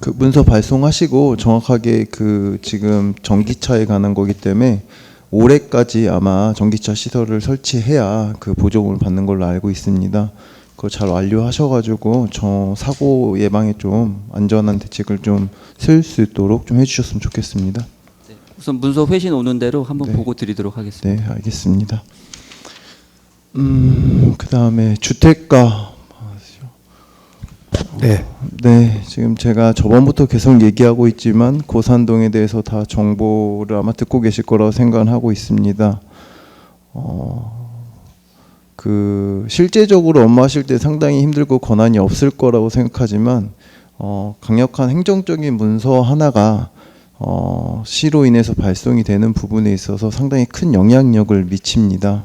그 문서 발송하시고 정확하게 그 지금 전기차에 관한 거기 때문에 올해까지 아마 전기차 시설을 설치해야 그 보조금을 받는 걸로 알고 있습니다. 그거 잘 완료하셔가지고 저 사고 예방에 좀 안전한 대책을 좀 세울 수 있도록 좀 해주셨으면 좋겠습니다. 네, 우선 문서 회신 오는 대로 한번 네. 보고 드리도록 하겠습니다. 네, 알겠습니다. 그 다음에 주택가. 네, 지금 제가 저번부터 계속 얘기하고 있지만 고산동에 대해서 다 정보를 아마 듣고 계실 거라고 생각하고 있습니다. 그 실제적으로 업무하실 때 상당히 힘들고 권한이 없을 거라고 생각하지만 강력한 행정적인 문서 하나가 시로 인해서 발송이 되는 부분에 있어서 상당히 큰 영향력을 미칩니다.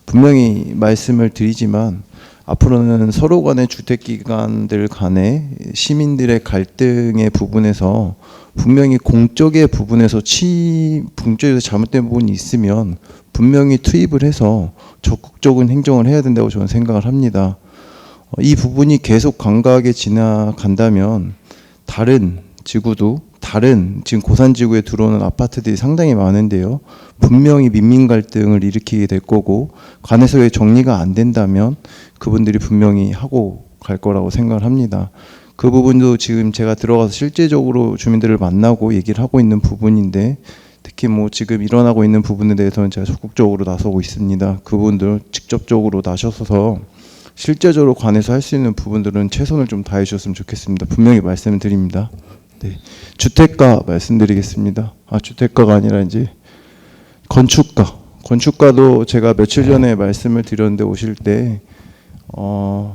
분명히 말씀을 드리지만 앞으로는 서로 간의 주택기관들 간의 시민들의 갈등의 부분에서 분명히 공적의 부분에서 공적에서 잘못된 부분이 있으면 분명히 투입을 해서 적극적인 행정을 해야 된다고 저는 생각을 합니다. 이 부분이 계속 강하게 지나간다면 다른 지구도 다른 지금 고산지구에 들어오는 아파트들이 상당히 많은데요. 분명히 민민 갈등을 일으키게 될 거고 관에서의 정리가 안 된다면 그분들이 분명히 하고 갈 거라고 생각을 합니다. 그 부분도 지금 제가 들어가서 실제적으로 주민들을 만나고 얘기를 하고 있는 부분인데 특히 뭐 지금 일어나고 있는 부분에 대해서는 제가 적극적으로 나서고 있습니다. 그분들 직접적으로 나서서 실제적으로 관에서 할 수 있는 부분들은 최선을 좀 다해 주셨으면 좋겠습니다. 분명히 말씀을 드립니다. 네. 주택가 말씀드리겠습니다. 주택가가 아니라 이제 건축가도 제가 며칠 전에 말씀을 드렸는데 오실 때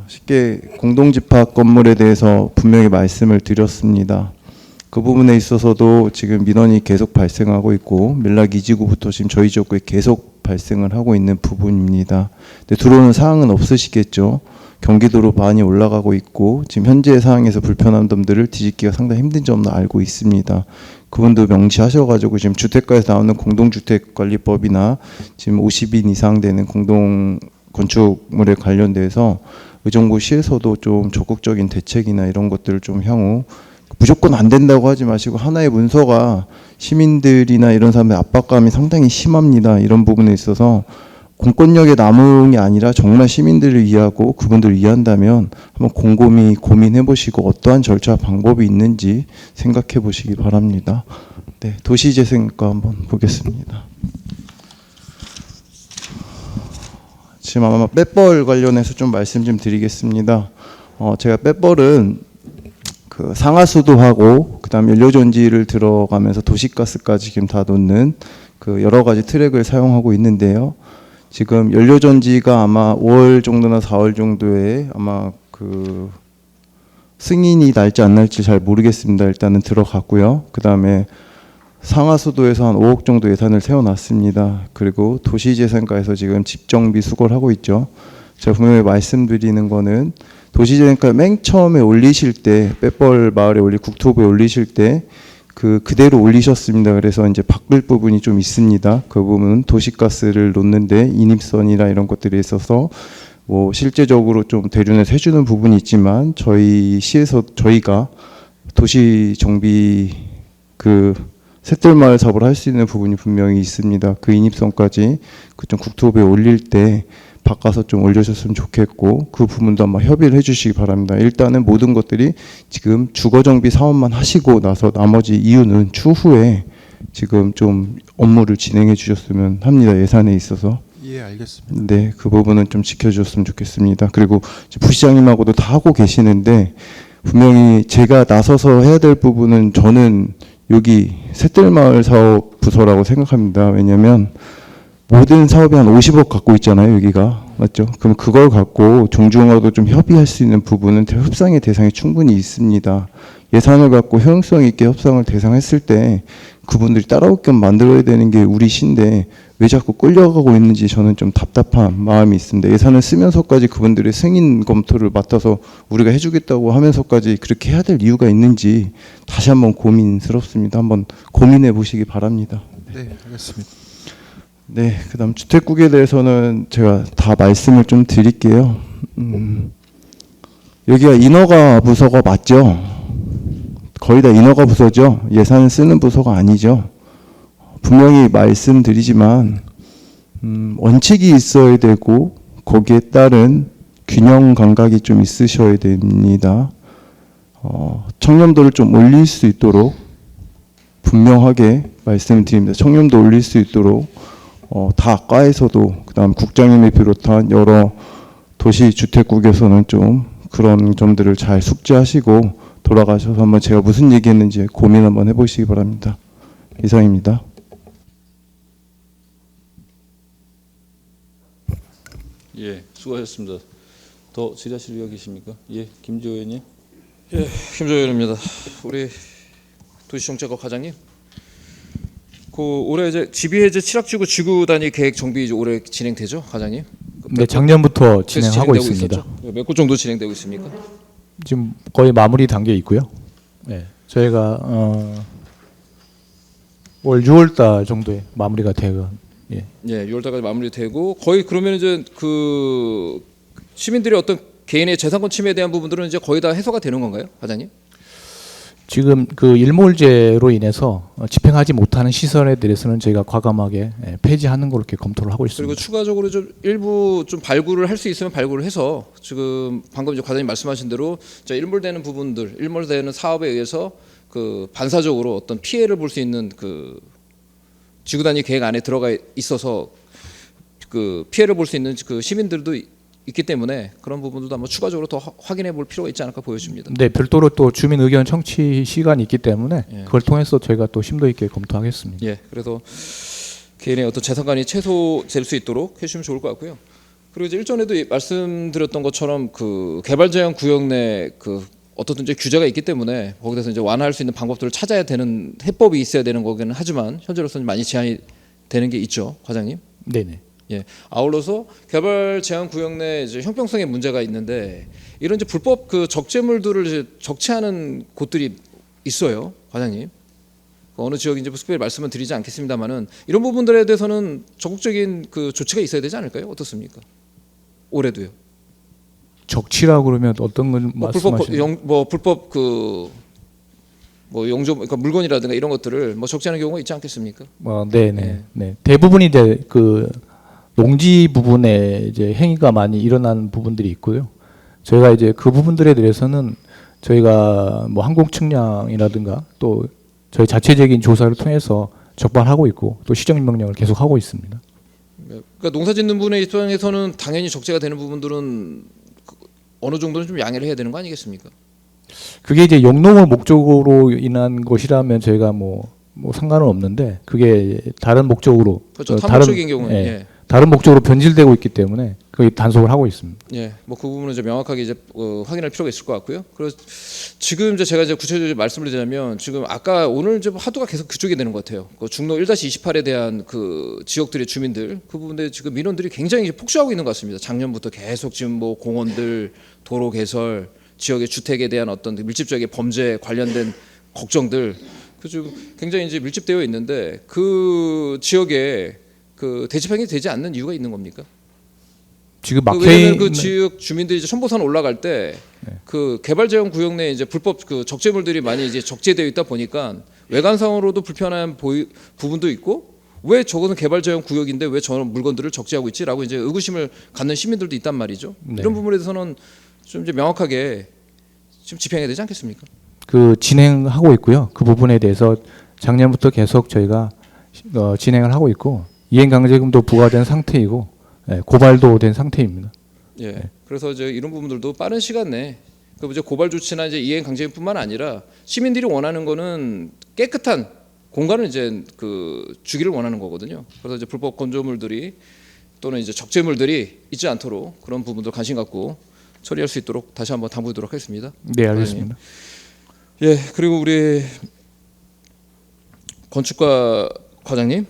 쉽게 공동집합 건물에 대해서 분명히 말씀을 드렸습니다. 그 부분에 있어서도 지금 민원이 계속 발생하고 있고 밀락 2지구부터 지금 저희 지역구에 계속 발생을 하고 있는 부분입니다. 근데 들어오는 사항은 없으시겠죠. 경기도로 많이 올라가고 있고 지금 현재 상황에서 불편한 점들을 뒤집기가 상당히 힘든 점도 알고 있습니다. 그분도 명시하셔가지고 지금 주택가에서 나오는 공동주택관리법이나 지금 50인 이상 되는 공동 건축물에 관련돼서 의정부시에서도 좀 적극적인 대책이나 이런 것들을 좀 향후 무조건 안 된다고 하지 마시고 하나의 문서가 시민들이나 이런 사람의 압박감이 상당히 심합니다. 이런 부분에 있어서 공권력의 남용이 아니라 정말 시민들을 이해하고 그분들을 이해한다면 한번 곰곰이 고민해 보시고 어떠한 절차 방법이 있는지 생각해 보시기 바랍니다. 네, 도시재생과 한번 보겠습니다. 지금 아마 뺏벌 관련해서 좀 말씀 좀 드리겠습니다. 제가 뺏벌은 그 상하수도 하고 그다음 연료전지를 들어가면서 도시가스까지 지금 다 놓는 그 여러 가지 트랙을 사용하고 있는데요. 지금 연료전지가 아마 5월 정도나 4월 정도에 아마 그 승인이 날지 안 날지 잘 모르겠습니다. 일단은 들어갔고요. 그다음에 상하수도에서 한 5억 정도 예산을 세워놨습니다. 그리고 도시재생과에서 지금 집정비 수거를 하고 있죠. 제가 분명히 말씀드리는 거는 도시재생과 맨 처음에 올리실 때 뺏벌 마을에 국토부에 올리실 때 그대로 올리셨습니다. 그래서 이제 바꿀 부분이 좀 있습니다. 그 부분은 도시가스를 놓는데 인입선이나 이런 것들이 있어서 뭐 실제적으로 좀 대륜에서 해주는 부분이 있지만 저희 시에서 저희가 도시 정비 그 샛들마을 사업을 할 수 있는 부분이 분명히 있습니다. 그 인입선까지 좀 국토부에 올릴 때 바꿔서 좀 올려줬으면 좋겠고 그 부분도 한번 협의를 해주시기 바랍니다. 일단은 모든 것들이 지금 주거정비 사업만 하시고 나서 나머지 이유는 추후에 지금 좀 업무를 진행해 주셨으면 합니다. 예산에 있어서. 예, 알겠습니다. 네, 그 부분은 좀 지켜주셨으면 좋겠습니다. 그리고 부시장님하고도 다 하고 계시는데 분명히 제가 나서서 해야 될 부분은 저는 여기 샛들마을 사업 부서라고 생각합니다. 왜냐하면 모든 사업이 한 50억 갖고 있잖아요, 여기가. 맞죠? 그럼 그걸 갖고 종중하고도 좀 협의할 수 있는 부분은 협상의 대상이 충분히 있습니다. 예산을 갖고 효용성 있게 협상을 대상했을 때 그분들이 따라오게끔 만들어야 되는 게 우리 시인데 왜 자꾸 끌려가고 있는지 저는 좀 답답한 마음이 있습니다. 예산을 쓰면서까지 그분들의 승인 검토를 맡아서 우리가 해주겠다고 하면서까지 그렇게 해야 될 이유가 있는지 다시 한번 고민스럽습니다. 한번 고민해 보시기 바랍니다. 네, 알겠습니다. 네, 그다음 주택국에 대해서는 제가 다 말씀을 좀 드릴게요. 여기가 인허가 부서가 맞죠? 거의 다 인허가 부서죠. 예산을 쓰는 부서가 아니죠. 분명히 말씀드리지만 원칙이 있어야 되고 거기에 따른 균형 감각이 좀 있으셔야 됩니다. 청렴도를 좀 올릴 수 있도록 분명하게 말씀드립니다. 청렴도 올릴 수 있도록 다 과에서도 그다음 국장님을 비롯한 여러 도시주택국에서는 좀 그런 점들을 잘 숙지하시고 돌아가셔서 한번 제가 무슨 얘기했는지 고민 한번 해보시기 바랍니다. 이상입니다. 예, 수고하셨습니다. 더 질의하실 의원 계십니까? 예, 김지호 의원님. 예, 김지호 의원입니다. 우리 도시정책과 과장님, 그 올해 이제 GB해제 칠학지구 지구 단위 계획 정비 이제 올해 진행되죠, 과장님? 네, 작년부터 진행하고 있습니다. 몇 곳 정도 진행되고 있습니까? 지금 거의 마무리 단계에 있고요. 네, 저희가 올 6월달 정도에 마무리가 되고, 예. 예, 6월달까지 마무리되고 거의 그러면 이제 그 시민들의 어떤 개인의 재산권 침해에 대한 부분들은 이제 거의 다 해소가 되는 건가요, 과장님? 지금 그 일몰제로 인해서 집행하지 못하는 시설에 대해서는 저희가 과감하게 폐지하는 걸로 이렇게 검토를 하고 있습니다. 그리고 추가적으로 좀 일부 좀 발굴을 할 수 있으면 발굴을 해서 지금 방금 이제 과장님 말씀하신 대로 일몰되는 부분들, 일몰되는 사업에 의해서 그 반사적으로 어떤 피해를 볼 수 있는 그 지구 단위 계획 안에 들어가 있어서 그 피해를 볼 수 있는 그 시민들도 있기 때문에 그런 부분들도 한번 추가적으로 더 확인해 볼 필요가 있지 않을까 보여집니다. 네, 별도로 또 주민 의견 청취 시간이 있기 때문에 예. 그걸 통해서 저희가 또 심도 있게 검토하겠습니다. 예, 그래서 개인의 어떤 재산권이 최소될 수 있도록 해주시면 좋을 것 같고요. 그리고 이제 일전에도 말씀드렸던 것처럼 그 개발 제한 구역 내 그 어떤 이제 규제가 있기 때문에 거기서 이제 완화할 수 있는 방법들을 찾아야 되는 해법이 있어야 되는 거기는 하지만 현재로서는 많이 제한이 되는 게 있죠, 과장님. 네네. 예, 아울러서 개발 제한 구역 내 이제 형평성의 문제가 있는데 이런 이제 불법 그 적재물들을 이제 적재하는 곳들이 있어요, 과장님. 어느 지역인지 특별히 말씀은 드리지 않겠습니다만은 이런 부분들에 대해서는 적극적인 그 조치가 있어야 되지 않을까요? 어떻습니까? 올해도요. 적치라고 그러면 어떤 걸 말씀하시는? 불법 그 뭐 용접 그러니까 물건이라든가 이런 것들을 뭐 적재하는 경우가 있지 않겠습니까? 네네. 예. 네. 대부분이 이제 그 농지 부분에 이제 행위가 많이 일어나는 부분들이 있고요. 저희가 이제 그 부분들에 대해서는 저희가 뭐 항공 측량이라든가 또 저희 자체적인 조사를 통해서 적발하고 있고 또 시정 명령을 계속 하고 있습니다. 그러니까 농사짓는 분의 입장에서는 당연히 적재가 되는 부분들은 어느 정도는 좀 양해를 해야 되는 거 아니겠습니까? 그게 이제 영농을 목적으로 인한 것이라면 저희가 뭐 상관은 없는데 그게 다른 목적으로 그렇죠. 탐욕적인 경우에 예. 다른 목적으로 변질되고 있기 때문에 거의 단속을 하고 있습니다. 예, 뭐 그 부분은 이제 명확하게 이제 확인할 필요가 있을 것 같고요. 그래서 지금 이제 제가 이제 구체적으로 말씀을 드리자면 지금 아까 오늘 이제 화두가 계속 그쪽이 되는 것 같아요. 그 중로 1-28에 대한 그 지역들의 주민들 그 부분에 지금 민원들이 굉장히 이제 폭주하고 있는 것 같습니다. 작년부터 계속 지금 뭐 공원들, 도로 개설, 지역의 주택에 대한 어떤 밀집적인 범죄 관련된 걱정들 그 지금 굉장히 이제 밀집되어 있는데 그 지역에 그 대집행이 되지 않는 이유가 있는 겁니까? 지금 왜냐하면 그 지역 주민들이 이제 첨보산 올라갈 때 그 개발 제한 구역 내에 이제 불법 그 적재물들이 많이 이제 적재되어 있다 보니까 외관상으로도 불편한 부분도 있고 왜 저것은 개발 제한 구역인데 왜 저런 물건들을 적재하고 있지라고 이제 의구심을 갖는 시민들도 있단 말이죠. 네. 이런 부분에 대해서는 좀 이제 명확하게 좀 집행해야 되지 않겠습니까? 그 진행하고 있고요. 그 부분에 대해서 작년부터 계속 저희가 진행을 하고 있고 이행강제금도 부과된 상태이고 고발도 된 상태입니다. 예. 그래서 이제 이런 부분들도 빠른 시간 내에 그 이제 고발 조치나 이제 이행강제금뿐만 아니라 시민들이 원하는 거는 깨끗한 공간을 이제 그 주기를 원하는 거거든요. 그래서 이제 불법 건조물들이 또는 이제 적재물들이 있지 않도록 그런 부분도 관심 갖고 처리할 수 있도록 다시 한번 당부하도록 하겠습니다. 네, 알겠습니다. 예, 그리고 우리 건축가 과장님,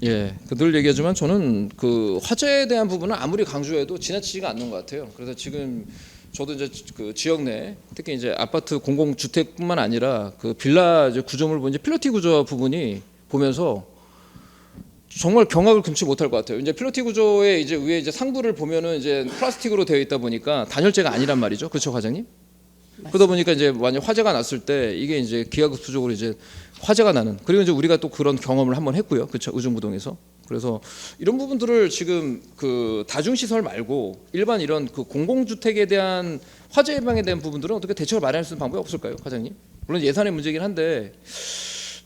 예, 늘 얘기하지만 저는 그 화재에 대한 부분은 아무리 강조해도 지나치지가 않는 것 같아요. 그래서 지금 저도 이제 그 지역 내 특히 이제 아파트 공공주택뿐만 아니라 그 빌라 이제 구조물 보면 이제 필로티 구조 부분이 보면서 정말 경악을 금치 못할 것 같아요. 이제 필로티 구조의 이제 위에 이제 상부를 보면은 이제 플라스틱으로 되어 있다 보니까 단열재가 아니란 말이죠, 그렇죠, 과장님? 맞습니다. 그러다 보니까 이제 만약 화재가 났을 때 이게 이제 기하급수적으로 이제 화재가 나는 그리고 이제 우리가 또 그런 경험을 한번 했고요, 그렇죠, 의정부동에서. 그래서 이런 부분들을 지금 그 다중시설 말고 일반 이런 그 공공주택에 대한 화재 예방에 대한 부분들은 어떻게 대책을 마련할 수 있는 방법이 없을까요, 과장님? 물론 예산의 문제이긴 한데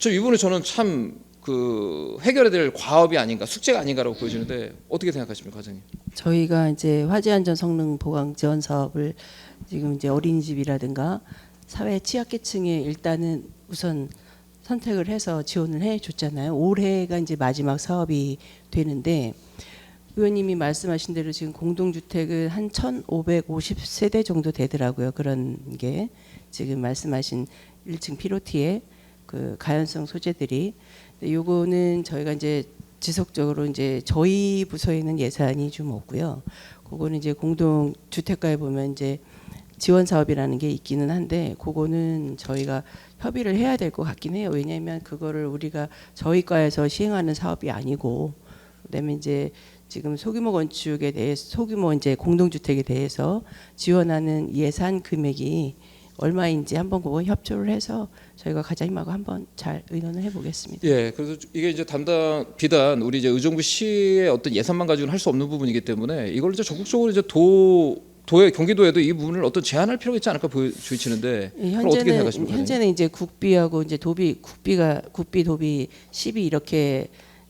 이 부분을 저는 참 그 해결해야 될 과업이 아닌가, 숙제가 아닌가라고 보여지는데 어떻게 생각하십니까, 과장님? 저희가 이제 화재 안전 성능 보강 지원 사업을 지금 이제 어린이집이라든가 사회 취약계층에 일단은 우선 선택을 해서 지원을 해줬잖아요. 올해가 이제 마지막 사업이 되는데 의원님이 말씀하신 대로 지금 공동주택은 한 1,550세대 정도 되더라고요. 그런 게 지금 말씀하신 1층 피로티의 그 가연성 소재들이. 요거는 저희가 이제 지속적으로 이제 저희 부서에는 예산이 좀 없고요. 그거는 이제 공동주택가에 보면 이제 지원 사업이라는 게 있기는 한데 그거는 저희가 협의를 해야 될 것 같긴 해요. 왜냐하면 그거를 우리가 저희 과에서 시행하는 사업이 아니고 그다음에 이제 지금 소규모 건축에 대해서 소규모 이제 공동주택에 대해서 지원하는 예산 금액이 얼마인지 한번 그거 협조를 해서 저희가 과장님하고 한번 잘 의논을 해보겠습니다. 예, 그래서 이게 이제 비단 우리 이제 의정부 시의 어떤 예산만 가지고는 할 수 없는 부분이기 때문에 이걸 이제 적극적으로 이제 도에 경기도에도 이 부분을 어떤 제한할 필요가 있지 않을까 보여지는데 어떻게 생각하십니까? 현재는 이제 국비하고 이제 국비 도비 10이 이렇게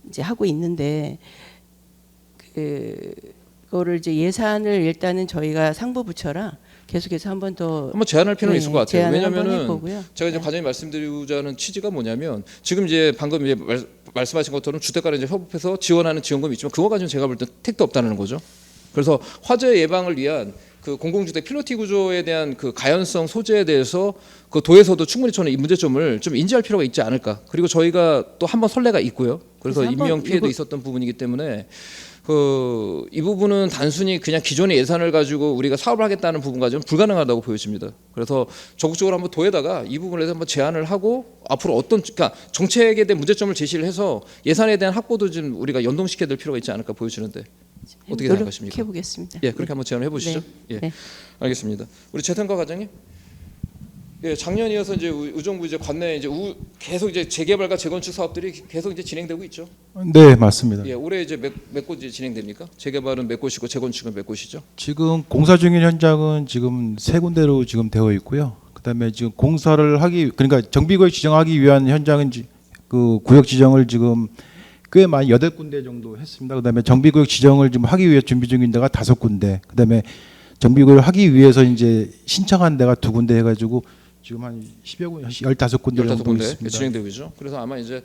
이제 하고 있는데 그거를 이제 예산을 일단은 저희가 상부 부처라 계속해서 한번 제한할 필요는 있을 것 같아요. 왜냐하면은 해보고요. 제가 이제 과장님 말씀드리고자 하는 취지가 뭐냐면 지금 이제 방금 이제 말씀하신 것처럼 주택가를 이제 협업해서 지원하는 지원금이 있지만 그거 가지고 제가 볼 때 택도 없다는 거죠. 그래서 화재 예방을 위한 그 공공주택 필로티 구조에 대한 그 가연성 소재에 대해서 그 도에서도 충분히 저는 이 문제점을 좀 인지할 필요가 있지 않을까. 그리고 저희가 또 한 번 선례가 있고요. 그래서 인명 피해도 있었던 부분이기 때문에 이 부분은 단순히 그냥 기존의 예산을 가지고 우리가 사업을 하겠다는 부분 가지고는 불가능하다고 보여집니다. 그래서 적극적으로 한번 도에다가 이 부분에 대해서 한번 제안을 하고 앞으로 그러니까 정책에 대한 문제점을 제시를 해서 예산에 대한 확보도 좀 우리가 연동시켜야 될 필요가 있지 않을까 보여지는데 어떻게 생각하십니까? 해보겠습니다. 예, 그렇게 한번 제안을 해보시죠. 네. 예, 네. 알겠습니다. 우리 재탄과 과장님. 예, 작년이어서 이제 의정부 이제 관내 이제 계속 이제 재개발과 재건축 사업들이 계속 이제 진행되고 있죠. 네, 맞습니다. 예, 올해 이제 몇 곳 진행됩니까? 재개발은 몇 곳이고 재건축은 몇 곳이죠? 지금 공사 중인 현장은 지금 3군데로 지금 되어 있고요. 그다음에 지금 공사를 그러니까 정비구역 지정하기 위한 현장은 그 구역 지정을 지금 꽤 많이 8군데 정도 했습니다. 그다음에 정비구역 지정을 지금 하기 위해 준비 중인 데가 5군데. 그다음에 정비구역을 하기 위해서 이제 신청한 데가 2군데 해가지고 지금 한 10여 군데, 15군데 정도 있습니다. 진행되고 있죠. 그래서 아마 이제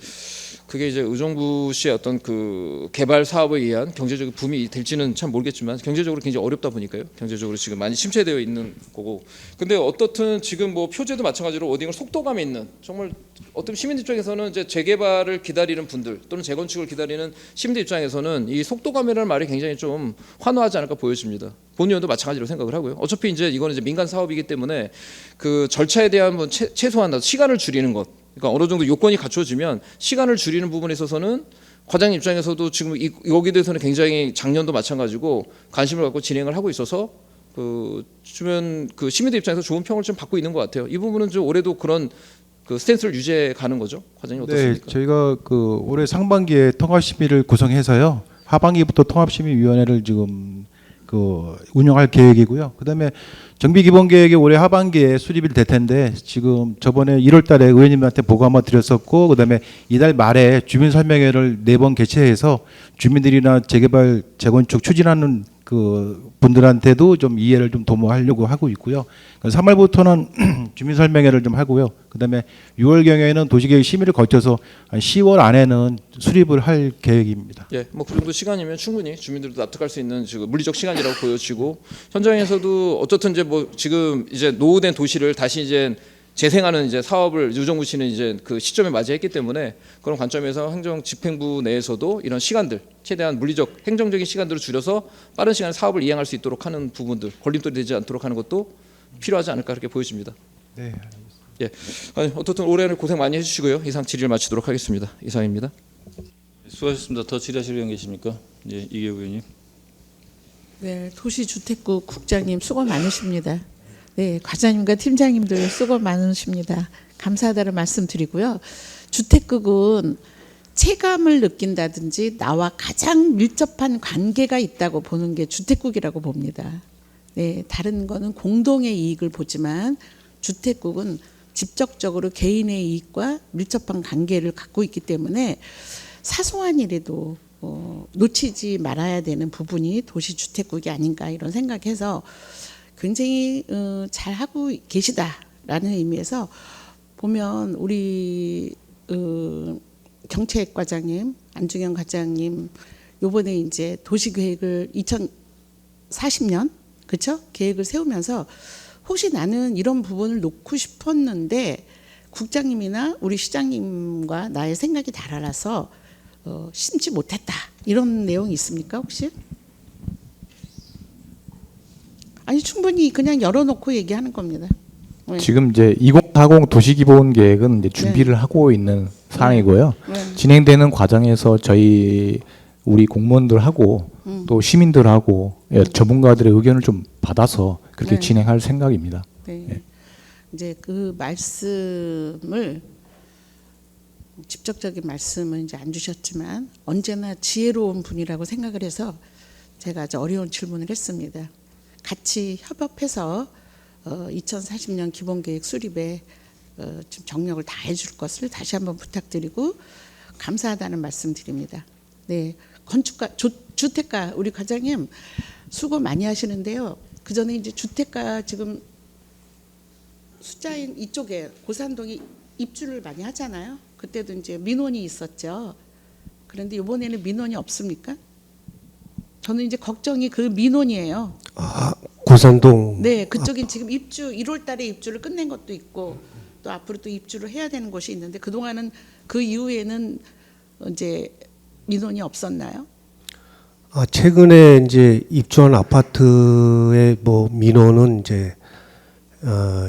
그게 이제 의정부시의 어떤 그 개발 사업에 의한 경제적 붐이 될지는 참 모르겠지만 경제적으로 굉장히 어렵다 보니까요. 경제적으로 지금 많이 침체되어 있는 거고. 근데 어떻든 지금 뭐 표제도 마찬가지로 어딘가 속도감이 있는 정말 어떤 시민들 입장에서는 이제 재개발을 기다리는 분들 또는 재건축을 기다리는 시민들 입장에서는 이 속도감이라는 말이 굉장히 좀 환호하지 않을까 보여집니다. 본 의원도 마찬가지로 생각을 하고요. 어차피 이제 이거는 이제 민간 사업이기 때문에 그 절차에 대한 뭐 최소한 시간을 줄이는 것, 그러니까 어느 정도 요건이 갖춰지면 시간을 줄이는 부분에 있어서는 과장님 입장에서도 지금 여기에 대해서는 굉장히 작년도 마찬가지고 관심을 갖고 진행을 하고 있어서 주변 그 시민들 입장에서 좋은 평을 좀 받고 있는 것 같아요. 이 부분은 좀 올해도 그런 그 스탠스를 유지해 가는 거죠, 과장님 어떻습니까? 네, 저희가 그 올해 상반기에 통합심의를 구성해서요. 하반기부터 통합심의위원회를 지금 운영할 계획이고요. 그다음에 정비기본계획이 올해 하반기에 수립이 될 텐데 지금 저번에 1월달에 의원님한테 보고 한번 드렸었고 그다음에 이달 말에 주민설명회를 4번 개최해서 주민들이나 재개발 재건축 추진하는 그 분들한테도 좀 이해를 좀 도모하려고 하고 있고요. 3월부터는 주민설명회를 좀 하고요. 그다음에 6월경에는 도시계획 심의를 거쳐서 한 10월 안에는 수립을 할 계획입니다. 예, 뭐 그 정도 시간이면 충분히 주민들도 납득할 수 있는 지금 물리적 시간이라고 보여지고 현장에서도 어쨌든 이제 뭐 지금 이제 노후된 도시를 다시 이제 재생하는 이제 사업을 의정부시는 이제 그 시점에 맞이했기 때문에 그런 관점에서 행정집행부 내에서도 이런 시간들 최대한 물리적 행정적인 시간들을 줄여서 빠른 시간에 사업을 이행할 수 있도록 하는 부분들 걸림돌이 되지 않도록 하는 것도 필요하지 않을까 그렇게 보여집니다. 네. 예, 아니, 어쨌든 올해는 고생 많이 해주시고요. 이상 질의를 마치도록 하겠습니다. 이상입니다. 수고하셨습니다. 더 질의하실 의원 계십니까? 예, 이계우 의원님. 네, 도시주택국 국장님 수고 많으십니다. 네, 과장님과 팀장님들 수고 많으십니다. 감사하다는 말씀드리고요. 주택국은 체감을 느낀다든지 나와 가장 밀접한 관계가 있다고 보는 게 주택국이라고 봅니다. 네, 다른 거는 공동의 이익을 보지만 주택국은 직접적으로 개인의 이익과 밀접한 관계를 갖고 있기 때문에 사소한 일에도 놓치지 말아야 되는 부분이 도시주택국이 아닌가 이런 생각해서 굉장히 잘하고 계시다라는 의미에서 보면 우리 경책과장님, 안중현 과장님 요번에 이제 도시계획을 2040년 그렇죠? 계획을 세우면서 혹시 나는 이런 부분을 놓고 싶었는데 국장님이나 우리 시장님과 나의 생각이 달라서 심지 못했다 이런 내용이 있습니까 혹시? 아니 충분히 그냥 열어놓고 얘기하는 겁니다. 네. 지금 이제 2040 도시기본계획은 이제 준비를 하고 있는 상황이고요. 진행되는 과정에서 우리 공무원들하고 또 시민들하고 전문가들의 의견을 좀 받아서 그렇게 진행할 생각입니다. 네. 예. 이제 그 말씀을 직접적인 말씀은 이제 안 주셨지만 언제나 지혜로운 분이라고 생각을 해서 제가 아주 어려운 질문을 했습니다. 같이 협업해서 2040년 기본계획 수립에 좀 정력을 다해줄 것을 다시 한번 부탁드리고 감사하다는 말씀드립니다. 네, 건축가, 주택가 우리 과장님 수고 많이 하시는데요. 그 전에 이제 주택가 지금 숫자인 이쪽에 고산동이 입주를 많이 하잖아요. 그때도 이제 민원이 있었죠. 그런데 이번에는 민원이 없습니까? 저는 이제 걱정이 그 민원이에요. 아, 고산동. 네, 그쪽인 지금 입주 1월 달에 입주를 끝낸 것도 있고 또 앞으로 또 입주를 해야 되는 곳이 있는데 그동안은 그 이후에는 이제 민원이 없었나요? 아, 최근에 이제 입주한 아파트의 뭐 민원은 이제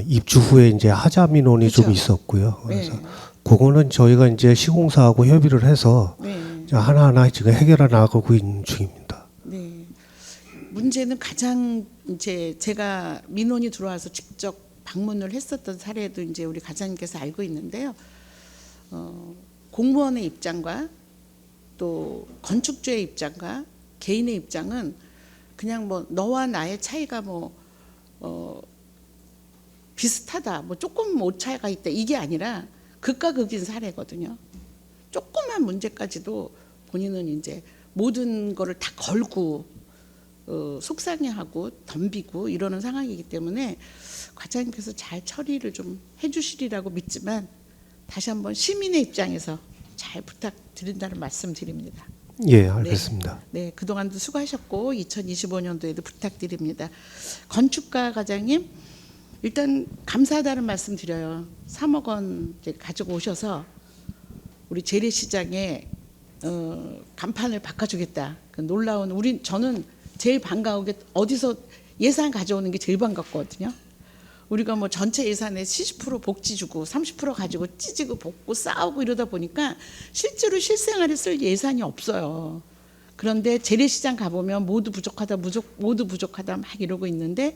입주 후에 이제 하자 민원이 그렇죠. 좀 있었고요. 그래서 네. 그거는 저희가 이제 시공사하고 협의를 해서 네. 이제 하나하나 지금 해결해 나가고 있는 중입니다. 네. 문제는 가장 이제 제가 민원이 들어와서 직접 방문을 했었던 사례도 이제 우리 과장님께서 알고 있는데요. 공무원의 입장과 또 건축주의 입장과 개인의 입장은 그냥 뭐 너와 나의 차이가 뭐 비슷하다, 뭐 조금 오차가 있다 이게 아니라 극과 극인 사례거든요. 조그만 문제까지도 본인은 이제 모든 거를 다 걸고 속상해하고 덤비고 이러는 상황이기 때문에 과장님께서 잘 처리를 좀 해주시리라고 믿지만 다시 한번 시민의 입장에서 잘 부탁드린다는 말씀드립니다. 예, 알겠습니다. 네, 그동안도 수고하셨고 2025년도에도 부탁드립니다. 건축가 과장님 일단 감사하다는 말씀 드려요. 3억 원 이제 가지고 오셔서 우리 재래시장에 간판을 바꿔주겠다. 그 놀라운 저는 제일 반가운 게 어디서 예산 가져오는 게 제일 반갑거든요. 우리가 뭐 전체 예산에 70% 복지 주고 30% 가지고 찢고 볶고 싸우고 이러다 보니까 실제로 실생활에 쓸 예산이 없어요. 그런데 재래시장 가보면 모두 부족하다 막 이러고 있는데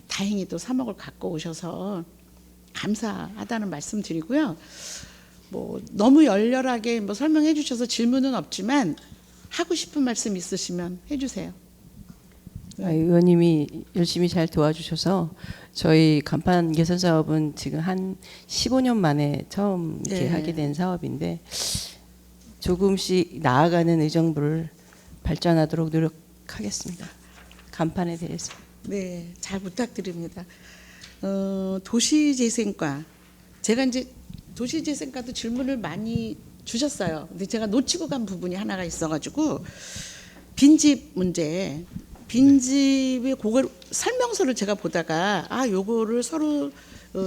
다행히 또 3억을 갖고 오셔서 감사하다는 말씀 드리고요. 뭐 너무 열렬하게 뭐 설명해 주셔서 질문은 없지만 하고 싶은 말씀 있으시면 해주세요. 의원님이 열심히 잘 도와주셔서 저희 간판 개선 사업은 지금 한 15년 만에 처음 이렇게 하게 된 사업인데 조금씩 나아가는 의정부를 발전하도록 노력하겠습니다. 간판에 대해서. 네, 잘 부탁드립니다. 도시재생과 제가 이제 도시재생과도 질문을 많이 주셨어요. 근데 제가 놓치고 간 부분이 하나가 있어가지고 빈집 문제. 빈집의 그걸 설명서를 제가 보다가 요거를 서로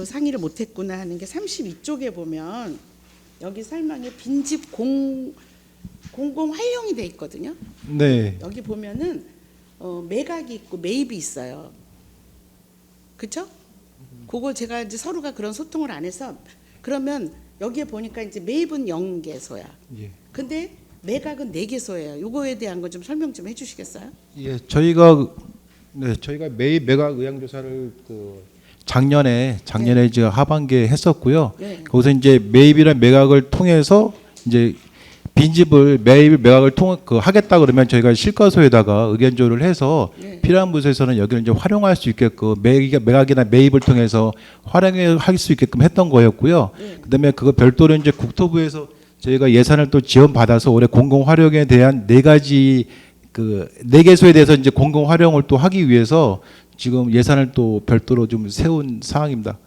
상의를 못했구나 하는 게 32쪽에 보면 여기 설명에 빈집 공공 활용이 돼 있거든요. 네. 여기 보면은 매각이 있고 매입이 있어요. 그렇죠? 그거 제가 이제 서로가 그런 소통을 안 해서 그러면 여기에 보니까 이제 매입은 0개소야. 예. 근데 매각은 4개소예요. 요거에 대한 거 좀 설명 좀 해주시겠어요? 예, 저희가 매입 매각 의향 조사를 작년에 이제 하반기에 했었고요. 네. 거기서 이제 매입이나 매각을 통해서 이제 빈집을 매각을 하겠다 그러면 저희가 실과소에다가 의견 조율을 해서 필요한 부서에서는 여기를 이제 활용할 수 있게끔 매각이나 매입을 통해서 활용할 수 있게끔 했던 거였고요. 그다음에 그거 별도로 이제 국토부에서 저희가 예산을 또 지원받아서 올해 공공 활용에 대한 4개소에 대해서 이제 공공 활용을 또 하기 위해서 지금 예산을 또 별도로 좀 세운 상황입니다.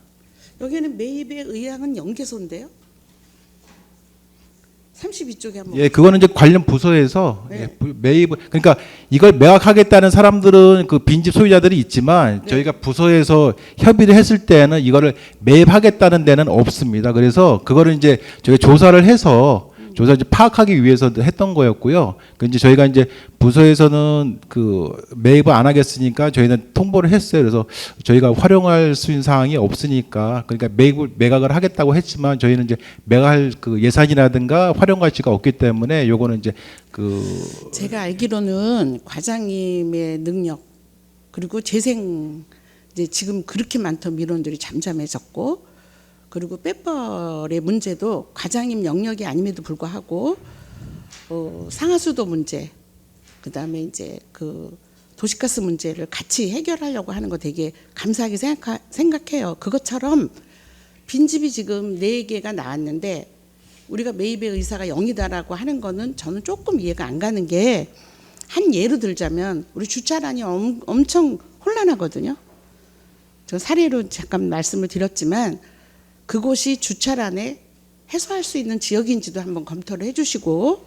여기는 매입의 의향은 0개소인데요? 32쪽에 한번. 예, 그거는 이제 관련 부서에서 네. 예, 매입 그러니까 이걸 매각하겠다는 사람들은 그 빈집 소유자들이 있지만 저희가 부서에서 협의를 했을 때는 이거를 매입하겠다는 데는 없습니다. 그래서 그거를 이제 저희가 조사를 해서 조사 이제 파악하기 위해서 했던 거였고요. 그 이제 저희가 이제 부서에서는 그 매입을 안 하겠으니까 저희는 통보를 했어요. 그래서 저희가 활용할 수 있는 사항이 없으니까 그러니까 매각을 하겠다고 했지만 저희는 이제 매각할 그 예산이라든가 활용 가치가 없기 때문에 요거는 이제 그 제가 알기로는 과장님의 능력 그리고 재생 이제 지금 그렇게 많던 민원들이 잠잠해졌고 그리고 빼벌의 문제도 과장님 영역이 아님에도 불구하고 상하수도 문제 그다음에 이제 그 도시가스 문제를 같이 해결하려고 하는 거 되게 감사하게 생각해요. 그것처럼 빈집이 지금 4개가 나왔는데 우리가 매입의 의사가 0이다라고 하는 거는 저는 조금 이해가 안 가는 게 한 예로 들자면 우리 주차란이 엄청 혼란하거든요. 저 사례로 잠깐 말씀을 드렸지만 그곳이 주차란에 해소할 수 있는 지역인지도 한번 검토를 해주시고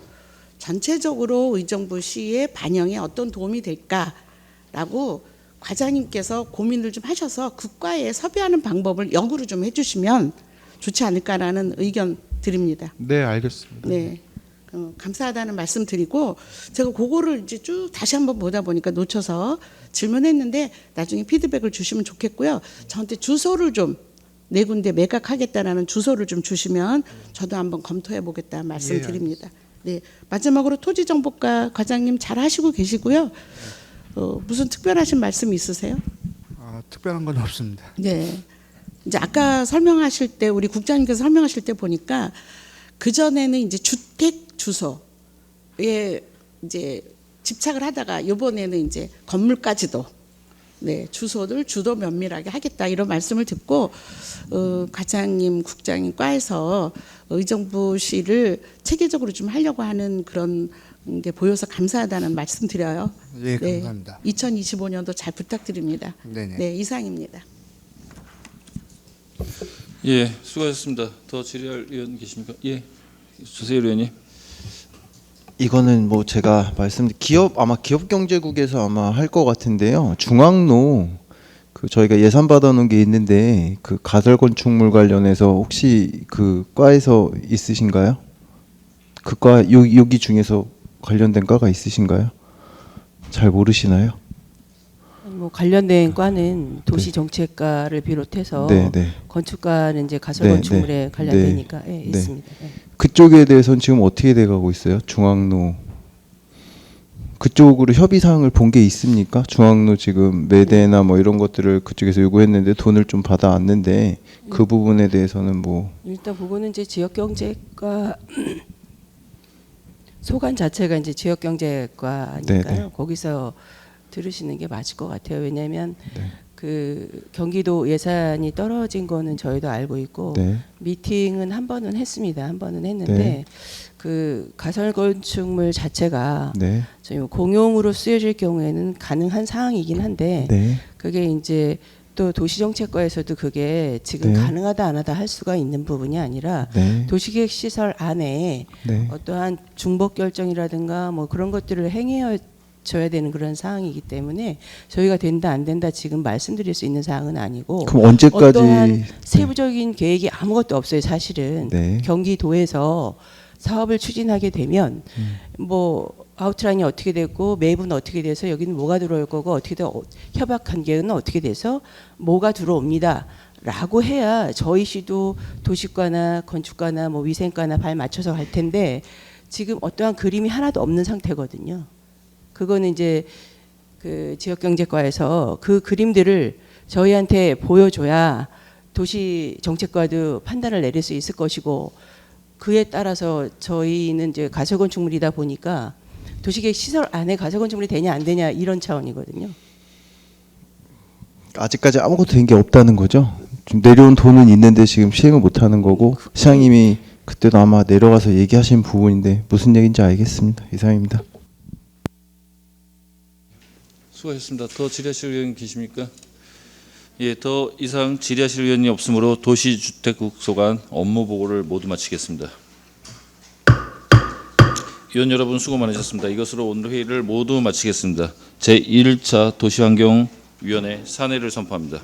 전체적으로 의정부시의 반영에 어떤 도움이 될까라고 과장님께서 고민을 좀 하셔서 국가에 섭외하는 방법을 역으로 좀 해주시면 좋지 않을까라는 의견 드립니다. 네, 알겠습니다. 네. 감사하다는 말씀 드리고 제가 그거를 이제 쭉 다시 한번 보다 보니까 놓쳐서 질문했는데 나중에 피드백을 주시면 좋겠고요. 저한테 주소를 좀 4군데 매각하겠다라는 주소를 좀 주시면 저도 한번 검토해 보겠다 말씀드립니다. 네, 마지막으로 토지정보과 과장님 잘 하시고 계시고요. 무슨 특별하신 말씀 있으세요? 특별한 건 없습니다. 네, 이제 아까 설명하실 때 우리 국장님께서 설명하실 때 보니까 그 전에는 이제 주택 주소에 이제 집착을 하다가 이번에는 이제 건물까지도. 네, 주소를 주도 면밀하게 하겠다 이런 말씀을 듣고 과장님, 국장님 과에서 의정부시를 체계적으로 좀 하려고 하는 그런 게 보여서 감사하다는 말씀 드려요. 네, 감사합니다. 2025년도 잘 부탁드립니다. 네네. 네, 이상입니다. 예, 수고하셨습니다. 더 질의할 의원 계십니까? 예, 조세일 의원님. 이거는 뭐 제가 말씀드린 아마 기업경제국에서 아마 할 것 같은데요. 중앙로 그 저희가 예산 받아놓은 게 있는데 그 가설 건축물 관련해서 혹시 그 과에서 있으신가요? 그 과 여기 중에서 관련된 과가 있으신가요? 잘 모르시나요? 뭐 관련된 과는 도시정책과를 비롯해서 건축과는 이제 가설 건축물에 관련되니까 있습니다. 네. 그쪽에 대해서는 지금 어떻게 돼가고 있어요? 중앙로 그쪽으로 협의 사항을 본 게 있습니까? 중앙로 지금 매대나 뭐 이런 것들을 그쪽에서 요구했는데 돈을 좀 받아왔는데 그 부분에 대해서는 뭐 일단 그거는 이제 지역경제과 소관 자체가 이제 지역경제과니까요. 거기서 들으시는 게 맞을 것 같아요. 왜냐하면 그 경기도 예산이 떨어진 거는 저희도 알고 있고 미팅은 한 번은 했습니다. 한 번은 했는데 그 가설 건축물 자체가 저희 공용으로 쓰여질 경우에는 가능한 사항이긴 한데 그게 이제 또 도시정책과에서도 그게 지금 가능하다 안 하다 할 수가 있는 부분이 아니라 도시계획 시설 안에 어떠한 중복 결정이라든가 뭐 그런 것들을 행해 줘야 되는 그런 사항이기 때문에 저희가 된다 안 된다 지금 말씀드릴 수 있는 사항은 아니고 그럼 언제까지 어떠한 세부적인 계획이 아무것도 없어요. 사실은 경기도에서 사업을 추진하게 되면 뭐 아웃라인이 어떻게 되고 매입은 어떻게 돼서 여기는 뭐가 들어올 거고 어떻게 돼 협약 관계는 어떻게 돼서 뭐가 들어옵니다. 라고 해야 저희 시도 도시과나 건축과나 뭐 위생과나 발 맞춰서 갈 텐데 지금 어떠한 그림이 하나도 없는 상태거든요. 그거는 이제 그 지역경제과에서 그 그림들을 저희한테 보여줘야 도시정책과도 판단을 내릴 수 있을 것이고 그에 따라서 저희는 이제 가설건축물이다 보니까 도시계획 시설 안에 가설건축물이 되냐 안 되냐 이런 차원이거든요. 아직까지 아무것도 된 게 없다는 거죠. 좀 내려온 돈은 있는데 지금 시행을 못하는 거고 시장님이 그때도 아마 내려가서 얘기하신 부분인데 무슨 얘기인지 알겠습니다. 이상입니다. 수고하셨습니다. 더 질의하실 의원 계십니까? 예, 더 이상 질의하실 의원이 없으므로 도시주택국소관 업무 보고를 모두 마치겠습니다. 위원 여러분 수고 많으셨습니다. 이것으로 오늘 회의를 모두 마치겠습니다. 제1차 도시환경위원회 산회를 선포합니다.